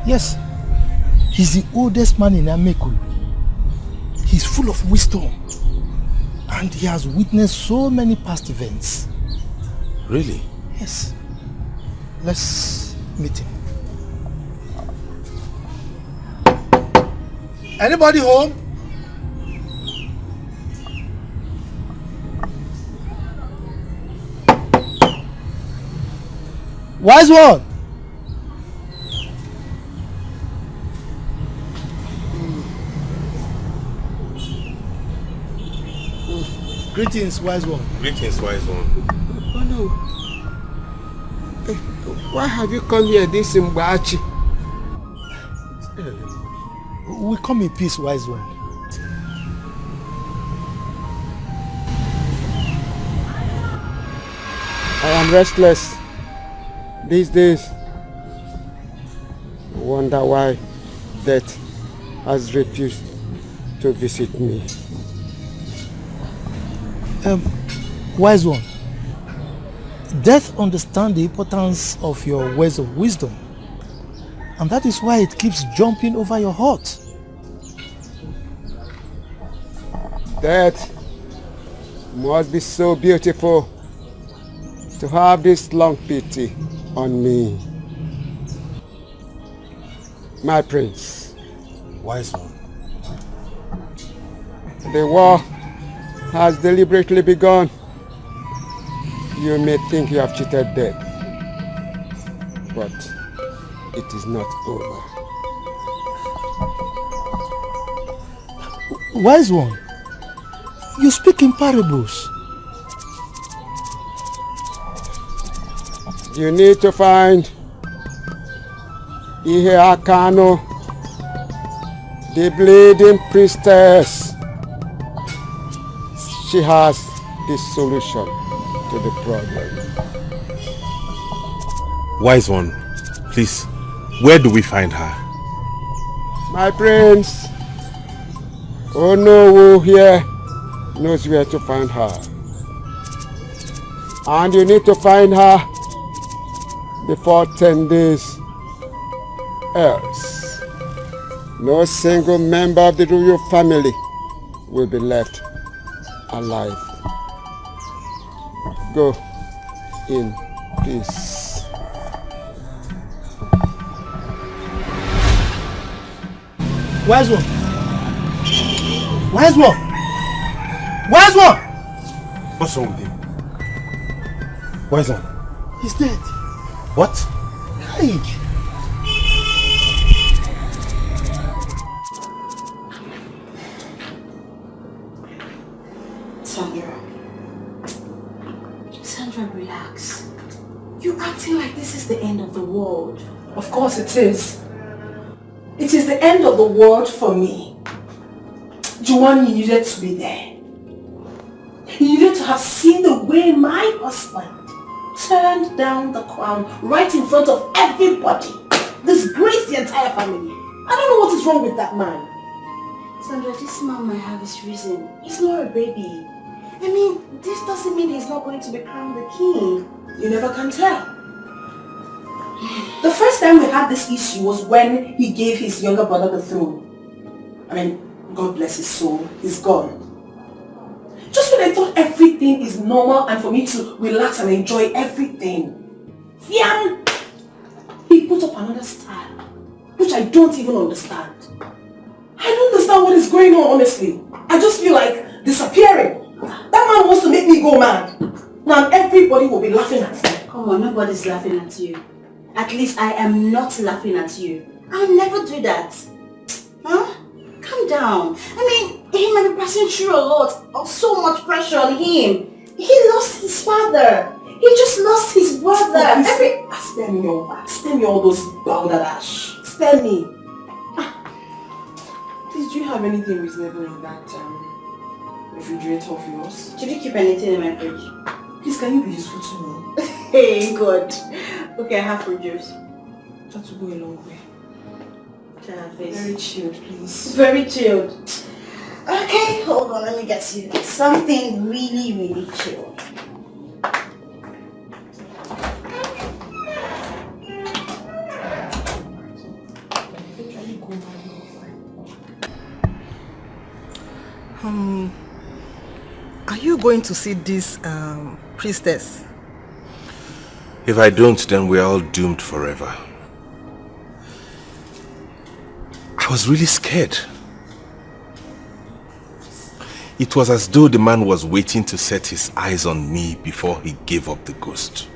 Yes. He's the oldest man in Ameku. He's full of wisdom. And he has witnessed so many past events. Really? Yes. Let's meet him. Anybody home? Wise one! Greetings, wise one. Greetings, wise one. Oh no. Why have you come here this Mbachi? We come in peace, wise one. I am restless these days. I wonder why death has refused to visit me. Wise one, death understands the importance of your words of wisdom, and that is why it keeps jumping over your heart. Death must be so beautiful to have this long pity on me. My prince. Wise one. The war has deliberately begun. You may think you have cheated death, but it is not over. Wise one, you speak in parables. You need to find Ihe Akano, the bleeding priestess. She has the solution to the problem. Wise one, please, where do we find her? My prince, Onowu here knows where to find her. And you need to find her before 10 days. Else, no single member of the royal family will be left alive. Go in peace. Wise one! Wise one! Wise one! What's wrong with him? Wise one? He's dead. What? Hey! Sandra, relax. You're acting like this is the end of the world. Of course it is. It is the end of the world for me. Giovanni needed to be there. He needed to have seen the way my husband turned down the crown right in front of everybody. Disgraced the entire family. I don't know what is wrong with that man. Sandra, this man might have his reason. He's not a baby. I mean, this doesn't mean he's not going to be crowned the king. You never can tell. The first time we had this issue was when he gave his younger brother the throne. I mean, God bless his soul, he's gone. Just when I thought everything is normal and for me to relax and enjoy everything, Fiam, he put up another style, which I don't even understand. I don't understand what is going on, honestly. I just feel like disappearing. That man wants to make me go mad. Now everybody will be laughing at me. Come on, nobody's laughing at you. At least I am not laughing at you. I'll never do that. Huh? Calm down. I mean, he might be passing through a lot of so much pressure on him. He lost his father. He just lost his brother. Spare me all those balderdash. Spare me. Please, do you have anything reasonable in that refrigerator of yours? Did you keep anything in my fridge? Please, can you be useful to me? Hey, God. Okay, I have fruit juice. That will go a long way. Face. Very chilled, please. Very chilled. Okay, hold on, let me get you something really, really chilled. going to see this priestess? If I don't, then we're all doomed forever. I was really scared. It was as though the man was waiting to set his eyes on me before he gave up the ghost.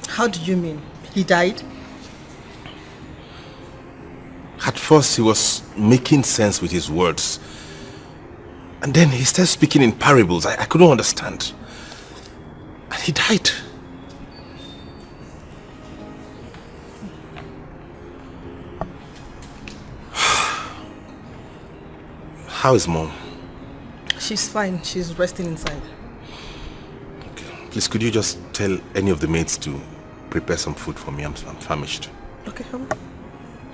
How do you mean? He died? At first, he was making sense with his words. And then he started speaking in parables. I couldn't understand. And he died. How is Mom? She's fine. She's resting inside. Please, could you just tell any of the maids to prepare some food for me? I'm famished. Okay, come on.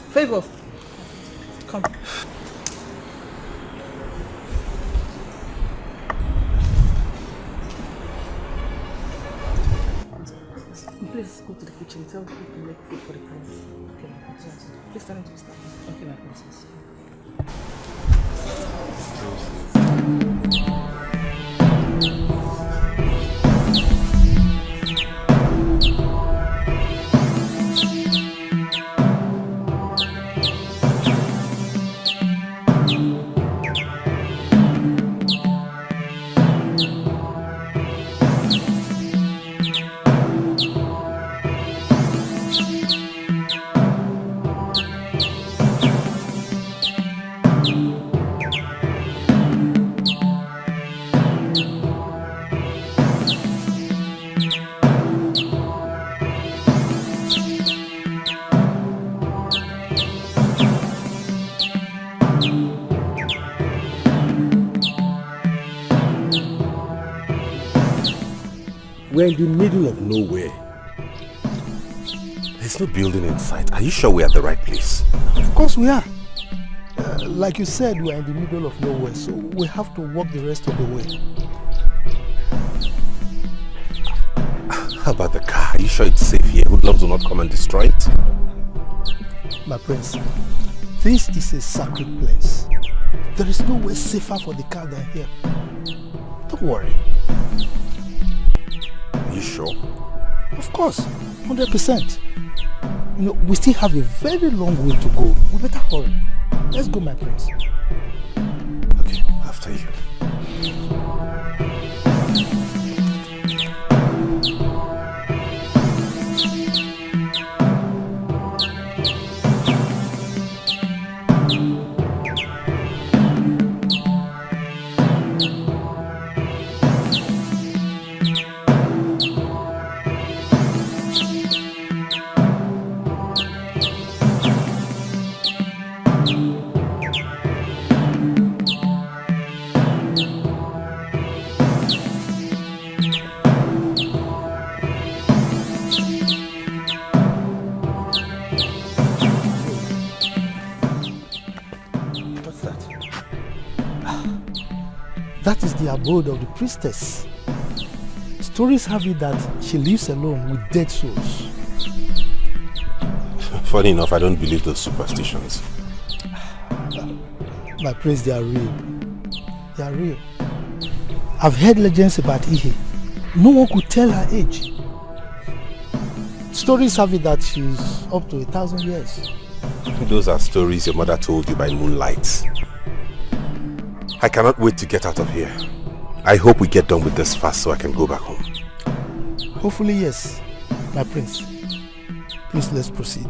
Favor. Come. Please go to the kitchen. Tell people to make food for the prince. Okay, my princess. Please tell him to start. Okay, my princess. We're in the middle of nowhere. There's no building in sight. Are you sure we're at the right place? Of course we are. Like you said, we're in the middle of nowhere, so we have to walk the rest of the way. How about the car? Are you sure it's safe here? Hoodlums will not come and destroy it? My prince, this is a sacred place. There is nowhere safer for the car than here. Don't worry. Are you sure? Of course, 100%. You know, we still have a very long way to go. We better hurry. Let's go, my prince. Okay, after you. That is the abode of the priestess. Stories have it that she lives alone with dead souls. Funny enough, I don't believe those superstitions. My prince, they are real. They are real. I've heard legends about Ihe. No one could tell her age. Stories have it that she's up to 1,000 years. Those are stories your mother told you by moonlight. I cannot wait to get out of here. I hope we get done with this fast so I can go back home. Hopefully, yes, my prince. Please, let's proceed.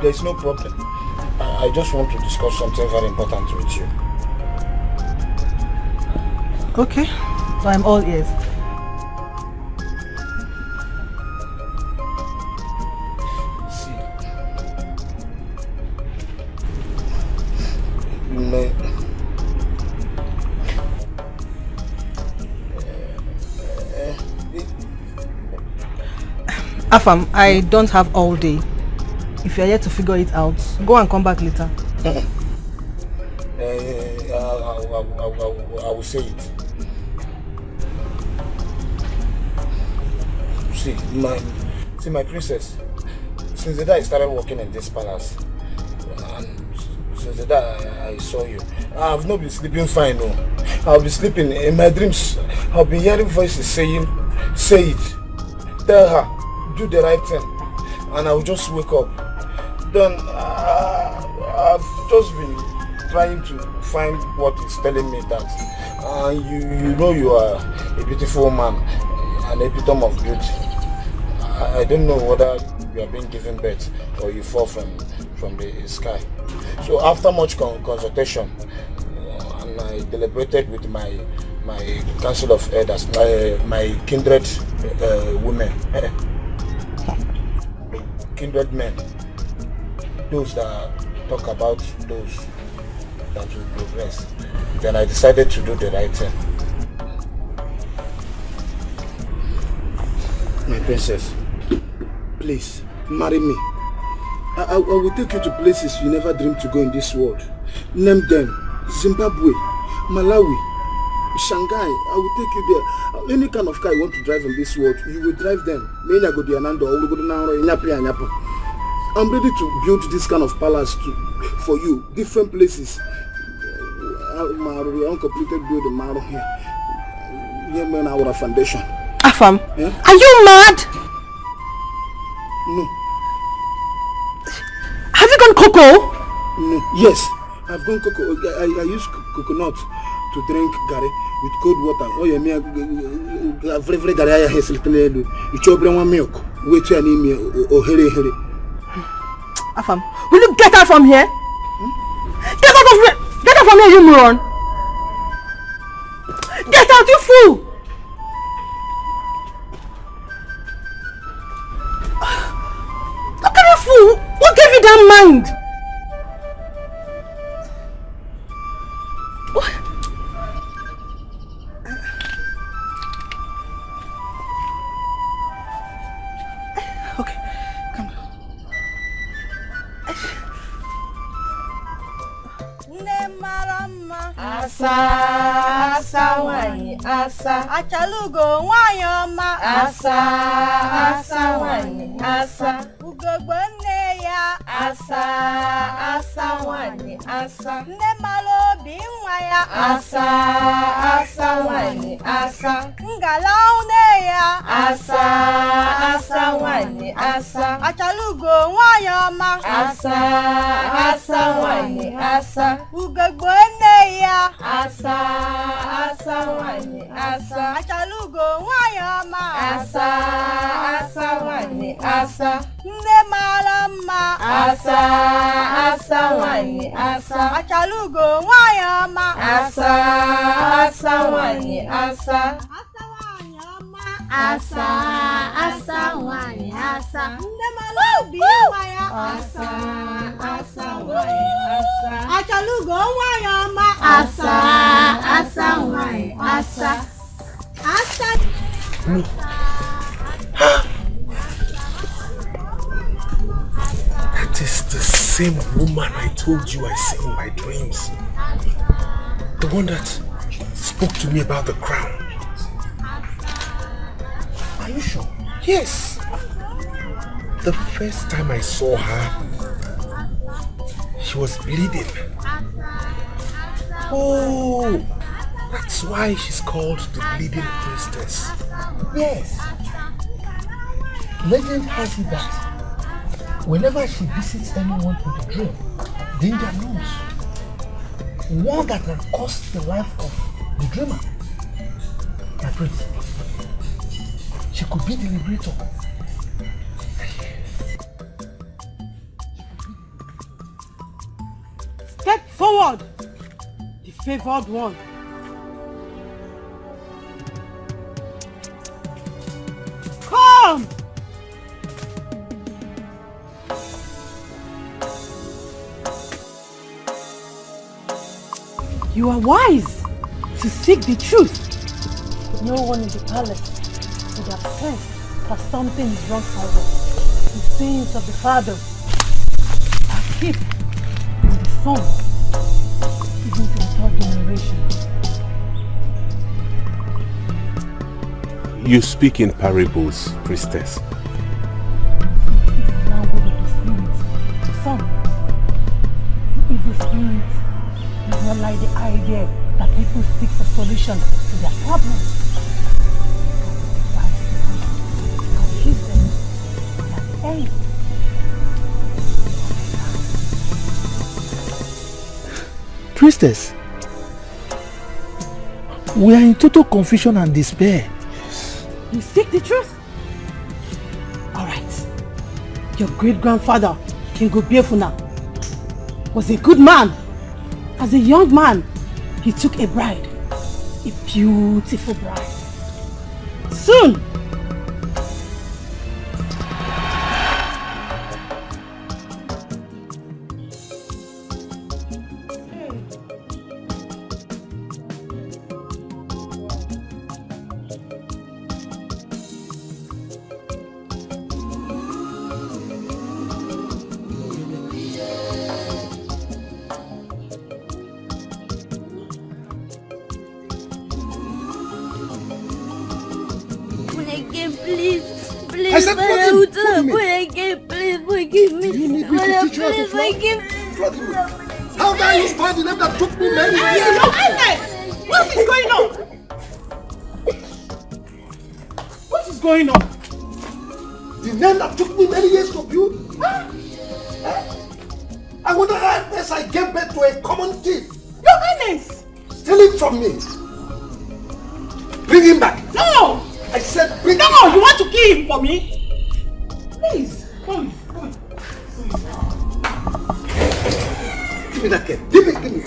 There's no problem. I just want to discuss something very important with you. Okay, so I'm all ears. Afam, I don't have all day. If you're here to figure it out, go and come back later. I will say it. See, my princess. Since the day I started working in this palace, and since the day I saw you, I have not been sleeping fine. No, I'll be sleeping in my dreams. I'll be hearing voices saying, "Say it, tell her, do the right thing," and I will just wake up. Then I've just been trying to find what is telling me that you know you are a beautiful man, an epitome of beauty. I don't know whether you are being given birth or you fall from the sky. So after much consultation, and I deliberated with my council of elders, my kindred women, kindred men, those that talk about those that will progress. Then I decided to do the right thing. My princess, please, marry me. I will take you to places you never dreamed to go in this world. Name them: Zimbabwe, Malawi, Shanghai. I will take you there. Any kind of car you want to drive in this world, you will drive them. I'm ready to build this kind of palace for you, different places. Uncompleted building here. Here, our foundation. Afam, are you mad? No. Have you gone cocoa? No. Yes, I've gone cocoa. I use coconut to drink gari with cold water. Oh yeah, me very gari I have selected. You chop one milk. Wait till I need me. Oh here. Afam, will you get out from here? Get out of here! Get out from here, you moron! Get out, you fool! Look at you, fool! What gave you that mind? What? Okay, come on. Asa wanyi asa achalugo nwayoma asa wanyi asa ugogbo nne ya asa wanyi asa nne malobi nwa ya asa wanyi asa ngala une ya asa wanyi asa achalugo nwayoma asa wanyi asa ugogbo nne ya asa wanyi asa achalugo nwayoma asa wanyi asa nne mara mma asa wanyi asa achalugo nwayoma asa wanyi asa asa wanyi asa nne malobi nwa ya asa wanyi asa achalugo nwayoma asa wanyi asa That is the same woman I told you I see in my dreams. The one that spoke to me about the crown. Are you sure? Yes. The first time I saw her, she was bleeding. Oh, that's why she's called the Bleeding Priestess. Yes. Legend has it that whenever she visits anyone in the dream, danger looms. One that can cost the life of the dreamer. My prince, she could be the liberator. Step forward, the favored one. Come! You are wise to seek the truth. No one in the palace would have sensed that something is wrong somewhere. The sins of the father are kept in the son, even to the third generation. You speak in parables, priestess. It's the language of the spirit. Son, the evil spirit does not like the idea that people seek for solution to their problems. Confuse them at the end. Priestess, we are in total confusion and despair. You seek the truth? Alright. Your great-grandfather, King Obiefuna, was a good man. As a young man, he took a bride. A beautiful bride. Soon, I said, forgive me. You need me to teach you how to flog? How dare you spoil the name that took me many years? What is going on? What is going on? The name that took me many years to build? I wonder how best I gave birth to a common thief. Your Highness! Stealing from me. Bring him back. No! I said bring him back. You want to kill him for me? Please, come. Give me that kid. Give me. Give me.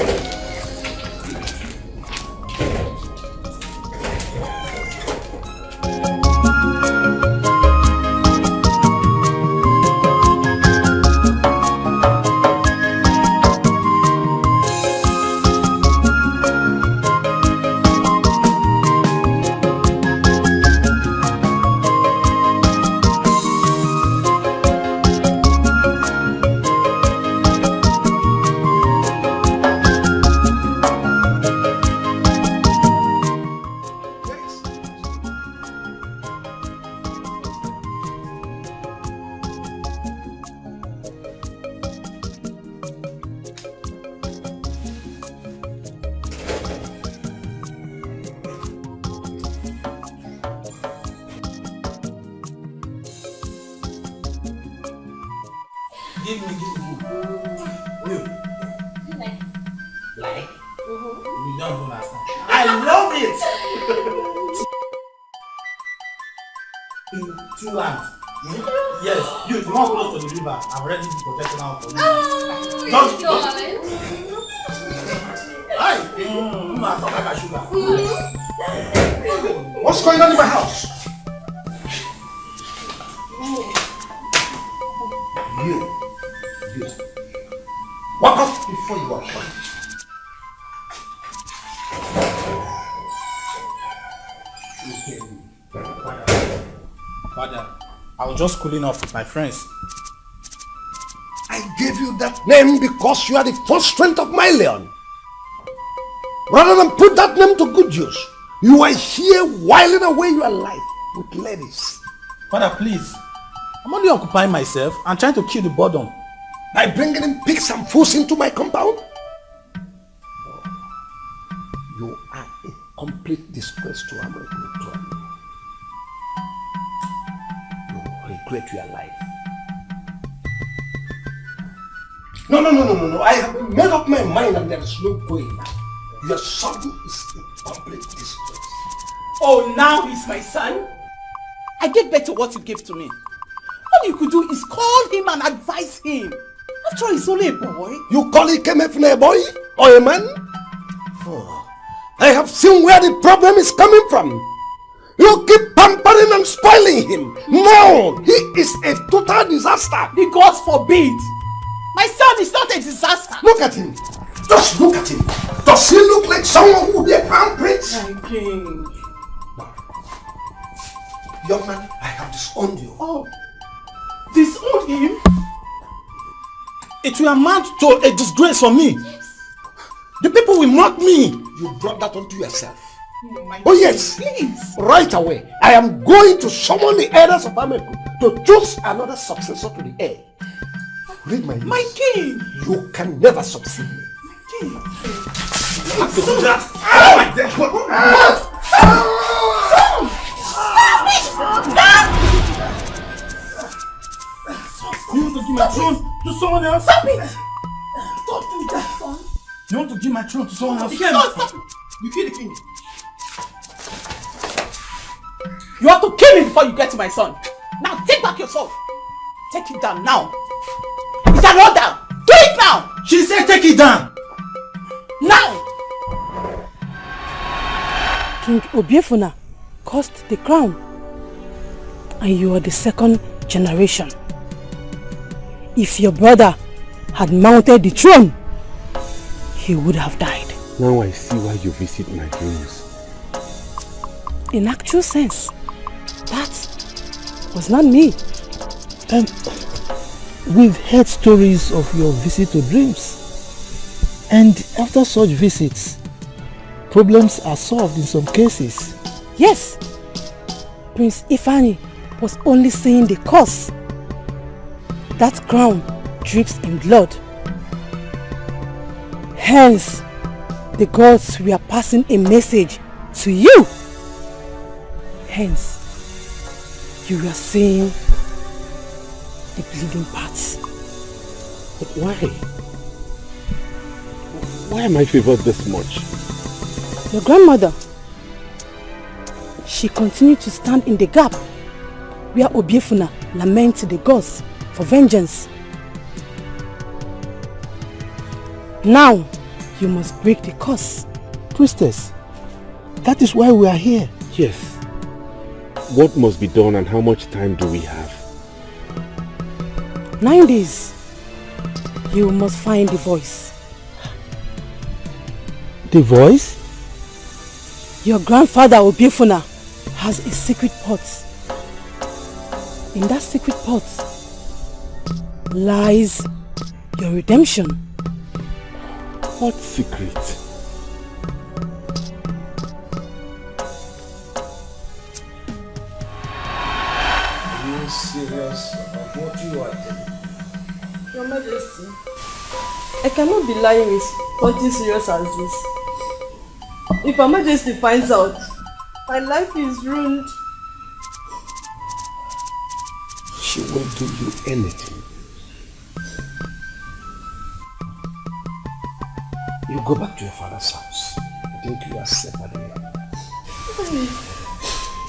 You. Like? You don't understand. I love it! In 2 hands. Yes, you, the one close to the river, I'm ready to protect now for you. Don't. Hi! Sugar. What's going on in my house? You. Walk off before you walk on. Father, I was just cooling off with my friends. I gave you that name because you are the first strength of my leon. Rather than put that name to good use, you are here whiling away your life with ladies. Father, please. I'm only occupying myself and trying to kill the boredom. By bringing in pigs and fools into my compound? You are a complete disgrace to our group. You regret your life. No. I have made up my mind and there is no going back. Your son is a complete disgrace. Oh, now he's my son? I get back to what you gave to me. All you could do is call him and advise him. After all, he's only a boy. You call Ikemefune a boy or a man? Oh, I have seen where the problem is coming from. You keep pampering and spoiling him. No, he is a total disaster. The gods forbid. My son is not a disaster. Look at him. Just look at him. Does he look like someone who will be a crown prince? My king. Young man, I have disowned you. Oh, disowned him? It will amount to a disgrace for me. The people will mock me. You brought that onto yourself. Oh yes, please. Right away. I am going to summon the elders of America to choose another successor to the heir. Read my lips. My king. You can never succeed me. King. You have to do that. You want to give my throne to someone else? Stop it! Don't do that, son. You want to give my throne to someone else? Stop. You kill the king. You have to kill him before you get to my son. Now take back your sword. Take it down now. Is that not down? Do it now! She said take it down. Now! King Obiefuna cost the crown, and you are the second generation. If your brother had mounted the throne, he would have died. Now I see why you visit my dreams. In actual sense, that was not me. We've heard stories of your visit to dreams. And after such visits, problems are solved in some cases. Yes, Prince Ifeanyi was only saying the cause. That crown drips in blood. Hence, the gods were passing a message to you. Hence, you were seeing the bleeding parts. But why? Why am I favored this much? Your grandmother, she continued to stand in the gap where Obiefuna lamented the gods for vengeance. Now, you must break the curse. Priestess, that is why we are here. Yes. What must be done and how much time do we have? 9 days. You must find the voice. The voice? Your grandfather Obiefuna has a secret pot. In that secret pot lies your redemption. What secret? Are you serious about what you are doing? Your Majesty, I cannot be lying with something serious as this. If Her Majesty finds out, my life is ruined. She won't do you anything. You go back to your father's house. I think you are safer there.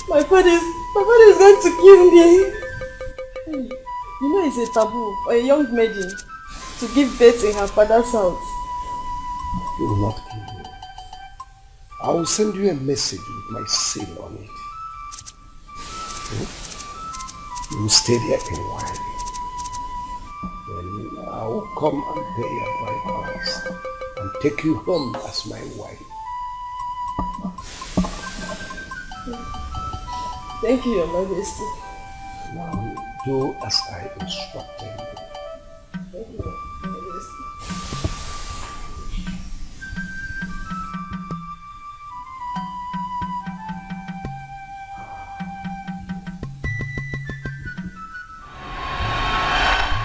My father is going to kill me. You know it's a taboo for a young maiden to give birth in her father's house. He will not kill you. I will send you a message with my seal on it. You will stay there a while. Then I will come and pay your bride price and take you home as my wife. Thank you, Your Majesty. Now do as I instructed you. Thank you, Your Majesty.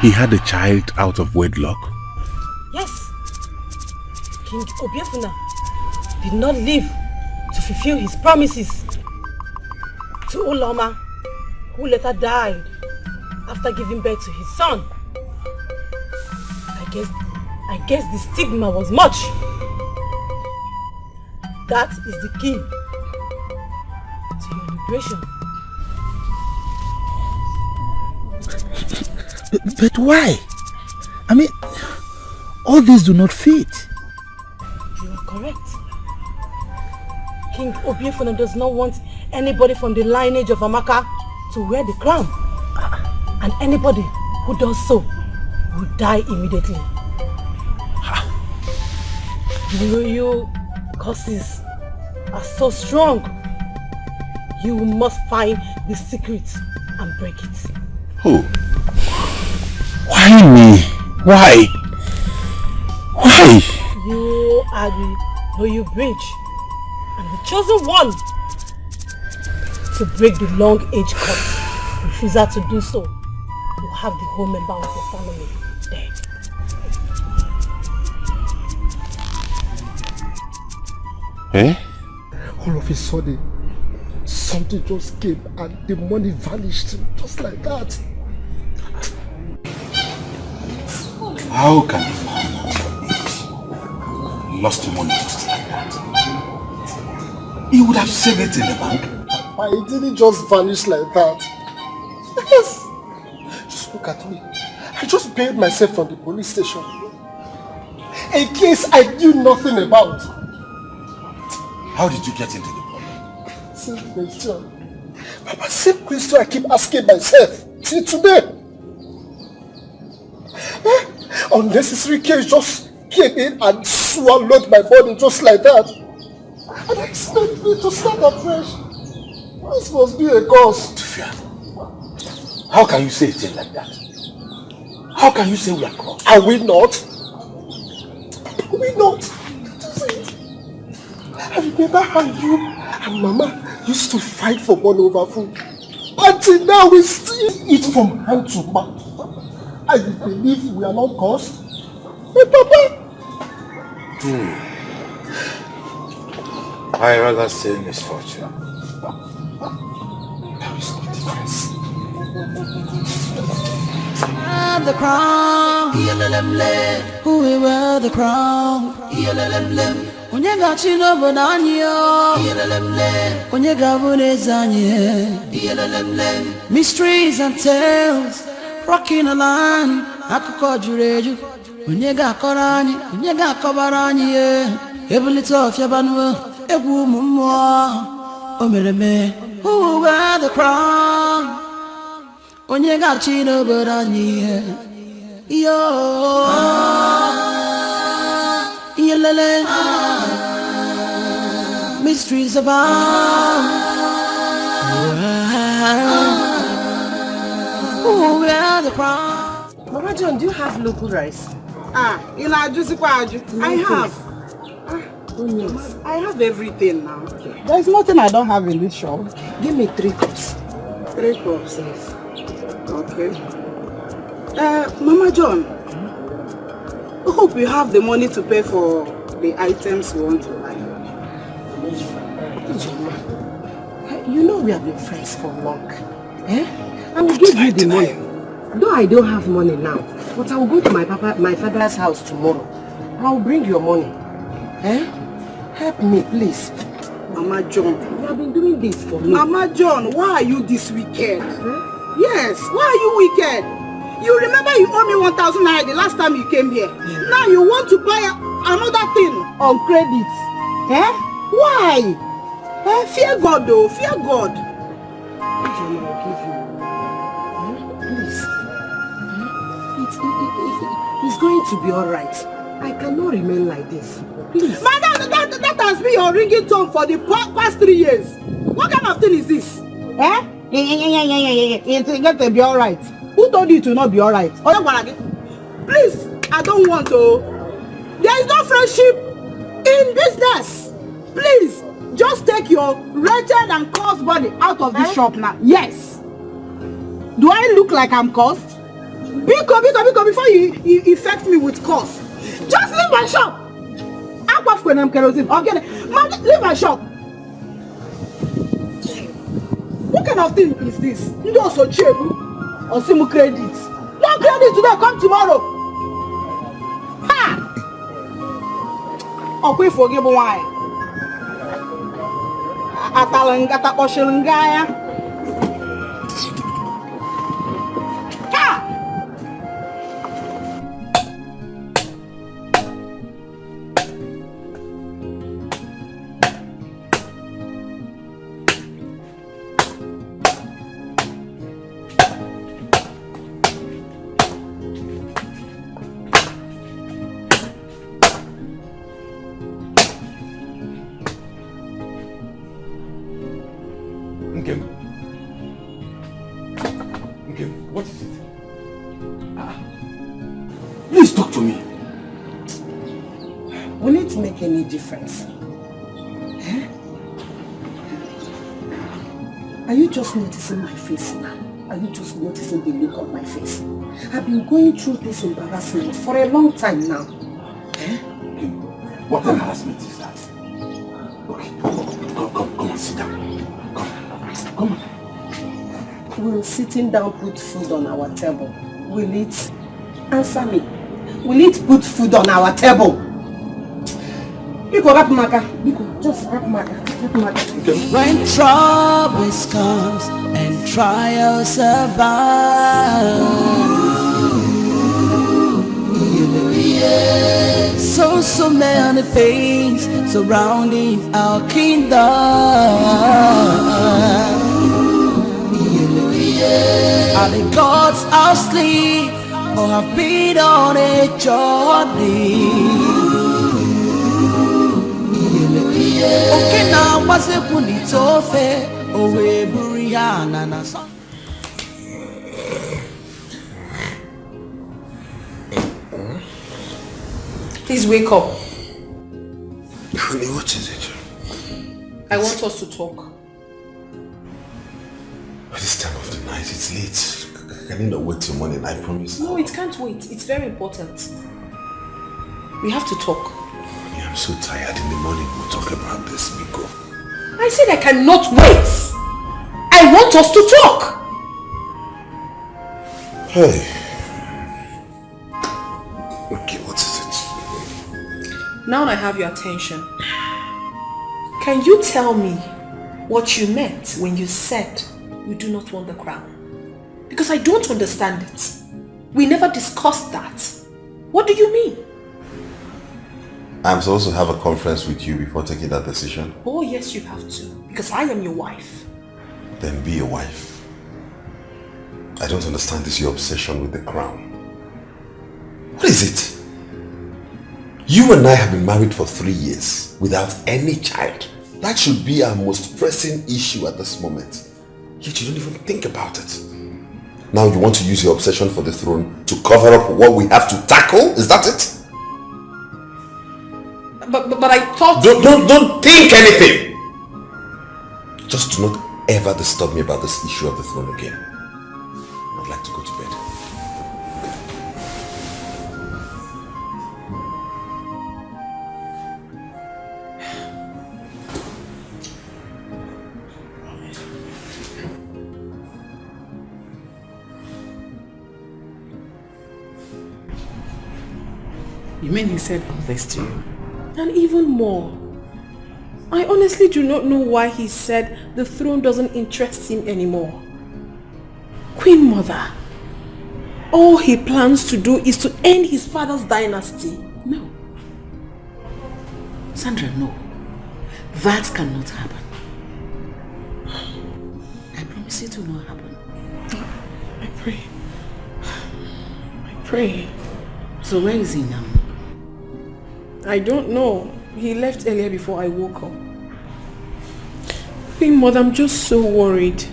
He had a child out of wedlock. Yes. King Obiefuna did not live to fulfill his promises to Uloma, who later died after giving birth to his son. I guess the stigma was much. That is the key to your liberation. But why? I mean, all these do not fit. You are correct. King Obiefuna does not want anybody from the lineage of Amaka to wear the crown. And anybody who does so will die immediately. Your curses are so strong. You must find the secret and break it. Who? Why me? Why? Why? You are the Royal Bridge and the chosen one to break the long age curse. Refusal to do so, you have the whole member of your family dead. Eh? All of a sudden, something just came and the money vanished just like that. How can you lost money just like that? You would have saved it in the bank. But it didn't just vanish like that. Yes. Just look at me. I just bailed myself from the police station. A case I knew nothing about. How did you get into the problem? Same question. Papa, same question I keep asking myself till today. Unnecessary case just came in and swallowed my body just like that. And expect me to start afresh. This must be a cause. How can you say a thing like that? How can you say we are caught? Are we not? Are we not? I remember how you and Mama used to fight for money over food. Until now we still eat from hand to mouth. And you believe we are not cursed? Hey, Papa! I rather say misfortune. There is no difference. The crown, who will wear the crown? Onye gachi n'obodo anyị onye ga-abụ n'eze anyị. Mysteries and tales rocking the land, akụkọ juru eju. Onye ga-akọrọ anyị, onye ga-akọbara anyị ebulite ọfịa banụ egwu ụmụ mmụọ o mere eme. Who will wear the crown? Onye ga-achị n'obodo anyị yo yelele mysteries abound. Who will wear the crown? Mama John, do you have local rice? I have. I have everything now. Okay. There's nothing I don't have in this shop. Give me 3 cups. 3 cups, yes. Okay. Mama John, I hope you have the money to pay for the items you want to buy. You know we have been friends for long. I will give you the money. Though I don't have money now, but I will go to my father's house tomorrow. I will bring your money. Help me, please. Mama John, you have been doing this for me. Mama John, why are you this wicked? Yes, why are you wicked? You remember you owe me 1,000 naira the last time you came here. Now you want to buy another thing on credit. Why? Fear God though, fear God. John, I will give you. Please. It's going to be alright. I cannot remain like this. Please. Madam, that has been your ringing tone for the past 3 years. What kind of thing is this? It's going to be alright. Who told you to not be alright? Please, I don't want to. There is no friendship in business. Please, just take your wretched and cursed body out of this shop now. Yes. Do I look like I'm cursed? Before you infect me with curse. Just leave my shop. Okay, leave my shop. What kind of thing is this? You also cheap or some credit? No credit today, come tomorrow. Ha! Okay, forgive why. Atalangata Oshilangaya. me? Will it make any difference? Eh? Are you just noticing my face now? Are you just noticing the look on my face? I've been going through this embarrassment for a long time now. Eh? What embarrassment is that? Okay, come on, sit down. Come on. Will sitting down put food on our table? Will it? Answer me. Will it put food on our table? Just rap maga. When troubles comes and trials abound, so many things surrounding our kingdom. Are the gods asleep or have been on a journey? Okay, now what's it when it's over? Oh, we Brianna na song. Please wake up. Honey, what is it? I want us to talk. At this time of the night, it's late. Can you not wait till morning? I promise. No, it can't wait. It's very important. We have to talk. Honey, I'm so tired. In the morning, we'll talk about this, Miko. I said I cannot wait. I want us to talk. Hey. Okay, what is it? Now I have your attention. Can you tell me what you meant when you said you do not want the crown? Because I don't understand it. We never discussed that. What do you mean? I'm supposed to have a conference with you before taking that decision. Oh yes, you have to. Because I am your wife. Then be a wife. I don't understand this, your obsession with the crown. What is it? You and I have been married for 3 years without any child. That should be our most pressing issue at this moment. Yet you don't even think about it. Now you want to use your obsession for the throne to cover up what we have to tackle? Is that it? But I thought... Don't think anything! Just do not ever disturb me about this issue of the throne again. I'd like to go to bed. You mean he said all this to you? And even more. I honestly do not know why he said the throne doesn't interest him anymore. Queen Mother, all he plans to do is to end his father's dynasty. No. Sandra, no. That cannot happen. I promise it will not happen. I pray. I pray. So where is he now? I don't know. He left earlier before I woke up. Queen Mother, I'm just so worried.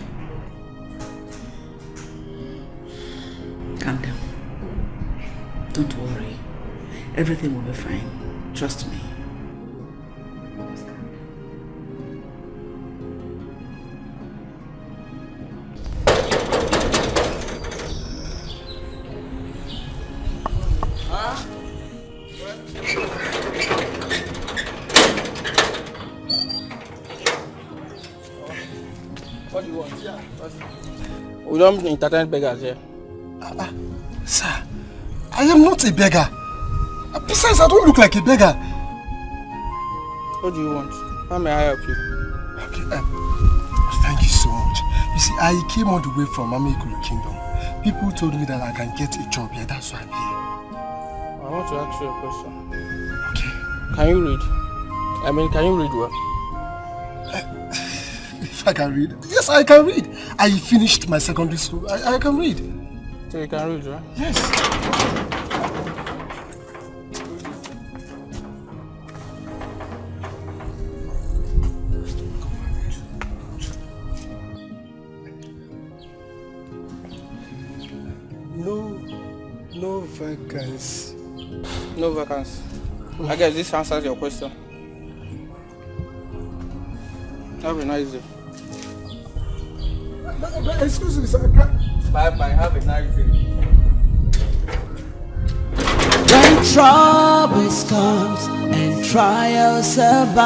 Calm down. Don't worry. Everything will be fine. Trust me. What do you want? We don't entertain beggars here. Sir, I am not a beggar. Besides, I don't look like a beggar. What do you want? How may I help you? Okay, thank you so much. You see, I came all the way from Amekulu Kingdom. People told me that I can get a job here, that's why I'm here. I want to ask you a question. Okay. Can you read? I mean, can you read well? If I can read? Yes, I can read. I finished my secondary school. I can read. So you can read, right? Yes. No vacancy. No vacancy. I guess this answers your question. Have a nice day. Excuse me, sir. Bye bye. Have a nice day. When troubles comes and trials abound,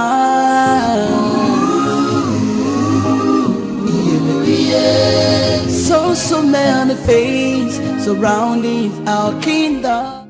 so many things surrounding our kingdom.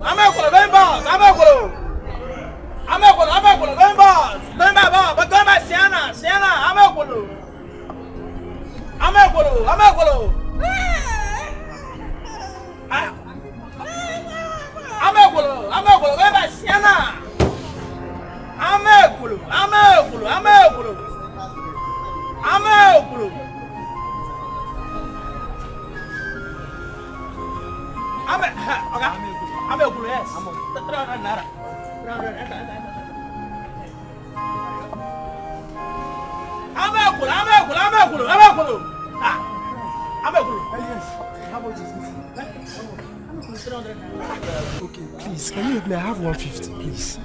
Okay, please, can you help me? I have 150, please.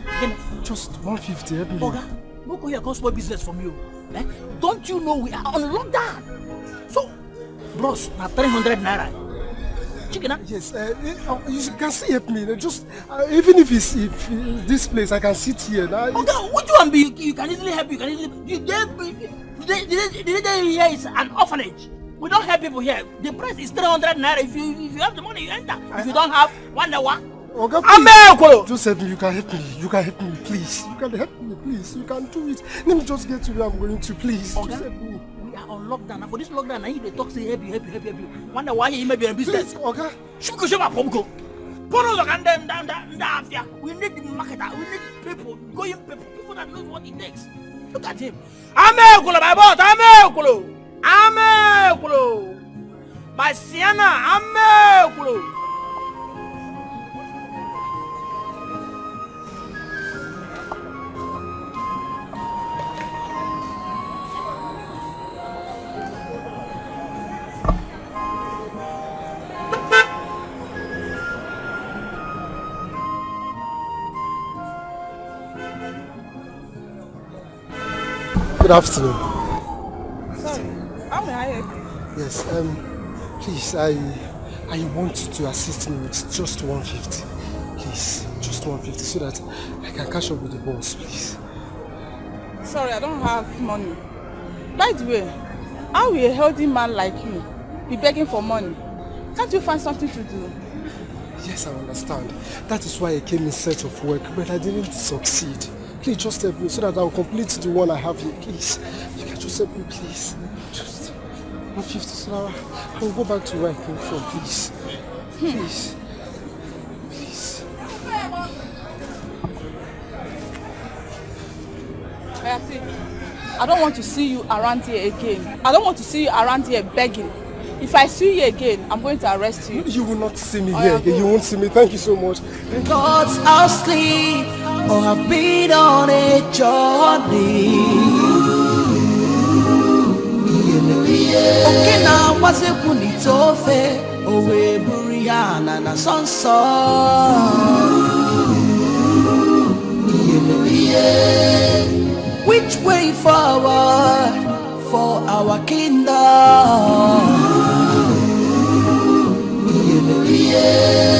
Just 150, help me. Oga, don't go here and spoil business from you. Eh? Don't you know we are on lockdown? So, bros, now 300 naira. Chicken, yes, you can still help me. Just even if it's this place, I can sit here. Oga, what you want be? You can easily help. You can easily. The here is an orphanage. We don't help people here. The price is 300 naira. If you have the money, you enter. If you don't have, 1 hour. Oga, please, just help me. You can help me. You can help me, please. You can help me, please. You can do it. Let me just get to where I'm going to, please. Oga, just help me. we are on lockdown. And for this lockdown, I need to talk, say help you. 1 hour, you may be in business. Please, Oga. We need the marketer. We need people, people that know what it takes. Look at him. My boss. My Sienna. Good afternoon. Sorry, how may I help you? Yes, please, I want you to assist me with just 150. Please, just 150 so that I can catch up with the boss, please. Sorry, I don't have money. By the way, how will a healthy man like you be begging for money? Can't you find something to do? Yes, I understand. That is why I came in search of work, but I didn't succeed. Please just help me so that I'll complete the one I have here, please. You can just help me, please. Just 150 so that I will go back to where I came from, please. Please. Please. I don't want to see you around here again. I don't want to see you around here begging. If I see you again, I'm going to arrest you. You will not see me here again. You won't see me. Thank you so much. Gods are asleep or have been on a journey. Okay, now what's a punitofe? Owe Buriana na sonso. Which way forward for our kingdom?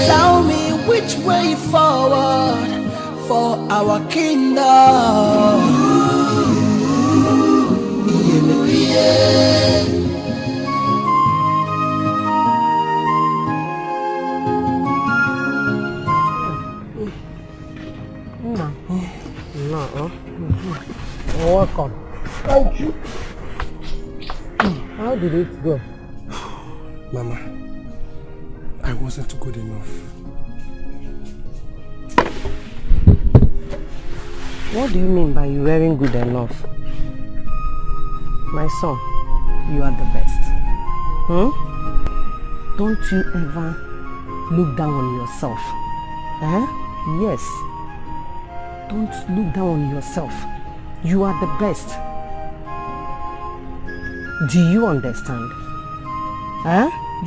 Tell me which way forward for our kingdom. Welcome. Thank you. How did it go? Mama, I wasn't good enough. What do you mean by you weren't good enough? My son, you are the best. Don't you ever look down on yourself. Yes. Don't look down on yourself. You are the best. Do you understand?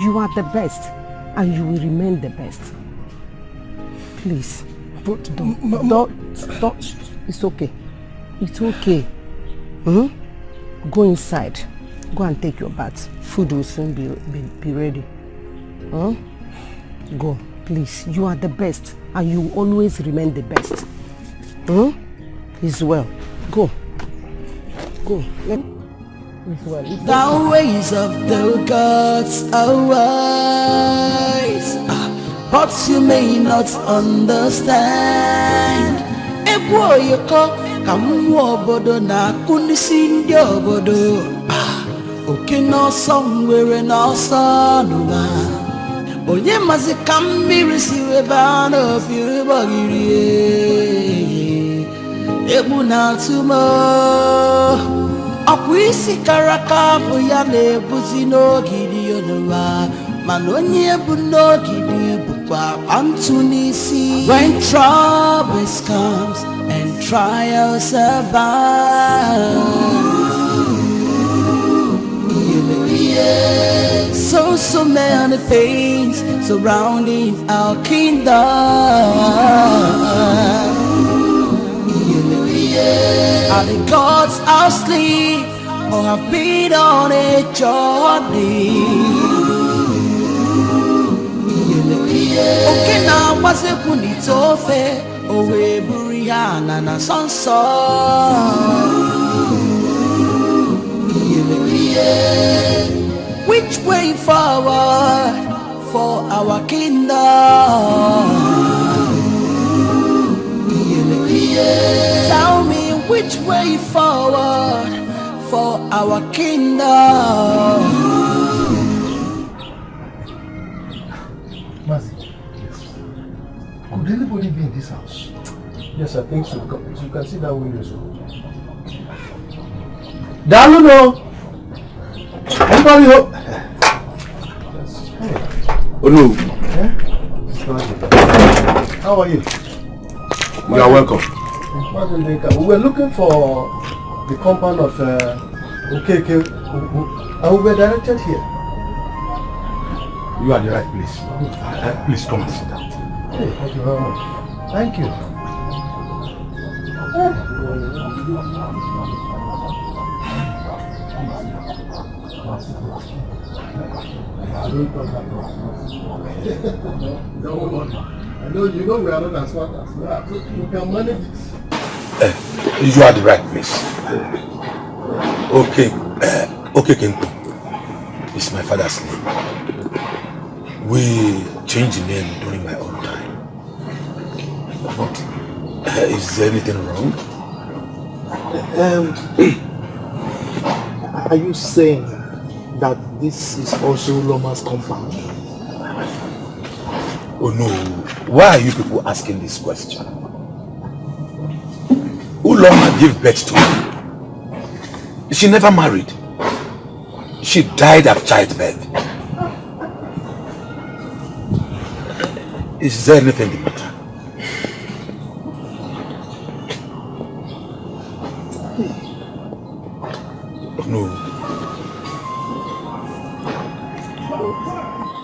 You are the best and you will remain the best. Please, Don't. It's okay. It's okay. Go inside. Go and take your bath. Food will soon be ready. Go, please. You are the best, and you will always remain the best. It's well. Go. It's well. The ways of the gods are wise, but you may not understand. Ebo yoko kamu obodo na kunisi ndi obodo. Oke no somewhere no sonuma. Onye mazi kambiri siwe bana ofi bagiri. Ebu na tumo. Akwisi karaka buya nebuzi no gidi onuma. Manonye bu no gidi bukwa antunisi. When troubles comes and trials survive. So many things surrounding our kingdom. Are the gods asleep or have been on a journey? Okay, now what's a punitofe? Oh, we buriana na sonso. Which way forward for our kingdom? Tell me which way forward for our kingdom? Mazi, could anybody be in this house? Yes, I think so. You can see that window. Daluno! Anybody hope? Oh no. How are you? You are welcome. We were looking for the compound of Okeke, and we were directed here. You are the right place. Please come and sit down. Hey, thank you very much. Thank you. I know you know we are not as smart as we are, so you can manage it. You are the right place. Okay, Kenko. It's my father's name. We changed the name during my own time. But is there anything wrong? Are you saying that this is also Loma's compound? Oh no, why are you people asking this question? Who Loma gave birth to? She never married. She died at childbirth. Is there anything the matter? No.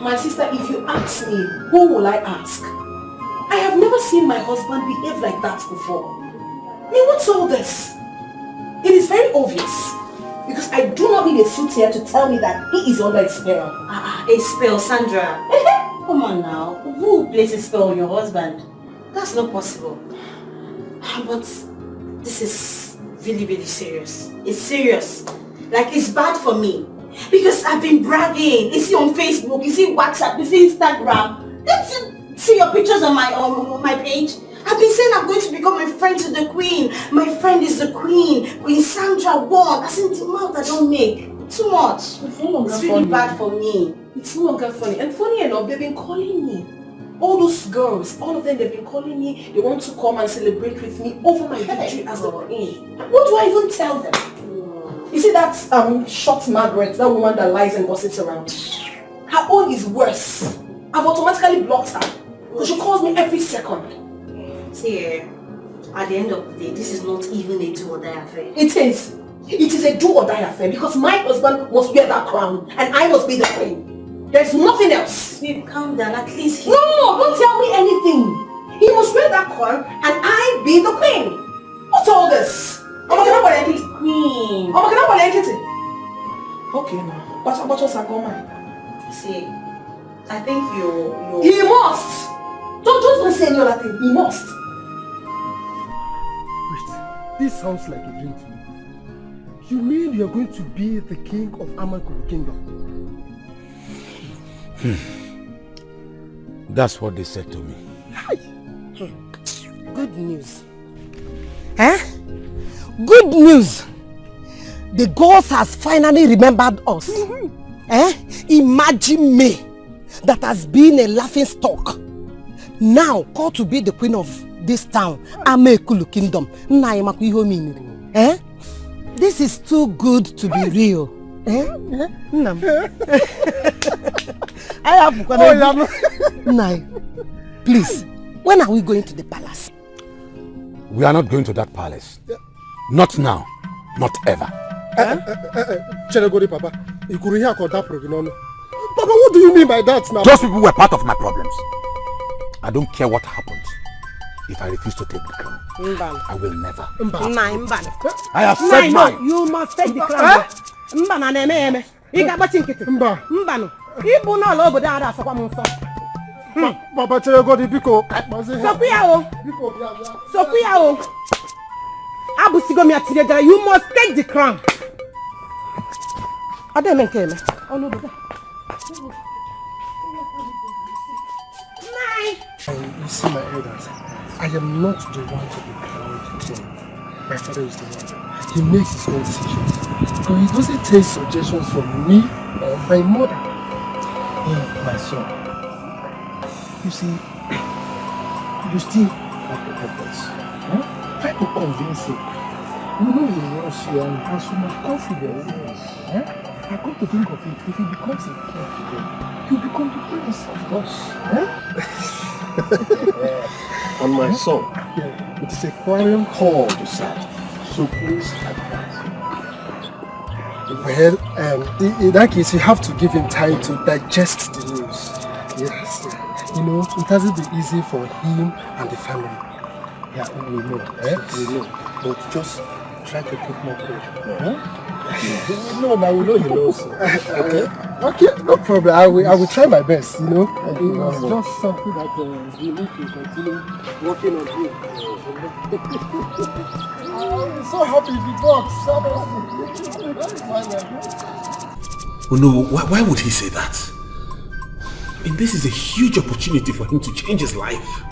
My sister, if you ask me, who will I ask? I have never seen my husband behave like that before. I mean, what's all this? It is very obvious. Because I do not need a suit here to tell me that he is under a spell. A spell, Sandra. Come on now. Who places a spell on your husband? That's not possible. But this is really, really serious. It's serious. Like, it's bad for me. Because I've been bragging. You see on Facebook, you see WhatsApp, you see Instagram. Didn't you see your pictures on my page? I've been saying I'm going to become my friend to the queen. My friend is the queen. Queen Sandra won. That's in the mouth I don't make. Too much. It's no longer really funny. Bad for me. It's no longer funny. And funny enough, they've been calling me. All those girls, all of them, they've been calling me. They want to come and celebrate with me over my victory as the queen. What do I even tell them? You see that short Margaret, that woman that lies and gossips around? Her own is worse. I've automatically blocked her. Because she calls me every second. See, at the end of the day, this is not even a do or die affair. It is. It is a do or die affair because my husband must wear that crown and I must be the queen. There's nothing else. Babe, calm down. At least he... No, don't tell me anything. He must wear that crown and I be the queen. What's all this? Queen. Okay now. But what's see, I think you... He must! Don't say any other thing. He must. Wait, this sounds like a dream to me. You mean you're going to be the king of Amakuru Kingdom? That's what they said to me. Good news. Eh? Good news. The gods has finally remembered us. Eh? Imagine me that has been a laughing stock. Now called to be the queen of this town, Amakuru Kingdom. Eh? This is too good to be real. Eh? I have please, when are we going to the palace? We are not going to that palace. Not now. Not ever. Chenegori Papa, Papa, what do you mean by that now? Those people were part of my problems. I don't care what happens. If I refuse to take the crown, I will never. I have said mine. You must take the crown. Papa Chenegori Biko. You must take the crown. You see, my elders, I am not the one to be crowned king. My father is the one. He makes his own decisions. So he doesn't take suggestions from me or my mother. My son, you see, you still have to help us. Try to convince him. You know he loves you and has so much confidence. I come to think of it, if he becomes a king today, he'll become the prince, of course. And my son, it is a clarion call to serve. So please advise. Well, in that case, you have to give him time to digest the news. Yes. You know, it hasn't been easy for him and the family. Yeah, we know. We know. But just try to keep more cool. No, now we know he knows. Okay, no problem. I will try my best, you know. It's just something that we need to continue working on him. I'm so happy he got. Oh no, why would he say that? I mean, this is a huge opportunity for him to change his life.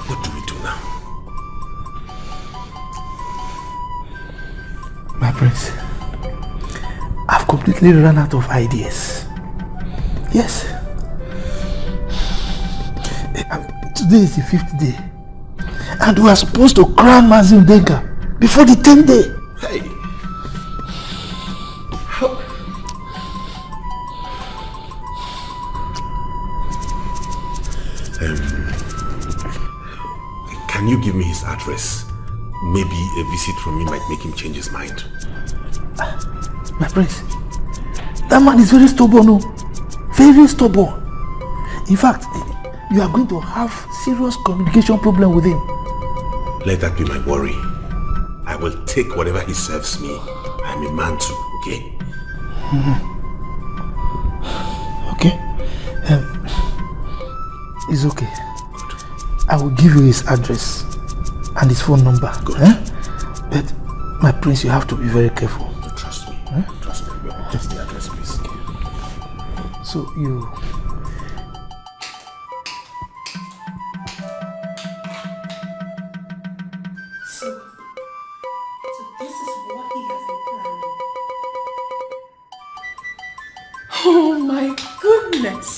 What do we do now? My prince, I've completely run out of ideas. Yes. Today is the 5th day. And we are supposed to crown Mazin Denka before the 10th day. Hey. Can you give me his address? Maybe a visit from me might make him change his mind. My prince, that man is very stubborn, very stubborn. In fact, you are going to have serious communication problem with him. Let that be my worry. I will take whatever he serves me. I'm a man too, okay? Okay. It's okay. I will give you his address and his phone number. Good. But my prince, you have to be very careful. Trust me. Trust me. Just the address, please. Okay. So you... So this is what he has been planning. Oh my goodness!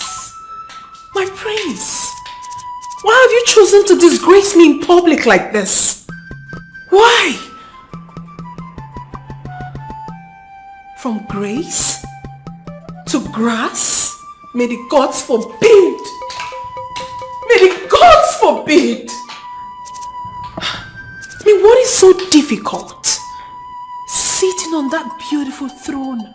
My prince! Why have you chosen to disgrace me in public like this? Why? From grace to grass? May the gods forbid! May the gods forbid! I mean, what is so difficult? Sitting on that beautiful throne,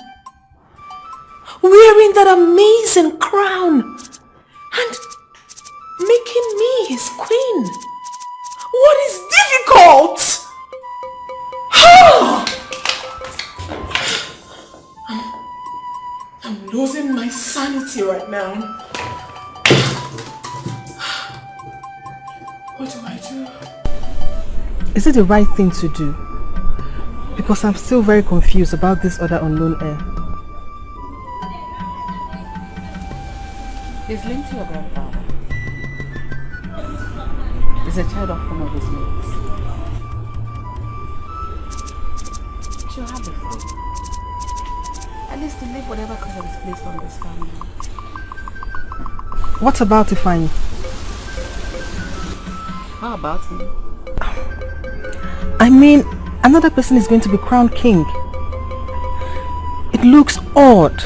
wearing that amazing crown, and making me his queen. What is difficult? I'm losing my sanity right now. What do I do? Is it the right thing to do? Because I'm still very confused about this other unknown heir. He's linked to your grandfather. He's a child of one of his mates. She'll have the food. At least to leave whatever curse is placed on this family. What about Ifeanyi? How about him? I mean, another person is going to be crowned king. It looks odd.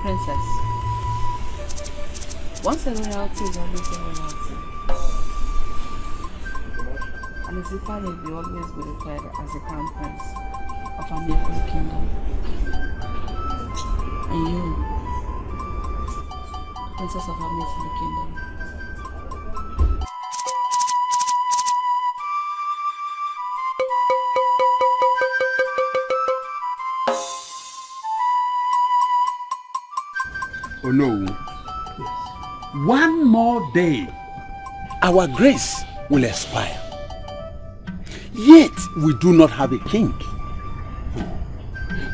Princess, once a royalty is always a royalty. And his Ifeanyi will always be declared as the crown prince of our neighboring kingdom. And you, princess of our neighboring kingdom. Oh no. One more day, our grace will expire. Yet we do not have a king.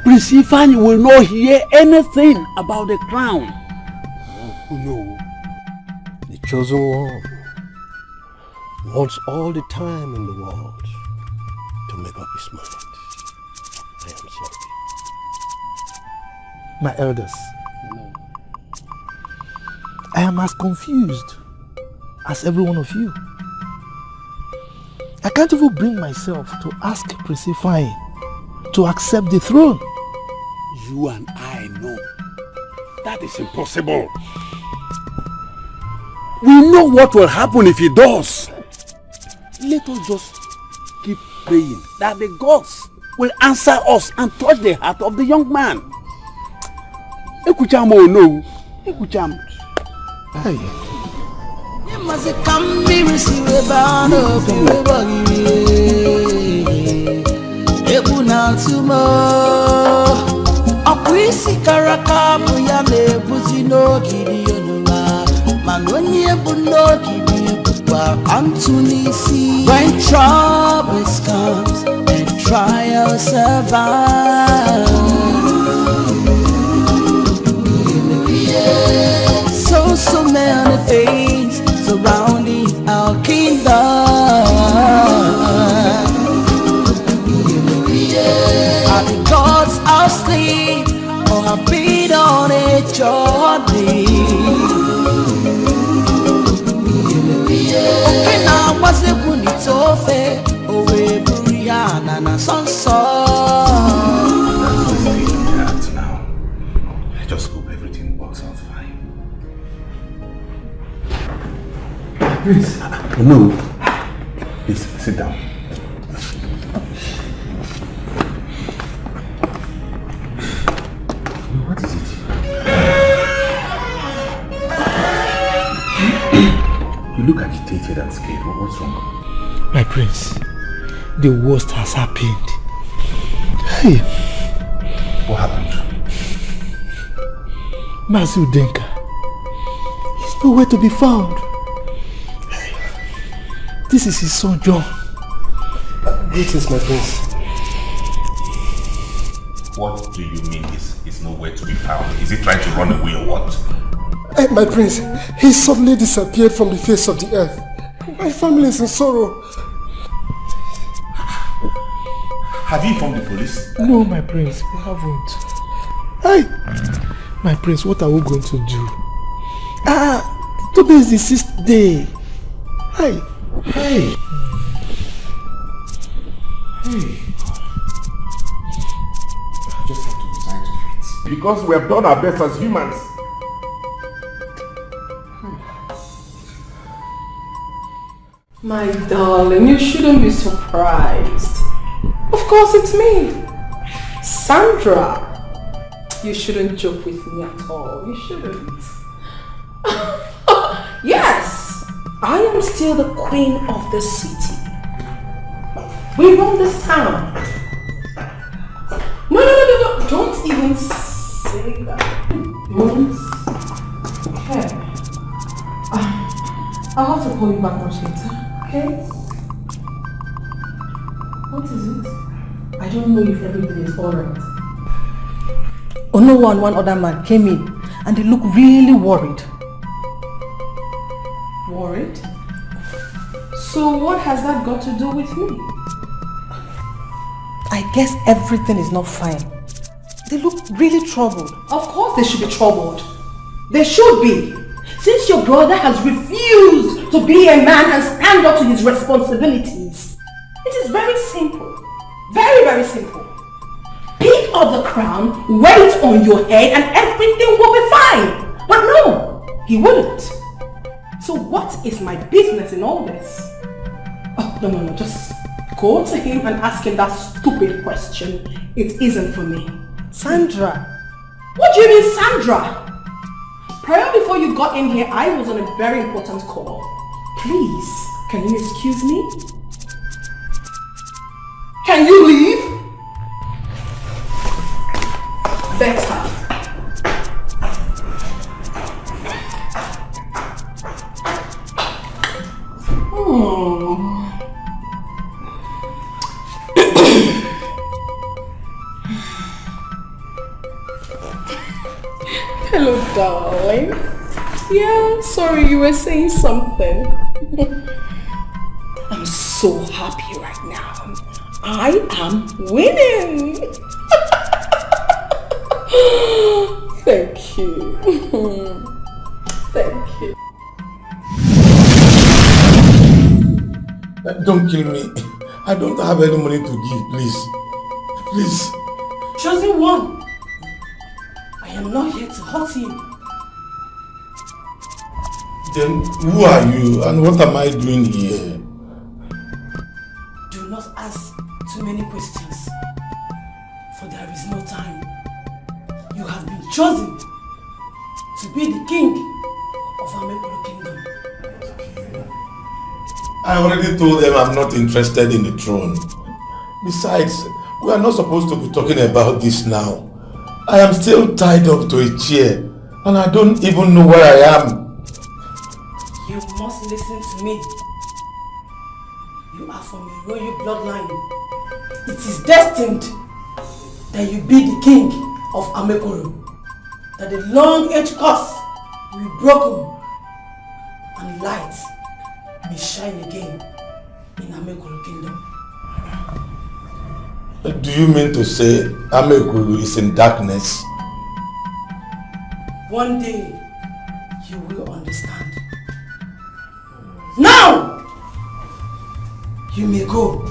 Prince Ifeanyi will not hear anything about the crown. Oh no. The chosen one wants all the time in the world to make up his mind. I am sorry. My elders, I am as confused as every one of you. I can't even bring myself to ask Prince Ifeanyi to accept the throne. You and I know that is impossible. We know what will happen if he does. Let us just keep praying that the gods will answer us and touch the heart of the young man. Ekucham oh no. Ekucham. Hey. You must come be received about Akwisi karaka buya ne buzino gidi yonuwa Manonye buno gidi bukwa Antunisi When troubles comes and trials survive So many things surrounding our kingdom Are the gods asleep or have been on a journey? Okay, now what's the bunny tofe? Oh, we Buriana na sonso. Now, I just hope everything works out fine. Please. No. Please, sit down. What is it? You look agitated and scared. What's wrong? My prince, the worst has happened. Hey. What happened? Mazu Denka. He's nowhere to be found. This is his son John. Greetings, my prince. What do you mean he's nowhere to be found? Is he trying to run away or what? My prince, he suddenly disappeared from the face of the earth. My family is in sorrow. Have you informed the police? No, my prince, we haven't. Hey, my prince, what are we going to do? Today is the 6th day. Hey. Hey. I just have to resign to fate. Because we have done our best as humans. My darling, you shouldn't be surprised. Of course it's me, Sandra. you shouldn't joke with me at all. You shouldn't. Yes, I am still the queen of the city. We run this town. No, don't even say that. Don't. Okay. I'll have to call you back much later, okay? What is it? I don't know if everything is alright. Ono and one other man came in and they look really worried. Worried? So what has that got to do with me? I guess everything is not fine. They look really troubled. Of course they should be troubled. They should be. Since your brother has refused to be a man and stand up to his responsibilities. It is very simple. Very, very simple. Pick up the crown, wear it on your head and everything will be fine. But no, he wouldn't. So what is my business in all this? Oh, no, just go to him and ask him that stupid question. It isn't for me. Sandra. What do you mean, Sandra? Prior before you got in here, I was on a very important call. Please, can you excuse me? Can you leave? Better. Hello, darling. Yeah, sorry, you were saying something. I'm so happy right now. I am winning. Thank you. Thank you. Don't kill me. I don't have any money to give, please. Please. Chosen one. I am not here to hurt you. Then who are you and what am I doing here? Do not ask too many questions, for there is no time. You have been chosen to be the king of Amekolo Kingdom. I already told them I'm not interested in the throne. Besides, we are not supposed to be talking about this now. I am still tied up to a chair and I don't even know where I am. You must listen to me. You are from a royal bloodline. It is destined that you be the king of Amekolo. That the long-age curse will be broken and light may shine again in Amekolo Kingdom. Do you mean to say Amekolo is in darkness? One day, you will understand. Now, you may go.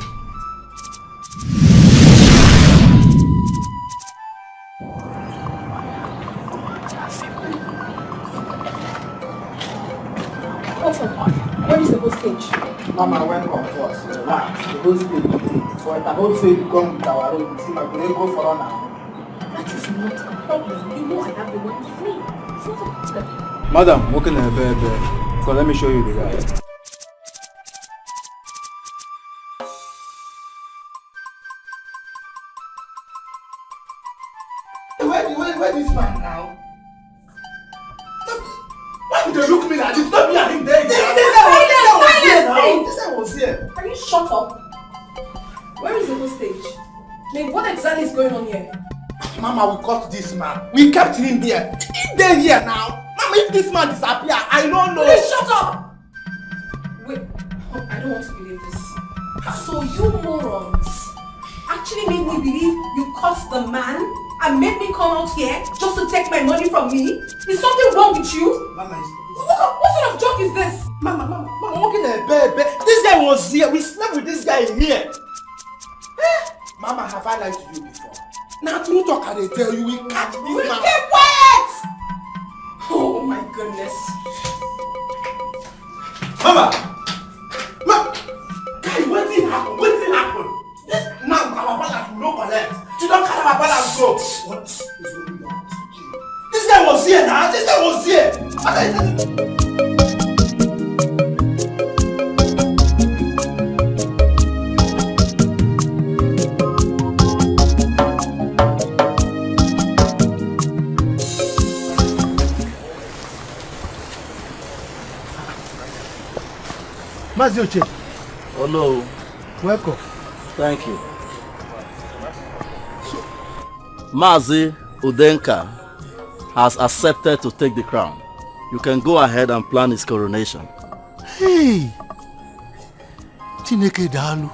What's up? Where is the whole stage? Mama, welcome first. Relax. The whole stage is it. But I hope so you come with our own. See, my brother go for now. That is not a problem. You know I have the money free. It's not a problem. Madam, what can I bear? So let me show you the guy. Where this man now? Why did they look at me like this? Not me and him there. This guy was here. Can you shut up? Where is the whole stage? Like, what exactly is going on here? Mama, we caught this man. We kept him there. He's there here now. Mama, if this man disappear, I don't know. Please shut up! Wait, I don't want to believe this. So you morons actually made me believe you cursed the man and made me come out here just to take my money from me? Is something wrong with you? Mama, what sort of joke is this? Mama, walking a baby. This guy was here. We slept with this guy in here. Mama, have I lied to you before? Now, true talk, I tell you, we catch this man. Keep quiet! Oh my goodness. Mama! Guy, what did happen? What did happen? This now our balance will not collect. You don't carry our balance go. What is going on? here now. Sister was here. Edochie. Oh no. Welcome. Thank you. Mazi Udenka has accepted to take the crown. You can go ahead and plan his coronation. Hey! Chineke Dalu.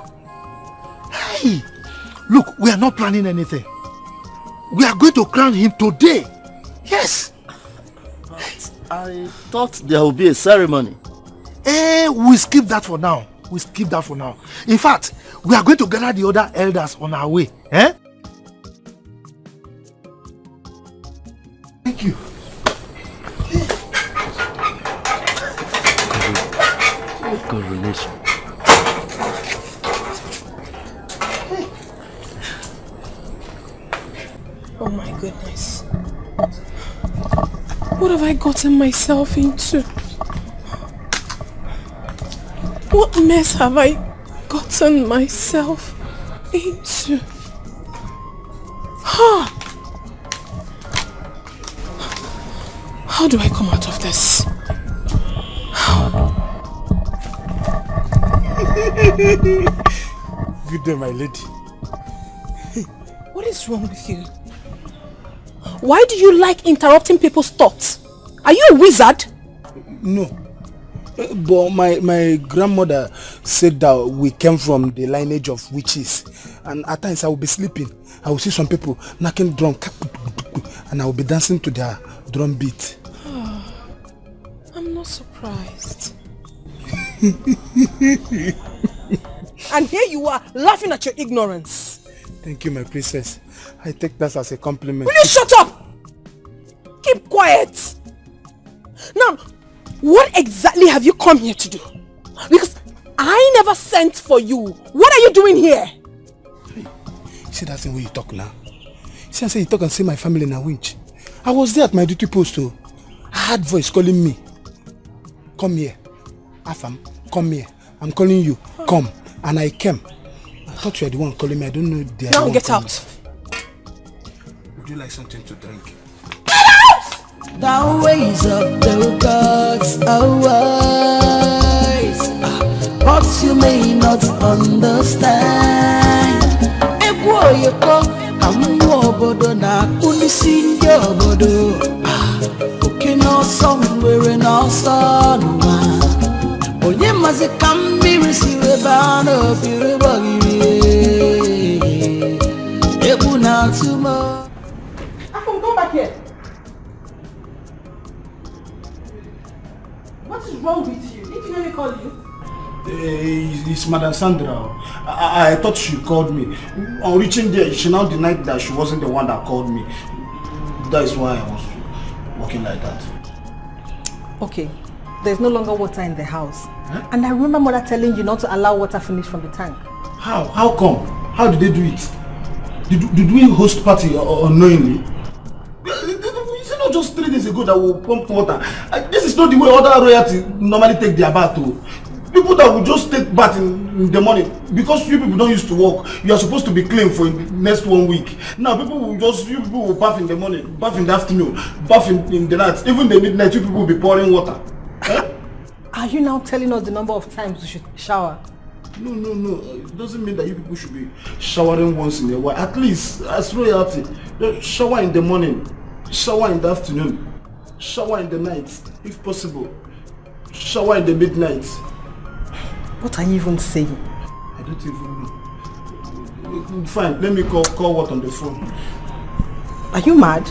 Hey! Look, we are not planning anything. We are going to crown him today. Yes! I thought there would be a ceremony. We skip that for now. We skip that for now. In fact, we are going to gather the other elders on our way. Thank you. Coronation. Oh my goodness. What have I gotten myself into? What mess have I gotten myself into? How do I come out of this? Good day, my lady. What is wrong with you? Why do you like interrupting people's thoughts? Are you a wizard? No. But my grandmother said that we came from the lineage of witches. And at times I will be sleeping. I will see some people knocking drum. And I will be dancing to their drum beat. I'm not surprised. And here you are, laughing at your ignorance. Thank you, my princess. I take that as a compliment. Will you shut up? Keep quiet. Now, what exactly have you come here to do? Because I never sent for you. What are you doing here? Hey, see that thing where you talk now? See, I say you talk and say my family in a winch. I was there at my duty post too. I had voice calling me. Come here. Afam, come here. I'm calling you. Come. And I came. I thought you were the one calling me. I don't know the Now get out. Would you like something to drink? The ways of the gods are wise, but you may not understand. Egwoyoko kamu obodo na unisinje obodo. Oke no somewhere no sonwa. Onye mazi kamiri siwe bano biribogiri. Ebu na tumo. Afam, come back here. What is wrong with you? Didn't you hear me call you? It's Madam Sandra. I thought she called me. On reaching there, she now denied that she wasn't the one that called me. That is why I was walking like that. Okay, there's no longer water in the house. Huh? And I remember mother telling you not to allow water finish from the tank. How? How come? How did they do it? Did we host party unknowingly? It's not just 3 days ago that we pump water. This is not the way other royalty normally take their bath too. People that will just take bath in the morning, because you people don't used to work, you are supposed to be clean for the next 1 week. Now you people will bath in the morning, bath in the afternoon, bath in the night, even the midnight you people will be pouring water. Are you now telling us the number of times we should shower? No. It doesn't mean that you people should be showering once in a while. At least, as royalty, shower in the morning, shower in the afternoon, shower in the night, if possible, shower in the midnight. What are you even saying? I don't even know. Fine, let me call what on the phone. Are you mad?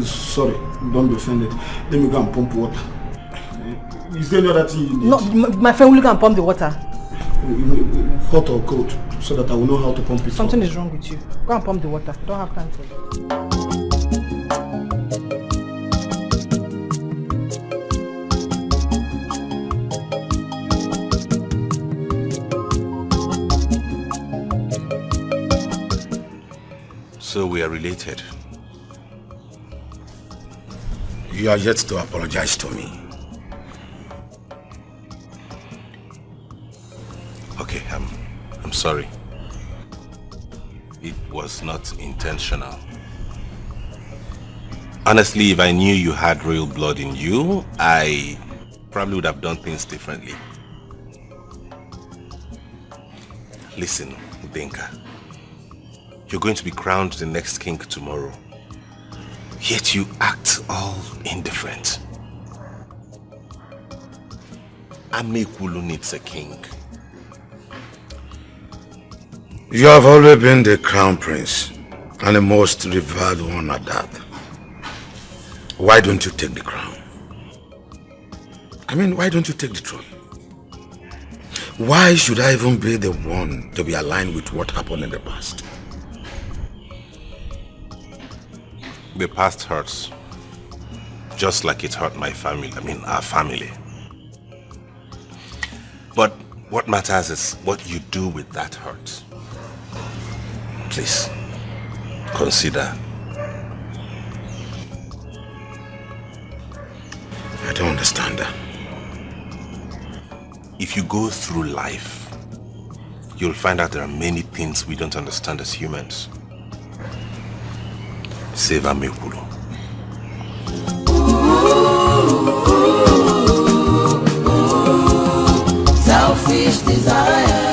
Sorry, don't be offended. Let me go and pump water. Is there any other thing you need? No, my friend will go and pump the water. Hot or cold, so that I will know how to pump it. Something is wrong with you. Go and pump the water. I don't have time for it. So we are related. You are yet to apologize to me. Okay, I'm sorry. It was not intentional. Honestly, if I knew you had royal blood in you, I probably would have done things differently. Listen, Udenka. You're going to be crowned the next king tomorrow. Yet you act all indifferent. Amekulu needs a king. You have always been the crown prince, and the most revered one at that. Why don't you take the crown? I mean, why don't you take the throne? Why should I even be the one to be aligned with what happened in the past? The past hurts. Just like it hurt my family, our family. But what matters is what you do with that hurt. Please, consider. I don't understand that. If you go through life, you'll find out there are many things we don't understand as humans. Save Amekulu. Selfish desire.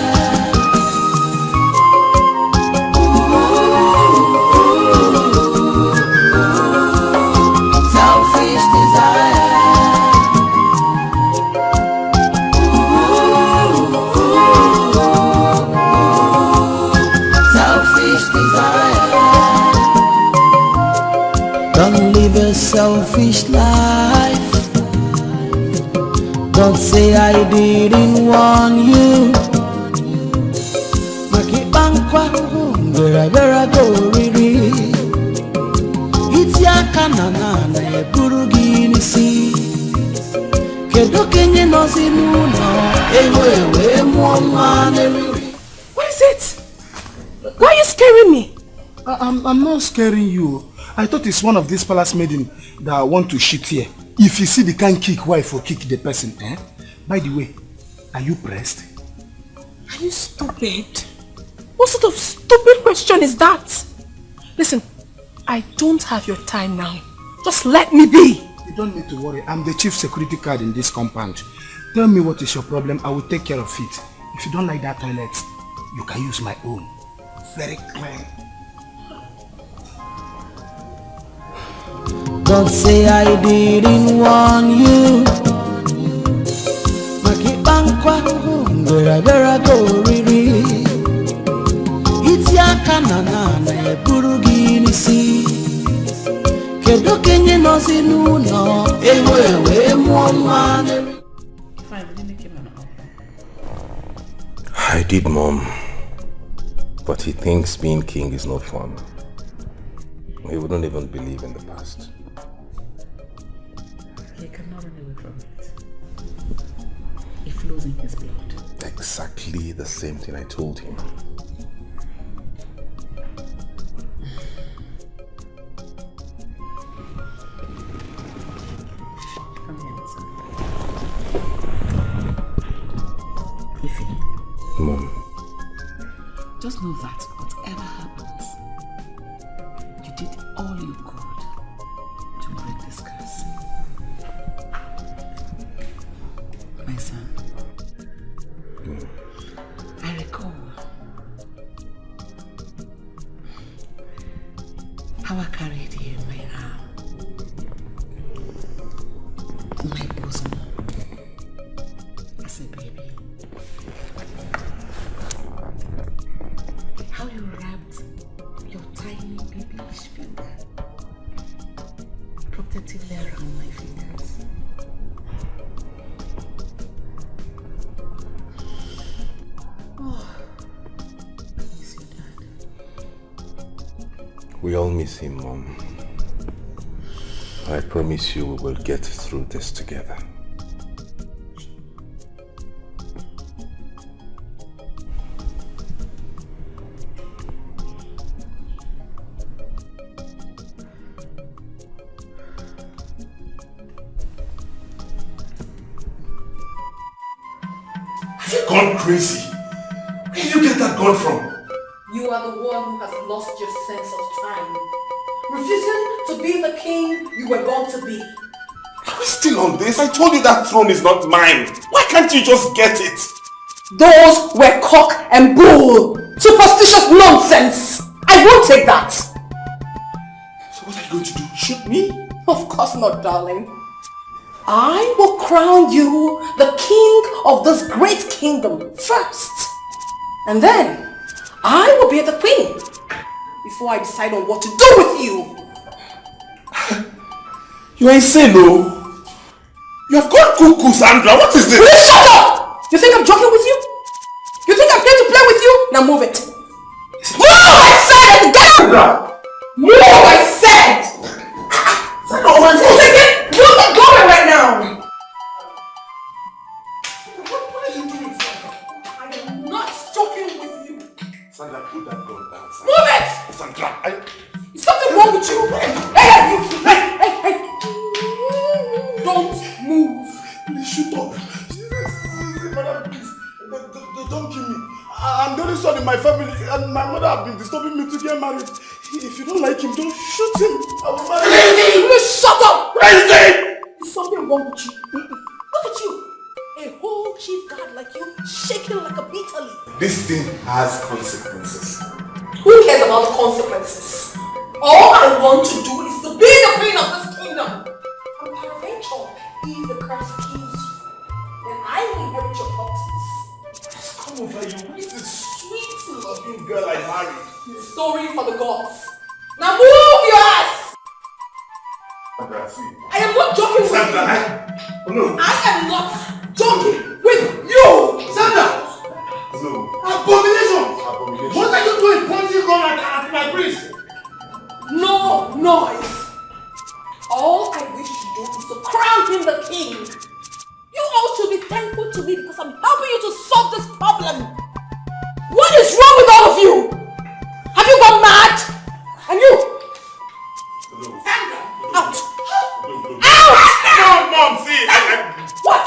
Selfish desire. Selfish desire. Don't live a selfish life. Don't say I didn't warn you. Makibankwa vera go riri. Itiaka na eburugi nisi. Kedo kenye nozi nuno. Ewe mwana riri. What is it? Why are you scaring me? I'm not scaring you. I thought it's one of these palace maidens that want to shit here. If you see the can kick wife or kick the person, eh? By the way, are you pressed? Are you stupid? What sort of stupid question is that? Listen, I don't have your time now. Just let me be. You don't need to worry. I'm the chief security guard in this compound. Tell me what is your problem. I will take care of it. If you don't like that toilet, you can use my own. Very clean. Don't say I didn't warn you. Makibankwa vera go riri. Itiaka na eburugi nisi. Kedo kenye nozi nuno. Ewe mwana. I did, Mom. But he thinks being king is no fun. He wouldn't even believe in the past. He cannot run away from it. It flows in his blood. Exactly the same thing I told him. Come here, son. Ify. Mom. Just know that whatever happens, you did all you could to break this curse. My son, I recall how I carried you in my arm, in my bosom, as a baby. How you wrapped your tiny babyish finger protectively around my fingers. Oh, I miss you, Dad. We all miss him, Mom. I promise you we will get through this together. Gone crazy. Where did you get that gun from? You are the one who has lost your sense of time. Refusing to be the king you were born to be. Are we still on this? I told you that throne is not mine. Why can't you just get it? Those were cock and bull. Superstitious nonsense. I won't take that. So what are you going to do? Shoot me? Of course not, darling. I will crown you the king of this great kingdom first. And then I will be the queen before I decide on what to do with you. You are insane, no? You have gone cuckoo, Sandra. What is this? Will you shut up? You think I'm joking with you? You think I'm here to play with you? Now move it. Move, I said! Get up! Move, I said! You're not going right now! What are you doing, Sandra? I am not joking with you. Sandra, put that gun down, Sandra. Move it! Sandra, Is something wrong with you? Hey! Don't move. Please shoot up. Madam, please. Don't kill me. I'm the only son in my family and my mother has been disturbing me to get married. If you don't like him, don't shoot him. I will marry him. Please shut up! Crazy! Is something wrong with you? Look at you. A whole chief guard like you, shaking like a bitter leaf. This thing has consequences. Who cares about the consequences? All I want to do is to be the queen of this kingdom. And peradventure, if the curse kills you, then I will inherit your properties. Come over you. Who is this sweet, loving girl I married? Story for the gods. Now move your ass! Sandra, see. I am not joking with Sandra, you. No. I am not joking with you! Sandra! No. Abomination! Abomination. What are you doing pointing gun at my priest? No noise! All I wish to do is to crown him the king. You all should be thankful to me because I'm helping you to solve this problem. What is wrong with all of you? Have you gone mad? And you? Sandra, out! Out! No, Mom, see. What?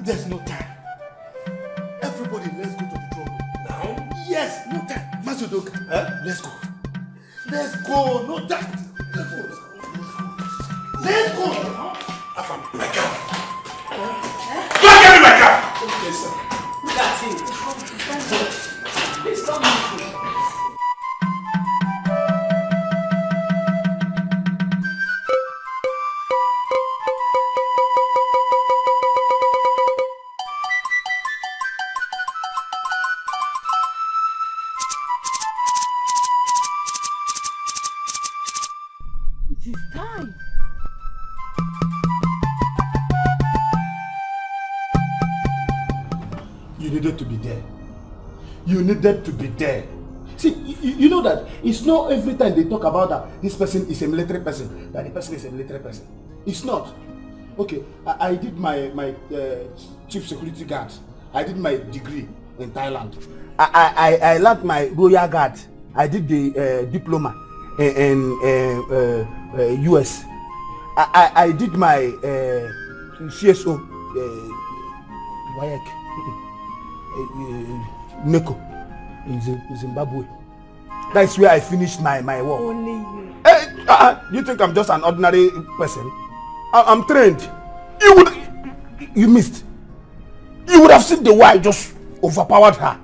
There's no time. Everybody, let's go to the throne room. Now? Yes, no time. Mazudoka, let's go. Let's go, no time. Let's go. Let's go. Afam, my car. Go and get me my car. Okay, sir. That's it. Please come with me. To be there. You needed to be there. See, you know that it's not every time they talk about that this person is a military person, that the person is a military person. It's not. Okay, I did my chief security guard. I did my degree in Thailand. I learned my royal guard. I did the diploma in US. I did my CSO Neko in Zimbabwe. That's where I finished my work. Only you. You think I'm just an ordinary person? I'm trained. You missed. You would have seen the way I just overpowered her,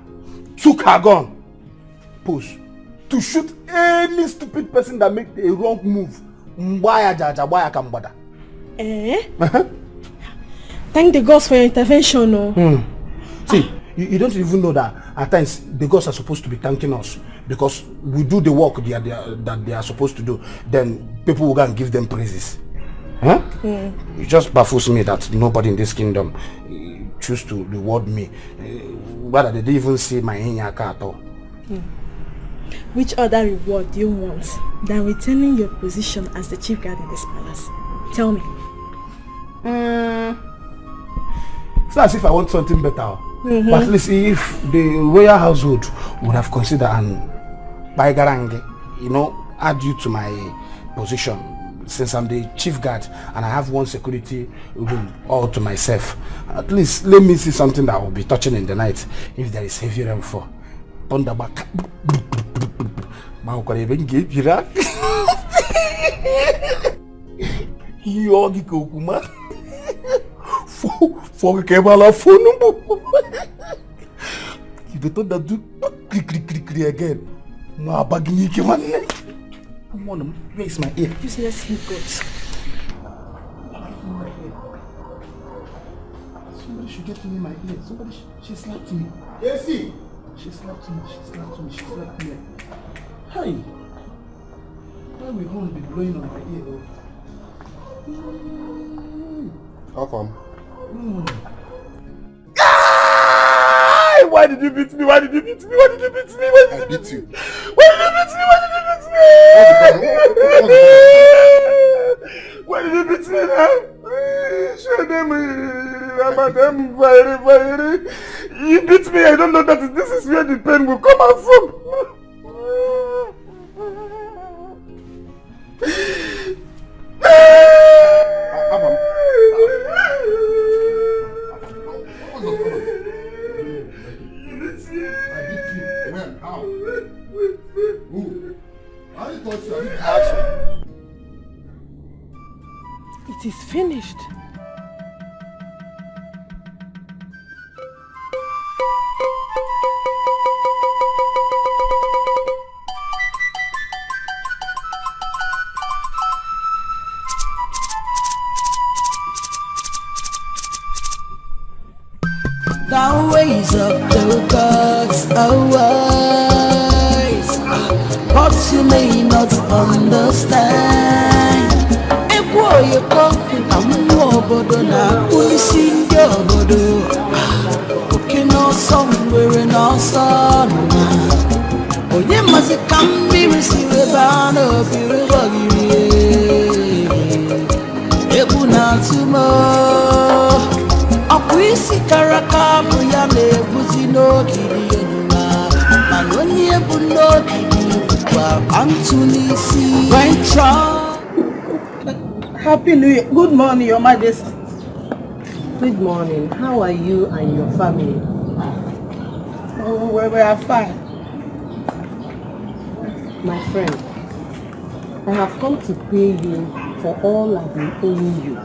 took her gun, pose to shoot any stupid person that makes a wrong move. Thank the gods for your intervention. No. See, you don't even know that at times the gods are supposed to be thanking us because we do the work that they are supposed to do. Then people will go and give them praises. Huh? It just baffles me that nobody in this kingdom choose to reward me. Rather, they didn't even see my hinyaka at all. Which other reward do you want than retaining your position as the chief guard in this palace? Tell me. It's not as if I want something better. But at least if the royal household would have considered and add you to my position, since I'm the chief guard and I have one security room all to myself, at least let me see something that will be touching in the night if there is heavy rainfall. Thunderback. If the thunder do click again, come on, where is my ear? Useless him goats. Somebody should get me my ear. She slapped me. Yes, see? She slapped me. Hey! Why will horn be blowing on my ear though? How come? Why did you beat me? Why did you beat me? I beat you. Why did you beat me now? You beat me. I don't know that this is where the pain will come out from. It is finished. The ways of the gods are wise, but you may not understand. You come obodo na isi ndị obodo oke n'ọsọ mgbere n'ọsọ nna onye masị ka mmiri si ebe a n'obiri gbọgiri egwu na-atụ m ọkwa isi kara aka bụ ya na-egbuzi n'ogiri enuma mana onye bụ n'ogiri bụkwa ntụ n'isi. Happy New Year. Good morning, Your Majesty. Good morning. How are you and your family? Oh, we are fine. My friend, I have come to pay you for all I've been owing you.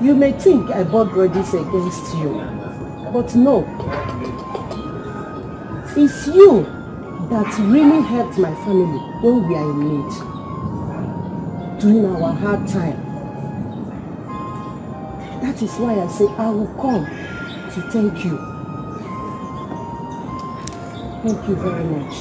You may think I bought grudges against you, but no. It's you that really helped my family when we are in need. During our hard time. That is why I say I will come to thank you. Thank you very much.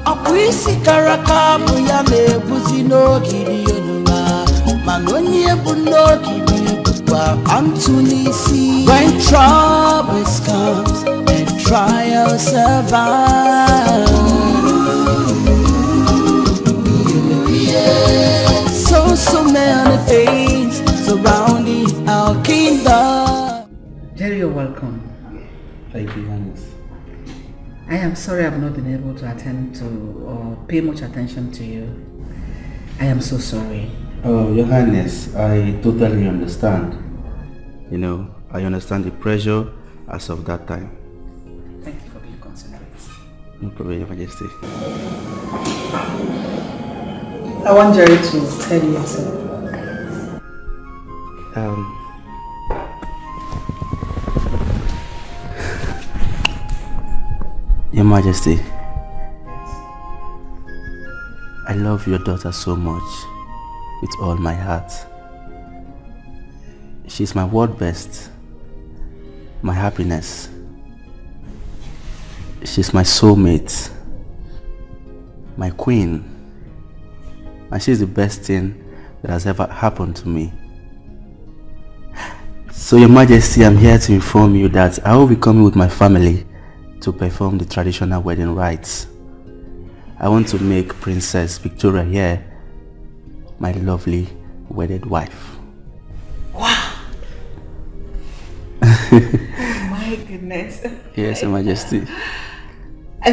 Akwisi karaka buya nebuzi no giriyonuma manonye buno giriyuba antunisi. When troubles comes and trials survive, you may be welcome. Thank you, Highness. I am sorry I've not been able to attend to or pay much attention to you. I am so sorry. Oh, Your Highness, I totally understand. You know, I understand the pressure as of that time. Thank you for being considerate. No problem, Your Majesty. I want Jerry to tell you something. Your Majesty, I love your daughter so much with all my heart. She's my world best, my happiness. She's my soulmate, my queen, and she's the best thing that has ever happened to me. So Your Majesty, I'm here to inform you that I will be coming with my family to perform the traditional wedding rites. I want to make Princess Victoria here my lovely wedded wife. Wow! My goodness. Yes, Your Majesty. In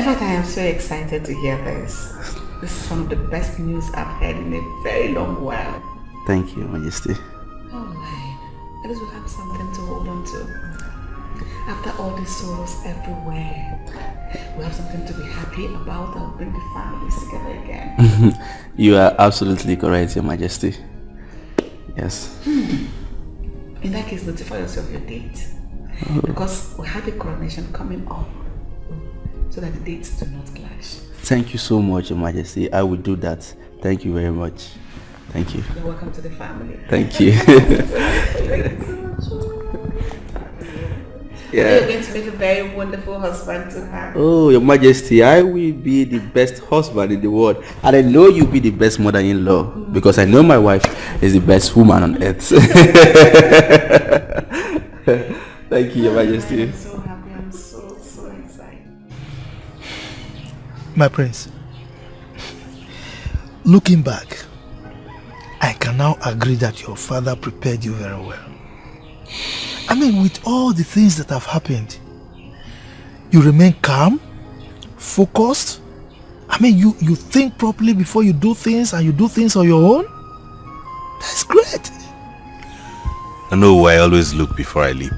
fact, I am so excited to hear this. This is one of the best news I've heard in a very long while. Thank you, Your Majesty. Oh my, at least we'll have something to hold on to. After all these sorrows everywhere, we have something to be happy about and bring the families together again. You are absolutely correct, Your Majesty. Yes. In that case, notify us of your date. Because we have a coronation coming up, so that the dates do not clash. Thank you so much, Your Majesty. I will do that. Thank you very much. Thank you. You're welcome to the family. Thank you. Thank you so much. Yeah. You're going to make a very wonderful husband to her. Oh, Your Majesty, I will be the best husband in the world. And I know you'll be the best mother-in-law. Because I know my wife is the best woman on earth. Thank you, Your Majesty. I'm so happy. I'm so excited. My prince, looking back, I can now agree that your father prepared you very well. I mean, with all the things that have happened, you remain calm, focused. I mean, you think properly before you do things, and you do things on your own. That's great. I know I always look before I leap.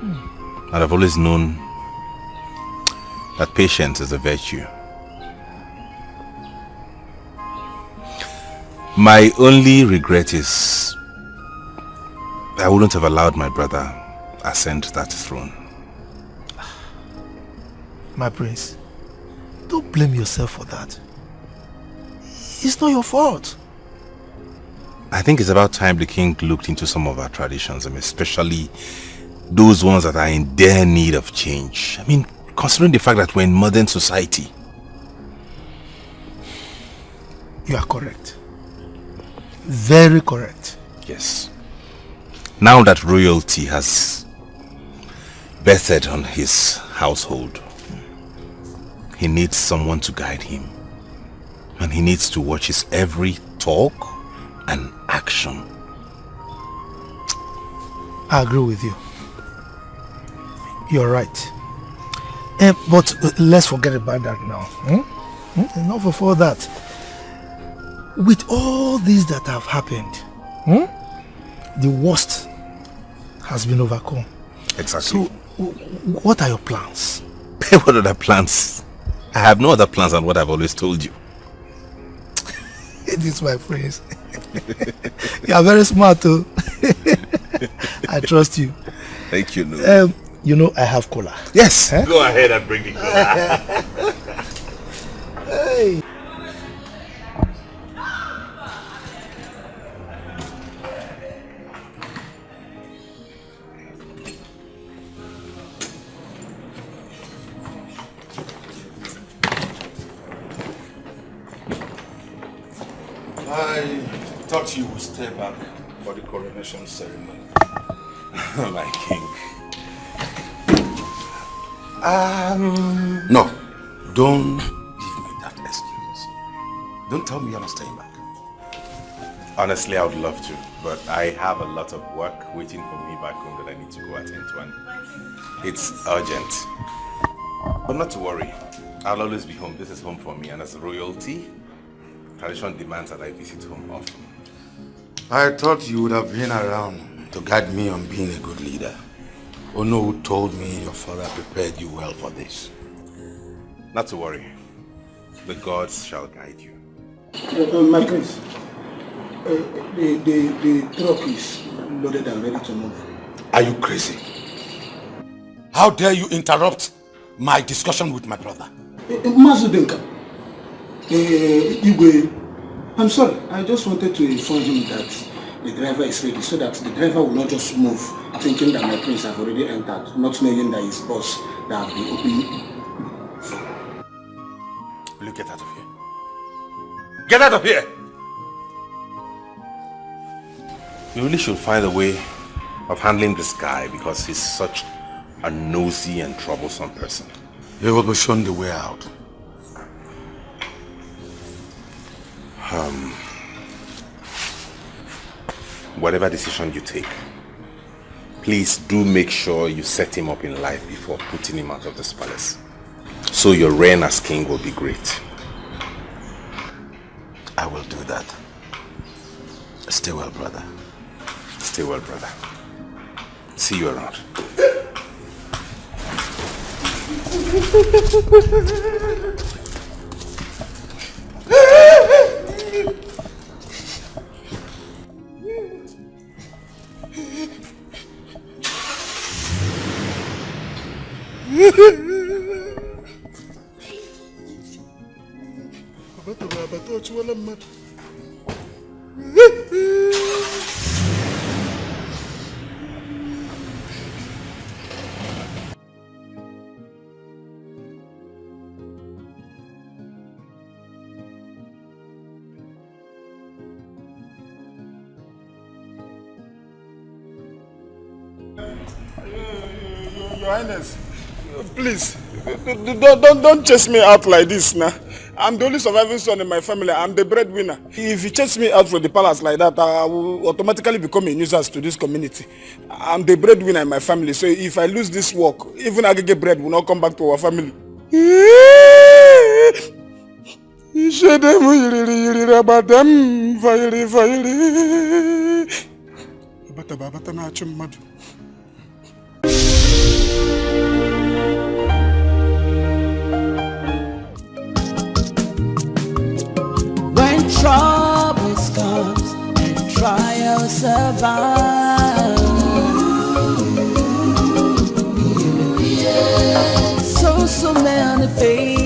And I've always known that patience is a virtue. My only regret is I wouldn't have allowed my brother ascend that throne. My prince, don't blame yourself for that. It's not your fault. I think it's about time the king looked into some of our traditions, especially those ones that are in dire need of change. I mean, considering the fact that we're in modern society. You are correct. Very correct. Yes. Now that royalty has vested on his household, he needs someone to guide him. And he needs to watch his every talk and action. I agree with you. You're right. But let's forget about that now. Enough of all that. With all these that have happened, the worst has been overcome. Exactly. So, what are your plans? What other plans? I have no other plans than what I've always told you. It is my phrase. You are very smart too. I trust you. Thank you, no. You know I have cola. Yes. Go ahead and bring the cola. Hey. I thought you would stay back for the coronation ceremony. My king. No, don't give me that excuse. Don't tell me you're not staying back. Honestly, I would love to, but I have a lot of work waiting for me back home that I need to go attend to. And It's urgent. But not to worry. I'll always be home. This is home for me. And as royalty, tradition demands that I visit home often. I thought you would have been around to guide me on being a good leader. Ono told me your father prepared you well for this. Not to worry. The gods shall guide you. My prince, the truck is loaded and ready to move. Are you crazy? How dare you interrupt my discussion with my brother? Mazudenka, Igwe, I'm sorry. I just wanted to inform him that the driver is ready so that the driver will not just move thinking that my prince have already entered, not knowing that his boss that have been opening. Will you get out of here? Get out of here! You really should find a way of handling this guy because he's such a nosy and troublesome person. He will be shown the way out. Whatever decision you take, please do make sure you set him up in life before putting him out of this palace. So your reign as king will be great. I will do that. Stay well, brother. Stay well, brother. See you around. Your Highness, please, don't chase me out like this now. I'm the only surviving son in my family. I'm the breadwinner. If you chase me out from the palace like that, I will automatically become a nuisance to this community. I'm the breadwinner in my family, so if I lose this work, even Agege bread will not come back to our family. When troubles comes and trials survive, so many pains.